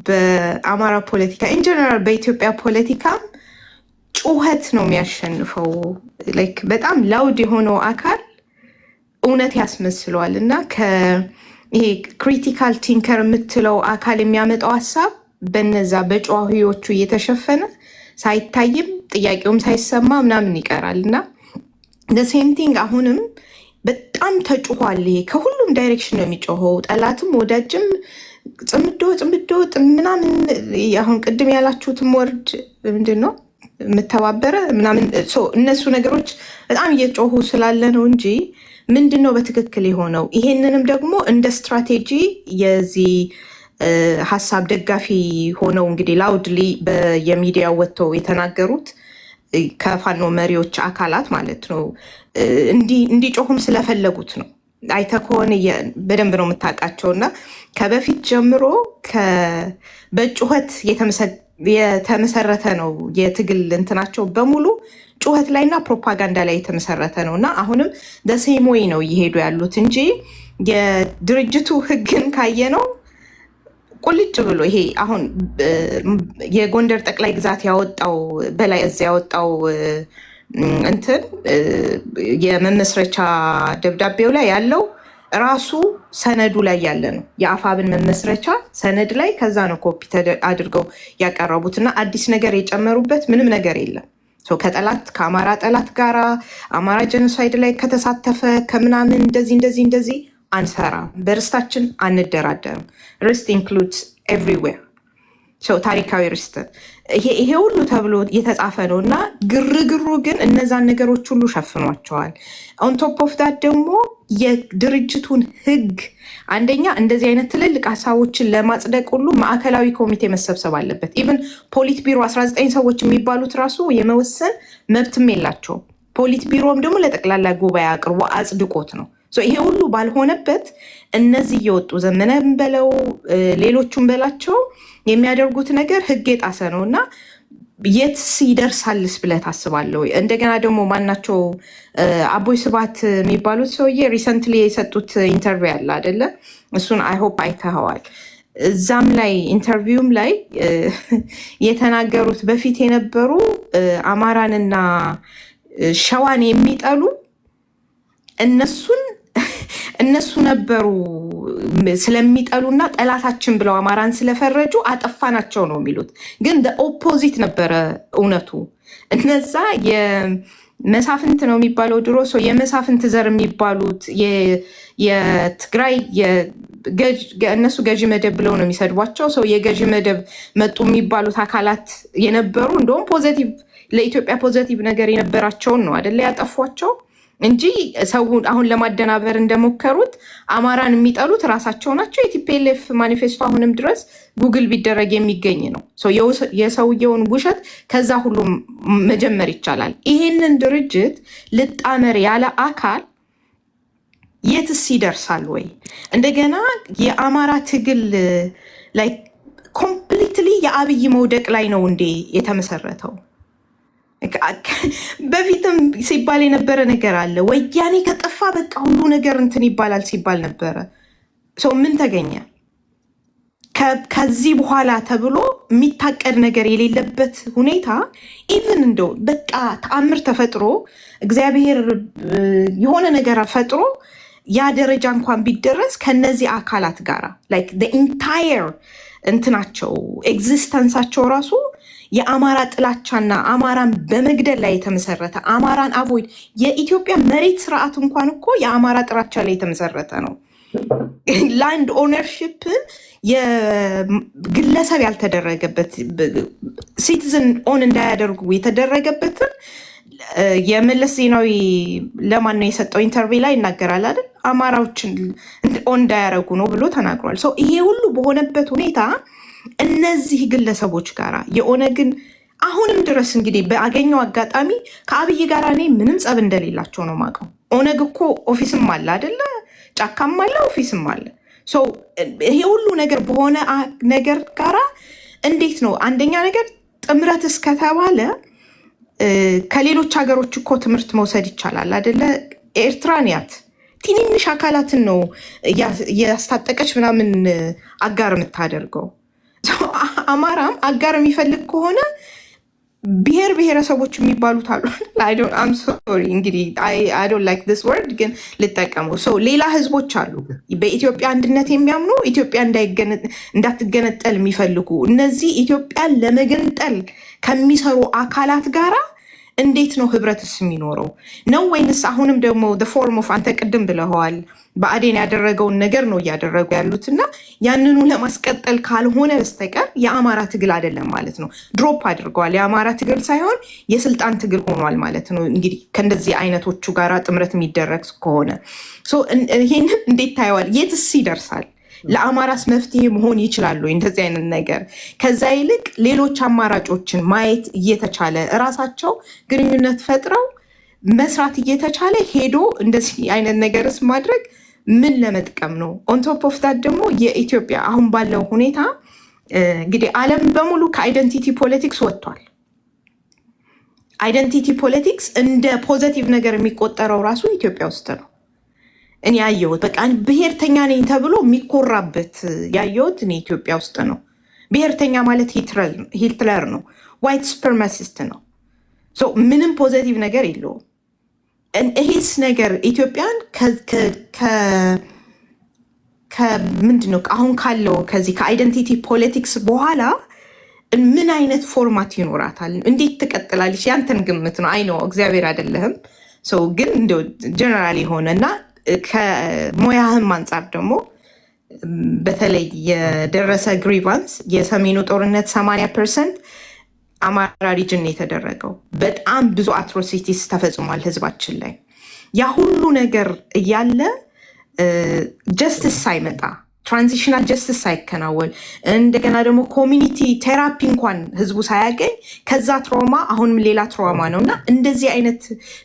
በአማራ ፖለቲካ ኢንጀነራል በኢትዮጵያ ፖለቲካም ጩኸት ነው የሚያሸንፈው። ላይክ በጣም ላውድ የሆነው አካል እውነት ያስመስለዋል እና ይሄ ክሪቲካል ቲንከር የምትለው አካል የሚያመጣው ሀሳብ በነዛ በጨዋሂዎቹ እየተሸፈነ ሳይታይም ጥያቄውም ሳይሰማ ምናምን ይቀራል እና ሴም ቲንግ አሁንም በጣም ተጩኋል። ይሄ ከሁሉም ዳይሬክሽን ነው የሚጮኸው። ጠላትም ወዳጅም ጽምዶ ምናምን። አሁን ቅድም ያላችሁትም ወርድ ምንድን ነው የምተባበረ ምናምን እነሱ ነገሮች በጣም እየጮሁ ስላለ ነው እንጂ ምንድን ነው በትክክል የሆነው? ይሄንንም ደግሞ እንደ ስትራቴጂ የዚህ ሀሳብ ደጋፊ ሆነው እንግዲህ ላውድሊ የሚዲያ ወጥተው የተናገሩት ከፋኖ መሪዎች አካላት ማለት ነው እንዲጮሁም ስለፈለጉት ነው። አይተህ ከሆነ በደንብ ነው የምታውቃቸው እና ከበፊት ጀምሮ በጩኸት የተመሰረተ ነው የትግል እንትናቸው በሙሉ ጩኸት ላይና ፕሮፓጋንዳ ላይ የተመሰረተ ነው እና አሁንም ደሴም ወይ ነው እየሄዱ ያሉት እንጂ የድርጅቱ ህግን ካየ ነው ቁልጭ ብሎ ይሄ አሁን የጎንደር ጠቅላይ ግዛት ያወጣው በላይ እዚያ ያወጣው እንትን የመመስረቻ ደብዳቤው ላይ ያለው ራሱ ሰነዱ ላይ ያለ ነው። የአፋብን መመስረቻ ሰነድ ላይ ከዛ ነው ኮፒ አድርገው ያቀረቡት እና አዲስ ነገር የጨመሩበት ምንም ነገር የለም። ከጠላት ከአማራ ጠላት ጋራ አማራ ጀኖሳይድ ላይ ከተሳተፈ ከምናምን እንደዚህ አንሰራም፣ በርስታችን አንደራደርም። ርስት ኢንክሉድስ ኤቭሪዌር ታሪካዊ ርስት ይሄ ሁሉ ተብሎ የተጻፈ ነው እና ግርግሩ ግን እነዛን ነገሮች ሁሉ ሸፍኗቸዋል። ኦን ቶፕ ኦፍ ዳት ደግሞ የድርጅቱን ህግ አንደኛ እንደዚህ አይነት ትልልቅ ሀሳቦችን ለማጽደቅ ሁሉ ማዕከላዊ ኮሚቴ መሰብሰብ አለበት። ኢቨን ፖሊት ቢሮ 19 ሰዎች የሚባሉት ራሱ የመወሰን መብትም የላቸውም። ፖሊት ቢሮም ደግሞ ለጠቅላላ ጉባኤ አቅርቦ አጽድቆት ነው። ይሄ ሁሉ ባልሆነበት እነዚህ እየወጡ ዘመነን በለው ሌሎቹም በላቸው የሚያደርጉት ነገር ህግ የጣሰ ነው እና የት ሲደርሳልስ ብለህ ታስባለህ? እንደገና ደግሞ ማናቸው አቦይ ስብሐት የሚባሉት ሰውዬ ሪሰንትሊ የሰጡት ኢንተርቪው ያለ አይደለ? እሱን አይሆፕ አይተኸዋል። እዛም ላይ ኢንተርቪውም ላይ የተናገሩት በፊት የነበሩ አማራንና ሸዋን የሚጠሉ እነሱ ነበሩ ስለሚጠሉና ጠላታችን ብለው አማራን ስለፈረጁ አጠፋናቸው ነው የሚሉት። ግን ኦፖዚት ነበረ እውነቱ። እነዛ የመሳፍንት ነው የሚባለው ድሮ ሰው የመሳፍንት ዘር የሚባሉት የትግራይ እነሱ ገዢ መደብ ብለው ነው የሚሰድቧቸው። ሰው የገዢ መደብ መጡ የሚባሉት አካላት የነበሩ እንደውም ፖዘቲቭ ለኢትዮጵያ ፖዘቲቭ ነገር የነበራቸውን ነው አይደለ ያጠፏቸው እንጂ ሰው አሁን ለማደናበር እንደሞከሩት አማራን የሚጠሉት ራሳቸው ናቸው። የቲፒኤልኤፍ ማኒፌስቶ አሁንም ድረስ ጉግል ቢደረግ የሚገኝ ነው። የሰውየውን ውሸት ከዛ ሁሉ መጀመር ይቻላል። ይሄንን ድርጅት ልጣመር ያለ አካል የትስ ይደርሳል ወይ? እንደገና የአማራ ትግል ላይ ኮምፕሊትሊ የአብይ መውደቅ ላይ ነው እንዴ የተመሰረተው? በፊትም ሲባል የነበረ ነገር አለ። ወያኔ ከጠፋ በቃ ሁሉ ነገር እንትን ይባላል ሲባል ነበረ። ሰው ምን ተገኘ? ከዚህ በኋላ ተብሎ የሚታቀድ ነገር የሌለበት ሁኔታ ኢቭን እንደው በቃ ተአምር ተፈጥሮ እግዚአብሔር የሆነ ነገር ፈጥሮ ያ ደረጃ እንኳን ቢደረስ ከነዚህ አካላት ጋራ ላይክ the entire እንትናቸው ኤግዚስተንሳቸው ራሱ የአማራ ጥላቻና አማራን በመግደል ላይ የተመሰረተ አማራን አቮይድ የኢትዮጵያ መሬት ስርዓት እንኳን እኮ የአማራ ጥላቻ ላይ የተመሰረተ ነው። ላንድ ኦነርሽፕን የግለሰብ ያልተደረገበት ሲቲዝን ኦን እንዳያደርጉ የተደረገበትን የመለስ ዜናዊ ለማን ነው የሰጠው ኢንተርቪው ላይ ይናገራል አይደል? አማራዎችን ኦን እንዳያደርጉ ነው ብሎ ተናግሯል። ሰው ይሄ ሁሉ በሆነበት ሁኔታ እነዚህ ግለሰቦች ጋራ የኦነግን አሁንም ድረስ እንግዲህ በአገኘው አጋጣሚ ከአብይ ጋር እኔ ምንም ጸብ እንደሌላቸው ነው ማውቀው። ኦነግ እኮ ኦፊስም አለ አይደለ? ጫካም አለ ኦፊስም አለ። ይሄ ሁሉ ነገር በሆነ ነገር ጋራ እንዴት ነው? አንደኛ ነገር ጥምረት እስከተባለ ከሌሎች ሀገሮች እኮ ትምህርት መውሰድ ይቻላል አይደለ? ኤርትራንያት ትንንሽ አካላትን ነው ያስታጠቀች ምናምን አጋር የምታደርገው። አማራም አጋር የሚፈልግ ከሆነ ብሔር ብሔረሰቦች የሚባሉት አሉ። አም ሶሪ እንግዲህ አይ ዶንት ላይክ ዲስ ወርድ ግን ልጠቀመው። ሌላ ህዝቦች አሉ በኢትዮጵያ አንድነት የሚያምኑ ኢትዮጵያ እንዳትገነጠል የሚፈልጉ እነዚህ ኢትዮጵያን ለመገንጠል ከሚሰሩ አካላት ጋራ እንዴት ነው ህብረትስ የሚኖረው ነው? ወይንስ አሁንም ደግሞ ፎርም ኦፍ አንተ ቅድም ብለኸዋል ብአዴን ያደረገውን ነገር ነው እያደረጉ ያሉት እና ያንኑ ለማስቀጠል ካልሆነ በስተቀር የአማራ ትግል አይደለም ማለት ነው። ድሮፕ አድርገዋል። የአማራ ትግል ሳይሆን የስልጣን ትግል ሆኗል ማለት ነው። እንግዲህ ከእንደዚህ አይነቶቹ ጋር ጥምረት የሚደረግ ከሆነ ይህንን እንዴት ታየዋል? የትስ ይደርሳል? ለአማራስ መፍትሄ መሆን ይችላሉ እንደዚህ አይነት ነገር? ከዛ ይልቅ ሌሎች አማራጮችን ማየት እየተቻለ እራሳቸው ግንኙነት ፈጥረው መስራት እየተቻለ ሄዶ እንደዚህ አይነት ነገርስ ማድረግ ምን ለመጥቀም ነው? ኦንቶፕ ኦፍ ዳት ደግሞ የኢትዮጵያ አሁን ባለው ሁኔታ እንግዲህ ዓለም በሙሉ ከአይደንቲቲ ፖለቲክስ ወጥቷል። አይደንቲቲ ፖለቲክስ እንደ ፖዘቲቭ ነገር የሚቆጠረው ራሱ ኢትዮጵያ ውስጥ ነው። እኔ ያየሁት በቃ ብሔርተኛ ነኝ ተብሎ የሚኮራበት ያየሁት እኔ ኢትዮጵያ ውስጥ ነው። ብሔርተኛ ማለት ሂትለር ነው፣ ዋይት ሱፐርማሲስት ነው። ምንም ፖዘቲቭ ነገር የለውም። ይሄስ ነገር ኢትዮጵያን ምንድን ነው አሁን ካለው ከዚህ ከአይደንቲቲ ፖለቲክስ በኋላ ምን አይነት ፎርማት ይኖራታል? እንዴት ትቀጥላለች? ያንተን ግምት ነው። አይ ነው እግዚአብሔር አይደለህም ግን እንደው ጀነራል የሆነና ከሙያህም አንጻር ደግሞ በተለይ የደረሰ ግሪቫንስ የሰሜኑ ጦርነት 80% አማራ ሪጅን የተደረገው በጣም ብዙ አትሮሲቲስ ተፈጽሟል ህዝባችን ላይ። ያ ሁሉ ነገር እያለ ጀስቲስ ሳይመጣ ትራንዚሽናል ጀስቲስ ሳይከናወን እንደገና ደግሞ ኮሚኒቲ ቴራፒ እንኳን ህዝቡ ሳያገኝ ከዛ ትራውማ አሁንም ሌላ ትራውማ ነው እና እንደዚህ አይነት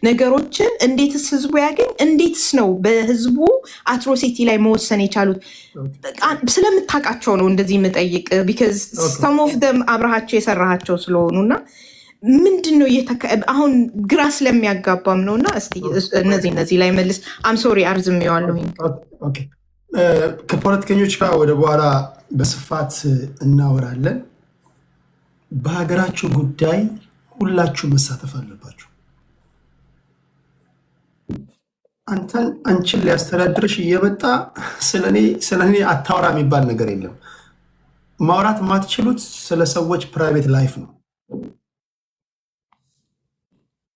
ነገሮችን እንዴትስ ህዝቡ ያገኝ? እንዴትስ ነው በህዝቡ አትሮሲቲ ላይ መወሰን የቻሉት? ስለምታውቃቸው ነው እንደዚህ የምጠይቅ ቢካዝ ሰም ኦፍ ደም አብረሃቸው የሰራሃቸው ስለሆኑ እና ምንድን ነው አሁን ግራ ስለሚያጋባም ነው እና እስቲ እነዚህ ላይ መልስ። አም ሶሪ አርዝሜዋለሁኝ። ከፖለቲከኞች ጋር ወደ በኋላ በስፋት እናወራለን። በሀገራችሁ ጉዳይ ሁላችሁ መሳተፍ አለባችሁ። አንቺን ሊያስተዳድርሽ እየመጣ ስለኔ አታወራ የሚባል ነገር የለም። ማውራት የማትችሉት ስለ ሰዎች ፕራይቬት ላይፍ ነው።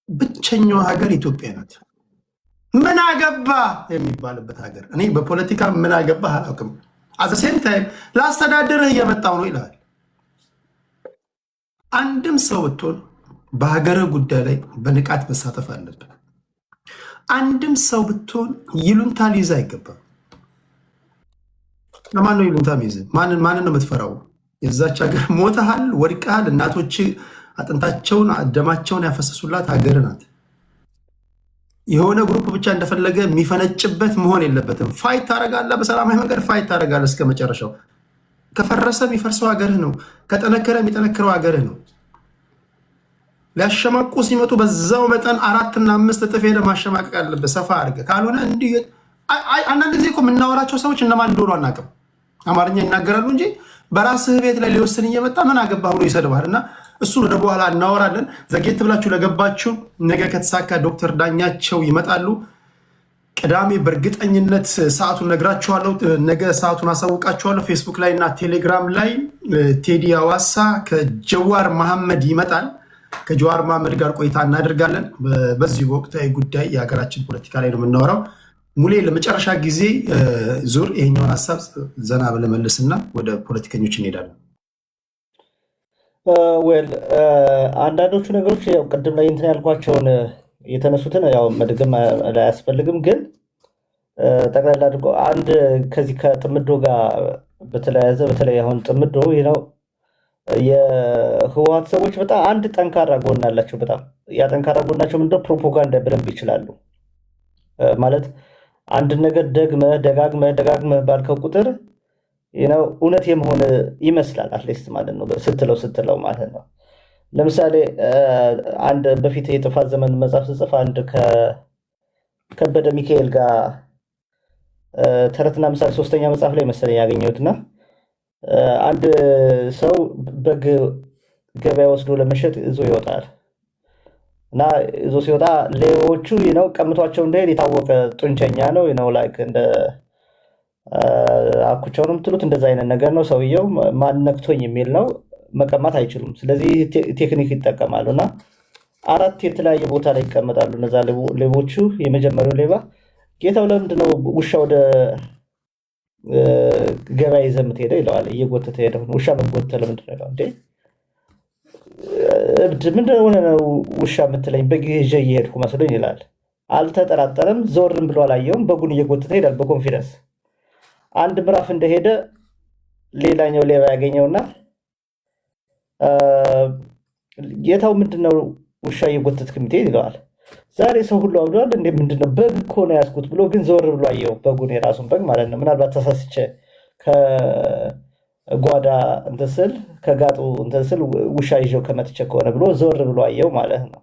ብቸኛዋ ሀገር ኢትዮጵያ ናት። ምን አገባ የሚባልበት ሀገር። እኔ በፖለቲካ ምን አገባ አላውቅም። አዘሴም ታይም ላስተዳድርህ እየመጣው ነው ይላል። አንድም ሰው ብትሆን በሀገርህ ጉዳይ ላይ በንቃት መሳተፍ አለብን። አንድም ሰው ብትሆን ይሉንታ ሊይዝ አይገባም። ለማን ነው ይሉንታ ሚይዝ? ማንን ነው የምትፈራው? የዛች ሀገር ሞተሃል፣ ወድቀሃል። እናቶች አጥንታቸውን ደማቸውን ያፈሰሱላት ሀገር ናት። የሆነ ግሩፕ ብቻ እንደፈለገ የሚፈነጭበት መሆን የለበትም። ፋይት ታደርጋለህ፣ በሰላማዊ መንገድ ፋይት ታደርጋለህ እስከ መጨረሻው። ከፈረሰ የሚፈርሰው ሀገርህ ነው፣ ከጠነከረ የሚጠነክረው ሀገርህ ነው። ሊያሸማቁ ሲመጡ በዛው መጠን 4 እና 5 እጥፍ ሄደህ ማሸማቀቅ አለብህ፣ ሰፋ አድርገህ። ካልሆነ እንዲህ አንዳንድ ጊዜ እኮ የምናወራቸው ሰዎች እነማን እንደሆኑ አናውቅም። አማርኛ ይናገራሉ እንጂ በራስህ ቤት ላይ ሊወስን እየመጣ ምን አገባህ ብሎ ይሰድባል። እና እሱን ወደ በኋላ እናወራለን። ዘጌት ብላችሁ ለገባችሁ ነገ ከተሳካ ዶክተር ዳኛቸው ይመጣሉ። ቅዳሜ በእርግጠኝነት ሰዓቱን ነግራችኋለሁ። ነገ ሰዓቱን አሳውቃችኋለሁ። ፌስቡክ ላይ እና ቴሌግራም ላይ ቴዲ አዋሳ ከጀዋር መሐመድ ይመጣል። ከጀዋር መሐመድ ጋር ቆይታ እናደርጋለን። በዚህ ወቅታዊ ጉዳይ የሀገራችን ፖለቲካ ላይ ነው የምናወራው። ሙሌ ለመጨረሻ ጊዜ ዙር ይሄኛውን ሀሳብ ዘና ብለመልስና ወደ ፖለቲከኞች እንሄዳለን። ዌል አንዳንዶቹ ነገሮች ያው ቅድም ላይ እንትን ያልኳቸውን የተነሱትን ያው መድገም አያስፈልግም፣ ግን ጠቅላላ አድርጎ አንድ ከዚህ ከጥምዶ ጋር በተለያዘ በተለይ አሁን ጥምዶ ነው የህወሓት ሰዎች በጣም አንድ ጠንካራ ጎን አላቸው። በጣም ያ ጠንካራ ጎናቸው ምንድነው? ፕሮፓጋንዳ በደንብ ይችላሉ። ማለት አንድ ነገር ደጋግመህ ባልከው ቁጥር እውነት የመሆን ይመስላል አትሊስት ማለት ነው ስትለው ማለት ነው። ለምሳሌ አንድ በፊት የጥፋት ዘመን መጽሐፍ ስጽፍ አንድ ከከበደ ሚካኤል ጋር ተረትና ምሳሌ 3ኛ መጽሐፍ ላይ መሰለኝ ያገኘሁትና አንድ ሰው በግ ገበያ ወስዶ ለመሸጥ ይዞ ይወጣል እና ይዞ ሲወጣ ሌቦቹ ቀምቷቸው እንደሄድ የታወቀ ጡንቸኛ ነው ላይክ እንደ አኩቻው ነው የምትሉት እንደዛ አይነት ነገር ነው። ሰውየው ማን ነክቶኝ የሚል ነው፣ መቀማት አይችሉም። ስለዚህ ቴክኒክ ይጠቀማሉ እና 4 የተለያየ ቦታ ላይ ይቀመጣሉ እነዛ ሌቦቹ። የመጀመሪያው ሌባ ጌታው ለምንድነው ውሻ ወደ ገበያ ይዘህ የምትሄደው ይለዋል። እየጎተተ ሄደው ውሻ መጎተተ ለምንድነው ይለዋል። እንዴ እብድ ምንድነው ነው ውሻ የምትለኝ? በግ ይዤ እየሄድኩ መስሎኝ ይላል። አልተጠራጠረም። ዞርም ብሎ አላየውም። በጉን እየጎተተ ሄዳል በኮንፊደንስ። አንድ ምዕራፍ እንደሄደ ሌላኛው ሌባ ያገኘውና ጌታው ምንድነው ውሻ እየጎተትክ የምትሄድ ይለዋል። ዛሬ ሰው ሁሉ አብዷል እንዴ? ምንድነው? በግ እኮ ነው ያዝኩት ብሎ ግን ዞር ብሎ አየው። በጉን የራሱን በግ ማለት ነው። ምናልባት ተሳስቼ ከጓዳ እንትን ስል ከጋጡ እንትን ስል ውሻ ይዤው ከመጥቼ ከሆነ ብሎ ዞር ብሎ አየው ማለት ነው።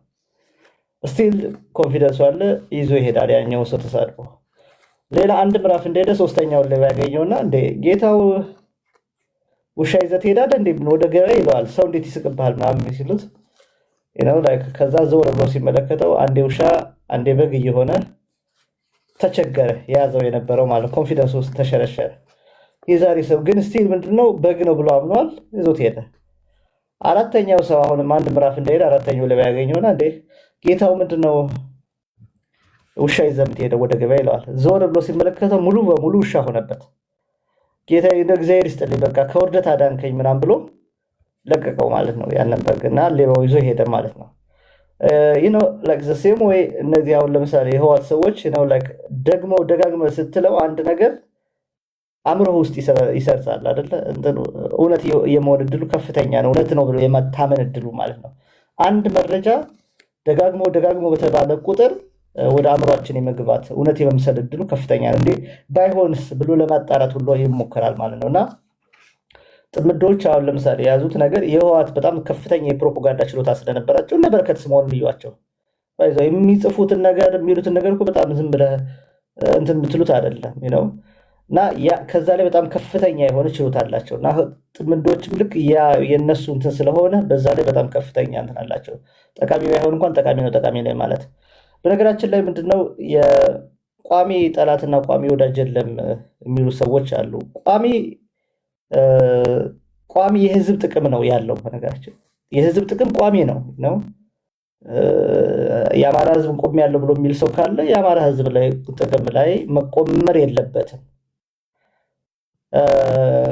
ስቲል ኮንፊደንሱ አለ፣ ይዞ ይሄዳል። ያኛው ሰው ተሳድቦ ሌላ አንድ ምዕራፍ እንደሄደ 3ኛውን ሌባ ያገኘውና እንዴ ጌታው ውሻ ይዘህ ትሄዳለህ እንዴ ወደ ገበያ ይለዋል። ሰው እንዴት ይስቅብሃል ምናምን ሲሉት ከዛ ዘወር ብሎ ሲመለከተው አንዴ ውሻ አንዴ በግ እየሆነ ተቸገረ። የያዘው የነበረው ማለት ኮንፊደንስ ውስጥ ተሸረሸረ። የዛሬ ሰው ግን ስቲል ምንድነው በግ ነው ብሎ አምኗል፣ ይዞት ሄደ። 4ኛው ሰው አሁንም አንድ ምዕራፍ እንደሄደ 4ኛው ሌባ ያገኘውና እንዴ ጌታው ምንድነው ውሻ ይዘህ የምትሄደው ወደ ገበያ ይለዋል። ዞር ብሎ ሲመለከተው ሙሉ በሙሉ ውሻ ሆነበት። ጌታዬ እግዚአብሔር ይስጥልኝ በቃ ከውርደት አዳንከኝ ምናምን ብሎ ለቀቀው ማለት ነው ያንን በግ እና ሌባው ይዞ ሄደ ማለት ነው። ሴም ወይ እነዚህ አሁን ለምሳሌ የህወሓት ሰዎች ደጋግመህ ስትለው አንድ ነገር አእምሮ ውስጥ ይሰርጻል አይደለ? እውነት የመሆን እድሉ ከፍተኛ ነው። እውነት ነው ብሎ የመታመን እድሉ ማለት ነው። አንድ መረጃ ደጋግሞ በተባለ ቁጥር ወደ አእምሯችን የመግባት እውነት የመምሰል እድሉ ከፍተኛ ነው። እንዴ ባይሆንስ ብሎ ለማጣራት ሁሉ ይሞከራል ማለት ነው። እና ጥምዶች አሁን ለምሳሌ የያዙት ነገር የህወሓት በጣም ከፍተኛ የፕሮፓጋንዳ ችሎታ ስለነበራቸው እነ በረከት ስምኦን ልዩዋቸው የሚጽፉትን ነገር የሚሉትን ነገር እኮ በጣም ዝም ብለህ እንትን የምትሉት አይደለም እና ከዛ ላይ በጣም ከፍተኛ የሆነ ችሎታ አላቸው። እና ጥምዶችም ልክ የነሱ እንትን ስለሆነ በዛ ላይ በጣም ከፍተኛ እንትን አላቸው። ጠቃሚ ባይሆን እንኳን ጠቃሚ ነው ማለት። በነገራችን ላይ ምንድነው የቋሚ ጠላትና ቋሚ ወዳጅ የለም የሚሉ ሰዎች አሉ። ቋሚ የህዝብ ጥቅም ነው ያለው። በነገራችን የህዝብ ጥቅም ቋሚ ነው። የአማራ ህዝብ ቆም ያለው ብሎ የሚል ሰው ካለ የአማራ ህዝብ ላይ ጥቅም ላይ መቆመር የለበትም።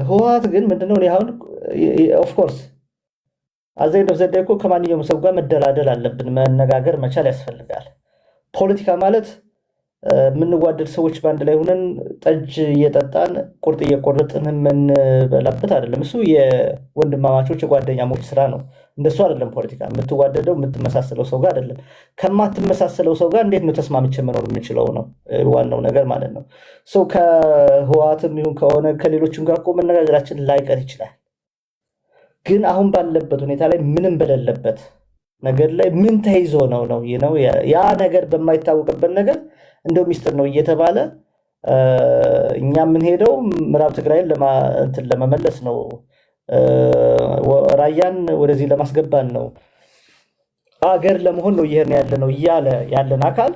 ህወሓት ግን ምንድነው እኔ አሁን ኦፍኮርስ አዘይ ደብዘደ እኮ ከማንኛውም ሰው ጋር መደላደል አለብን፣ መነጋገር መቻል ያስፈልጋል። ፖለቲካ ማለት የምንዋደድ ሰዎች በአንድ ላይ ሆነን ጠጅ እየጠጣን ቁርጥ እየቆረጥን የምንበላበት አይደለም። እሱ የወንድማማቾች የጓደኛሞች ስራ ነው። እንደሱ አይደለም ፖለቲካ። የምትዋደደው የምትመሳሰለው ሰው ጋር አይደለም። ከማትመሳሰለው ሰው ጋር እንዴት ነው ተስማምቼ መኖር የምችለው ነው ዋናው ነገር ማለት ነው። ከህወሓትም ይሁን ከሆነ ከሌሎችም ጋር እኮ መነጋገራችን ላይቀር ይችላል። ግን አሁን ባለበት ሁኔታ ላይ ምንም በሌለበት ነገር ላይ ምን ተይዞ ነው ያ ነገር በማይታወቅበት ነገር እንደው ሚስጥር ነው እየተባለ እኛ የምንሄደው ምዕራብ ትግራይን ለመመለስ ነው፣ ራያን ወደዚህ ለማስገባን ነው፣ አገር ለመሆን ነው ይሄን ያለ ነው እያለ ያለን አካል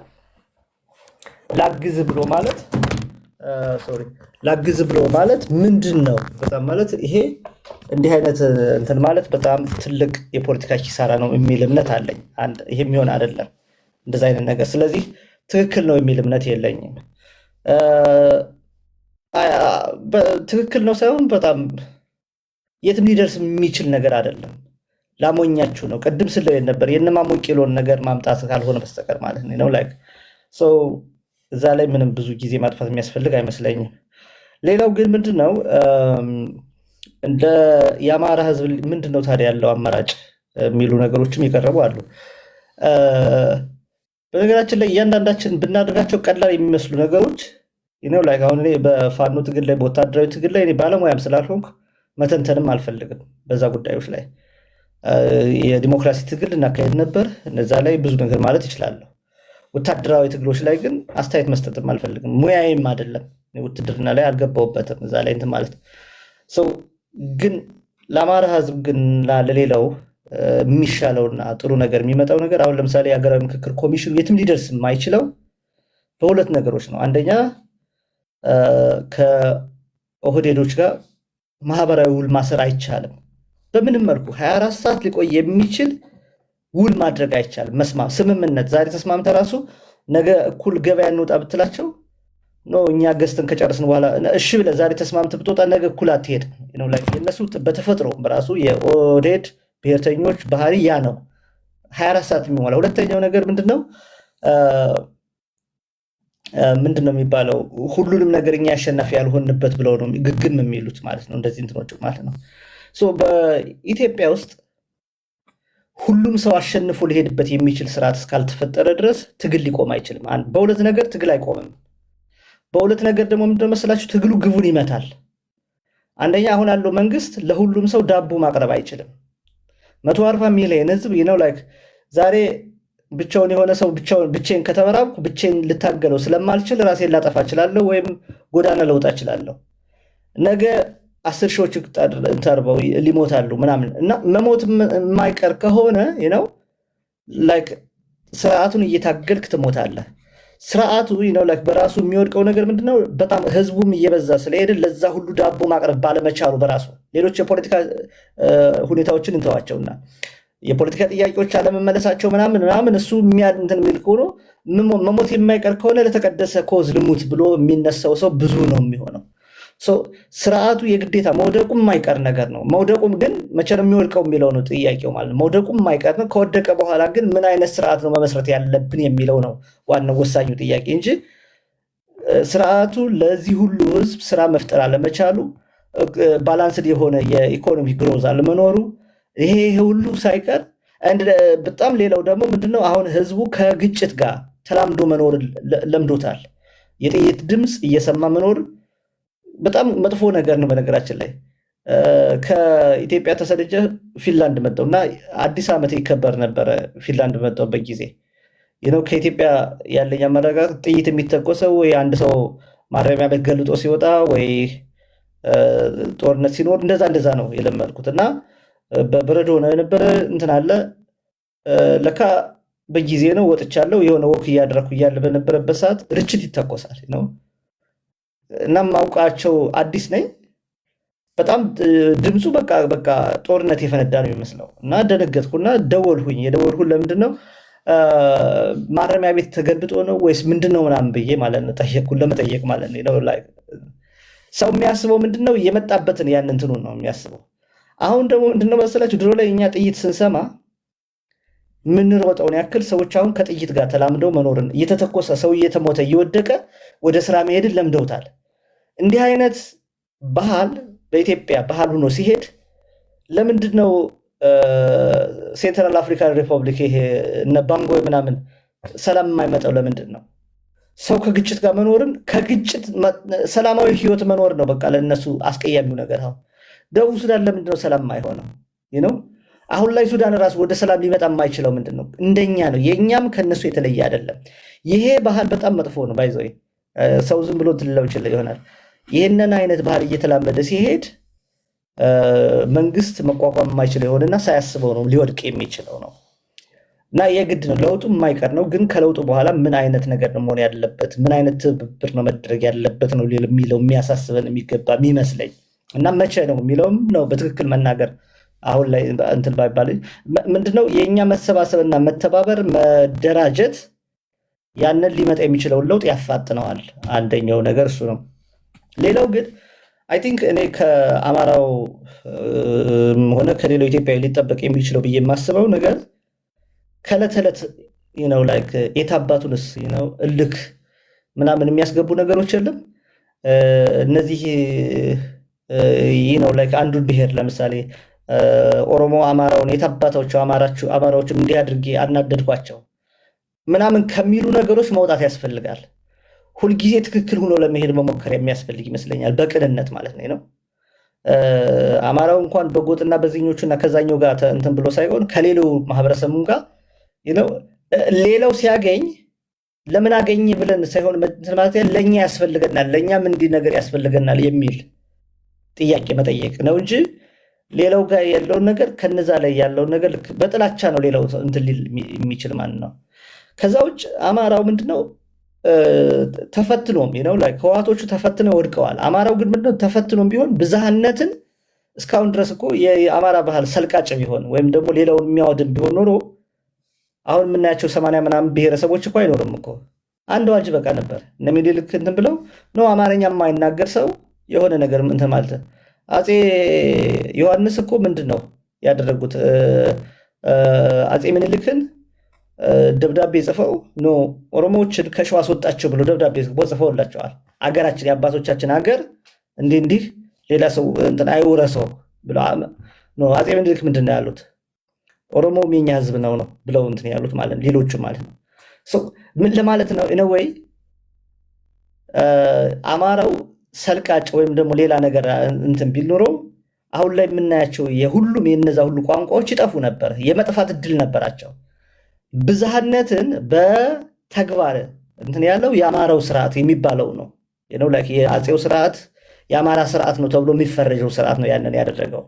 ላግዝ ብሎ ማለት ምንድን ነው? በጣም ማለት ይሄ እንዲህ አይነት እንትን ማለት በጣም ትልቅ የፖለቲካ ኪሳራ ነው የሚል እምነት አለኝ። ይሄ የሚሆን አይደለም እንደዛ አይነት ነገር። ስለዚህ ትክክል ነው የሚል እምነት የለኝም። ትክክል ነው ሳይሆን በጣም የትም ሊደርስ የሚችል ነገር አይደለም። ላሞኛችሁ ነው። ቅድም ስለ ነበር የነማሞ ቂሎን ነገር ማምጣት ካልሆነ በስተቀር ማለት ነው። ላይክ እዛ ላይ ምንም ብዙ ጊዜ ማጥፋት የሚያስፈልግ አይመስለኝም። ሌላው ግን ምንድነው እንደ የአማራ ህዝብ ምንድነው ታዲያ ያለው አማራጭ የሚሉ ነገሮችም የቀረቡ አሉ። በነገራችን ላይ እያንዳንዳችን ብናደርጋቸው ቀላል የሚመስሉ ነገሮች ላይ አሁን እኔ በፋኖ ትግል ላይ በወታደራዊ ትግል ላይ እኔ ባለሙያም ስላልሆንኩ መተንተንም አልፈልግም። በዛ ጉዳዮች ላይ የዲሞክራሲ ትግል እናካሄድ ነበር። እነዛ ላይ ብዙ ነገር ማለት ይችላለሁ። ወታደራዊ ትግሎች ላይ ግን አስተያየት መስጠትም አልፈልግም። ሙያዬም አይደለም። ውትድርና ላይ አልገባሁበትም። እዛ ላይ እንትን ማለት ግን ለአማራ ህዝብ ግን ለሌላው የሚሻለውና ጥሩ ነገር የሚመጣው ነገር አሁን ለምሳሌ የሀገራዊ ምክክር ኮሚሽኑ የትም ሊደርስ የማይችለው በሁለት ነገሮች ነው። አንደኛ ከኦህዴዶች ጋር ማህበራዊ ውል ማሰር አይቻልም። በምንም መልኩ 24 ሰዓት ሊቆይ የሚችል ውል ማድረግ አይቻልም። ስምምነት ዛሬ ተስማምተ ራሱ ነገ እኩል ገበያ እንውጣ ብትላቸው እኛ ገዝተን ከጨረስን በኋላ እሺ ብለህ ዛሬ ተስማምተህ ብትወጣ ነገ እኩል አትሄድም። የእነሱ በተፈጥሮ በራሱ የኦህዴድ ብሔርተኞች ባህሪ ያ ነው፣ 24 ሰዓት የሚሞላ። ሁለተኛው ነገር ምንድነው የሚባለው ሁሉንም ነገር እኛ አሸናፊ ያልሆንበት ብለው ነው ግግም የሚሉት ማለት ነው። እንደዚህ እንትኖች ማለት ነው። በኢትዮጵያ ውስጥ ሁሉም ሰው አሸንፎ ሊሄድበት የሚችል ስርዓት እስካልተፈጠረ ድረስ ትግል ሊቆም አይችልም። በሁለት ነገር ትግል አይቆምም። በሁለት ነገር ደግሞ ምንድነው መሰላችሁ ትግሉ ግቡን ይመታል። አንደኛ አሁን ያለው መንግስት ለሁሉም ሰው ዳቦ ማቅረብ አይችልም። 140 ሚሊዮን ህዝብ ላይክ ዛሬ ብቻውን የሆነ ሰው ብቻዬን ከተመራብኩ ብቻዬን ልታገለው ስለማልችል ራሴን ላጠፋ እችላለሁ ወይም ጎዳና ለውጣ እችላለሁ። ነገ 10 ሺዎች ተርበው ሊሞታሉ ምናምን እና መሞት የማይቀር ከሆነ ላይክ ስርዓቱን እየታገልክ ትሞታለህ። ስርዓቱ ላይክ በራሱ የሚወድቀው ነገር ምንድነው? በጣም ህዝቡም እየበዛ ስለሄደ ለዛ ሁሉ ዳቦ ማቅረብ ባለመቻሉ በራሱ ሌሎች የፖለቲካ ሁኔታዎችን እንተዋቸውና የፖለቲካ ጥያቄዎች አለመመለሳቸው ምናምን እሱ እንትን የሚል ከሆነ መሞት የማይቀር ከሆነ ለተቀደሰ ኮዝ ልሙት ብሎ የሚነሳው ሰው ብዙ ነው የሚሆነው። ስርዓቱ የግዴታ መውደቁ የማይቀር ነገር ነው። መውደቁም ግን መቼ ነው የሚወድቀው የሚለው ነው ጥያቄው ማለት ነው። መውደቁ የማይቀር ነው። ከወደቀ በኋላ ግን ምን አይነት ስርዓት ነው መመስረት ያለብን የሚለው ነው ዋናው ወሳኙ ጥያቄ እንጂ ስርዓቱ ለዚህ ሁሉ ህዝብ ስራ መፍጠር አለመቻሉ፣ ባላንስድ የሆነ የኢኮኖሚ ግሮዝ አለመኖሩ፣ ይሄ ሁሉ ሳይቀር በጣም ሌላው ደግሞ ምንድነው አሁን ህዝቡ ከግጭት ጋር ተላምዶ መኖር ለምዶታል። የጥይት ድምፅ እየሰማ መኖር በጣም መጥፎ ነገር ነው። በነገራችን ላይ ከኢትዮጵያ ተሰደጀ ፊንላንድ መጣው እና አዲስ ዓመት ይከበር ነበረ። ፊንላንድ መጣውበት ጊዜ ከኢትዮጵያ ያለኝ አመለካከት ጥይት የሚተኮሰው ወይ አንድ ሰው ማረሚያ ቤት ገልጦ ሲወጣ ወይ ጦርነት ሲኖር እንደዛ ነው የለመድኩት እና በበረዶ ነው የነበረ እንትን አለ ለካ በጊዜ ነው ወጥቻለሁ። የሆነ ወክ እያደረኩ እያለ በነበረበት ሰዓት ርችት ይተኮሳል ነው እና ማውቃቸው አዲስ ነኝ። በጣም ድምፁ በቃ ጦርነት የፈነዳ ነው የሚመስለው እና ደነገጥኩና ደወልሁኝ። የደወልሁን ለምንድን ነው ማረሚያ ቤት ተገልብጦ ነው ወይስ ምንድን ነው ምናምን ብዬ ማለት ነው ጠየቅኩን፣ ለመጠየቅ ማለት ነው። ሰው የሚያስበው ምንድነው የመጣበትን ያን እንትኑን ነው የሚያስበው። አሁን ደግሞ ምንድነው መሰላችሁ ድሮ ላይ እኛ ጥይት ስንሰማ ምንሮጠውን ያክል ሰዎች አሁን ከጥይት ጋር ተላምደው መኖርን እየተተኮሰ ሰው እየተሞተ እየወደቀ ወደ ስራ መሄድን ለምደውታል። እንዲህ አይነት ባህል በኢትዮጵያ ባህል ሆኖ ሲሄድ ለምንድነው ሴንትራል አፍሪካን ሪፐብሊክ ይሄ እነ ባንጎይ ምናምን ሰላም የማይመጣው? ለምንድን ነው? ሰው ከግጭት ጋር መኖርን ከግጭት ሰላማዊ ህይወት መኖር ነው በቃ ለነሱ አስቀያሚው ነገር። አሁን ደቡብ ሱዳን ለምንድነው ሰላም የማይሆነው? አሁን ላይ ሱዳን ራሱ ወደ ሰላም ሊመጣ የማይችለው ምንድነው? እንደኛ ነው። የኛም ከነሱ የተለየ አይደለም። ይሄ ባህል በጣም መጥፎ ነው። ባይዘይ ሰው ዝም ብሎ ትልለው ይችላል ይሆናል። ይህንን አይነት ባህል እየተላመደ ሲሄድ መንግስት መቋቋም የማይችለው ይሆንና ሳያስበው ነው ሊወድቅ የሚችለው ነው። እና የግድ ነው ለውጡ የማይቀር ነው። ግን ከለውጡ በኋላ ምን አይነት ነገር ነው መሆን ያለበት፣ ምን አይነት ትብብር ነው መደረግ ያለበት ነው የሚለው የሚያሳስበን የሚገባ የሚመስለኝ እና መቼ ነው የሚለውም ነው በትክክል መናገር አሁን ላይ እንትን ባይባል ምንድነው የኛ መሰባሰብና መተባበር መደራጀት ያንን ሊመጣ የሚችለውን ለውጥ ያፋጥነዋል። አንደኛው ነገር እሱ ነው። ሌላው ግን አይ ቲንክ እኔ ከአማራው ሆነ ከሌላው ኢትዮጵያዊ ሊጠበቅ የሚችለው ብዬ የማስበው ነገር ከዕለት ዕለት ላይክ የታባቱንስ እልክ ምናምን የሚያስገቡ ነገሮች የለም። እነዚህ ላይክ አንዱን ብሔር ለምሳሌ ኦሮሞ አማራውን የታባታቸው አማራዎችን እንዲህ አድርጌ አናደድኳቸው ምናምን ከሚሉ ነገሮች መውጣት ያስፈልጋል። ሁልጊዜ ትክክል ሆኖ ለመሄድ መሞከር የሚያስፈልግ ይመስለኛል፣ በቅንነት ማለት ነው። አማራው እንኳን በጎጥና በዚኞቹና ከዛኛው ጋር እንትን ብሎ ሳይሆን ከሌላው ማህበረሰቡም ጋር ሌላው ሲያገኝ ለምን አገኘ ብለን ሳይሆን ማለት ለኛ ያስፈልገናል፣ ለኛም እንዲህ ነገር ያስፈልገናል የሚል ጥያቄ መጠየቅ ነው እንጂ ሌላው ጋር ያለውን ነገር ከነዛ ላይ ያለውን ነገር በጥላቻ ነው ሌላው እንትን የሚችል ማለት ነው። ከዛ ውጭ አማራው ምንድነው ተፈትኖም ህወሓቶቹ ተፈትነው ወድቀዋል። አማራው ግን ምንድነው ተፈትኖም ቢሆን ብዝሃነትን እስካሁን ድረስ እኮ የአማራ ባህል ሰልቃጭ ቢሆን ወይም ደግሞ ሌላውን የሚያወድም ቢሆን ኖሮ አሁን የምናያቸው 80 ምናምን ብሔረሰቦች እኮ አይኖርም እኮ። አንድ አዋጅ በቃ ነበር። እነ ምኒልክ እንትን ብለው ነው አማርኛ የማይናገር ሰው የሆነ ነገር እንትን ማለት አፄ ዮሐንስ እኮ ምንድነው ያደረጉት? አፄ ምኒልክን ደብዳቤ ጽፈው ኖ ኦሮሞዎችን ከሸዋ አስወጣቸው ብሎ ደብዳቤ ጽፈውላቸዋል። አገራችን የአባቶቻችን ሀገር እንዲህ ሌላ ሰው እንትን አይወረሰው ብሎ ነው። አፄ ምኒልክ ምንድነው ያሉት? ኦሮሞ የኛ ህዝብ ነው ብለው እንትን ያሉት ማለት ሌሎቹ ማለት ነው። ምን ለማለት ነው? ኢነወይ አማራው ሰልቃጭ ወይም ደግሞ ሌላ ነገር እንትን ቢል ኖሮ አሁን ላይ የምናያቸው የሁሉም የነዛ ሁሉ ቋንቋዎች ይጠፉ ነበር፣ የመጥፋት እድል ነበራቸው። ብዝሃነትን በተግባር እንትን ያለው የአማራው ስርዓት የሚባለው ነው። የአፄው ስርዓት የአማራ ስርዓት ነው ተብሎ የሚፈረጀው ስርዓት ነው ያንን ያደረገው።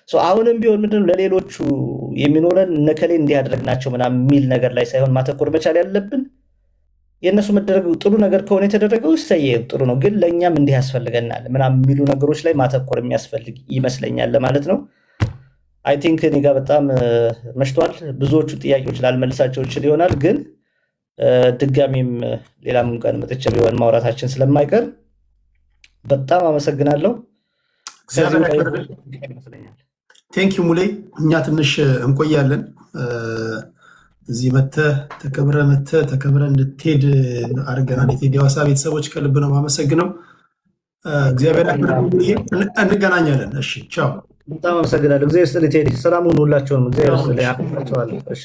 አሁንም ቢሆን ምንድነው ለሌሎቹ የሚኖረን እነከሌ እንዲያደርግናቸው ምናምን የሚል ነገር ላይ ሳይሆን ማተኮር መቻል ያለብን የእነሱ መደረግ ጥሩ ነገር ከሆነ የተደረገው ይሰየው ጥሩ ነው፣ ግን ለእኛም እንዲህ ያስፈልገናል ምናምን የሚሉ ነገሮች ላይ ማተኮር የሚያስፈልግ ይመስለኛል ለማለት ነው። አይ ቲንክ እኔ ጋር በጣም መሽቷል። ብዙዎቹ ጥያቄዎች ላልመልሳቸው ይችል ይሆናል፣ ግን ድጋሚም ሌላም ቀን መጥቼ ቢሆን ማውራታችን ስለማይቀር በጣም አመሰግናለሁ። ቴንኪው ሙሌ። እኛ ትንሽ እንቆያለን። እዚህ መተህ ተከብረ እንድትሄድ አድርገናል። የቴዲ ሐዋሳ ቤተሰቦች ከልብ ነው የማመሰግነው። እግዚአብሔር እንገናኛለን። እሺ ቻው። በጣም አመሰግናለሁ። እግዚአብሔር ይስጥልኝ ቴዲ። ሰላም ሁኑ ሁላችሁንም። እግዚአብሔር ይስጥልኝ። አከብራችኋለሁ። እሺ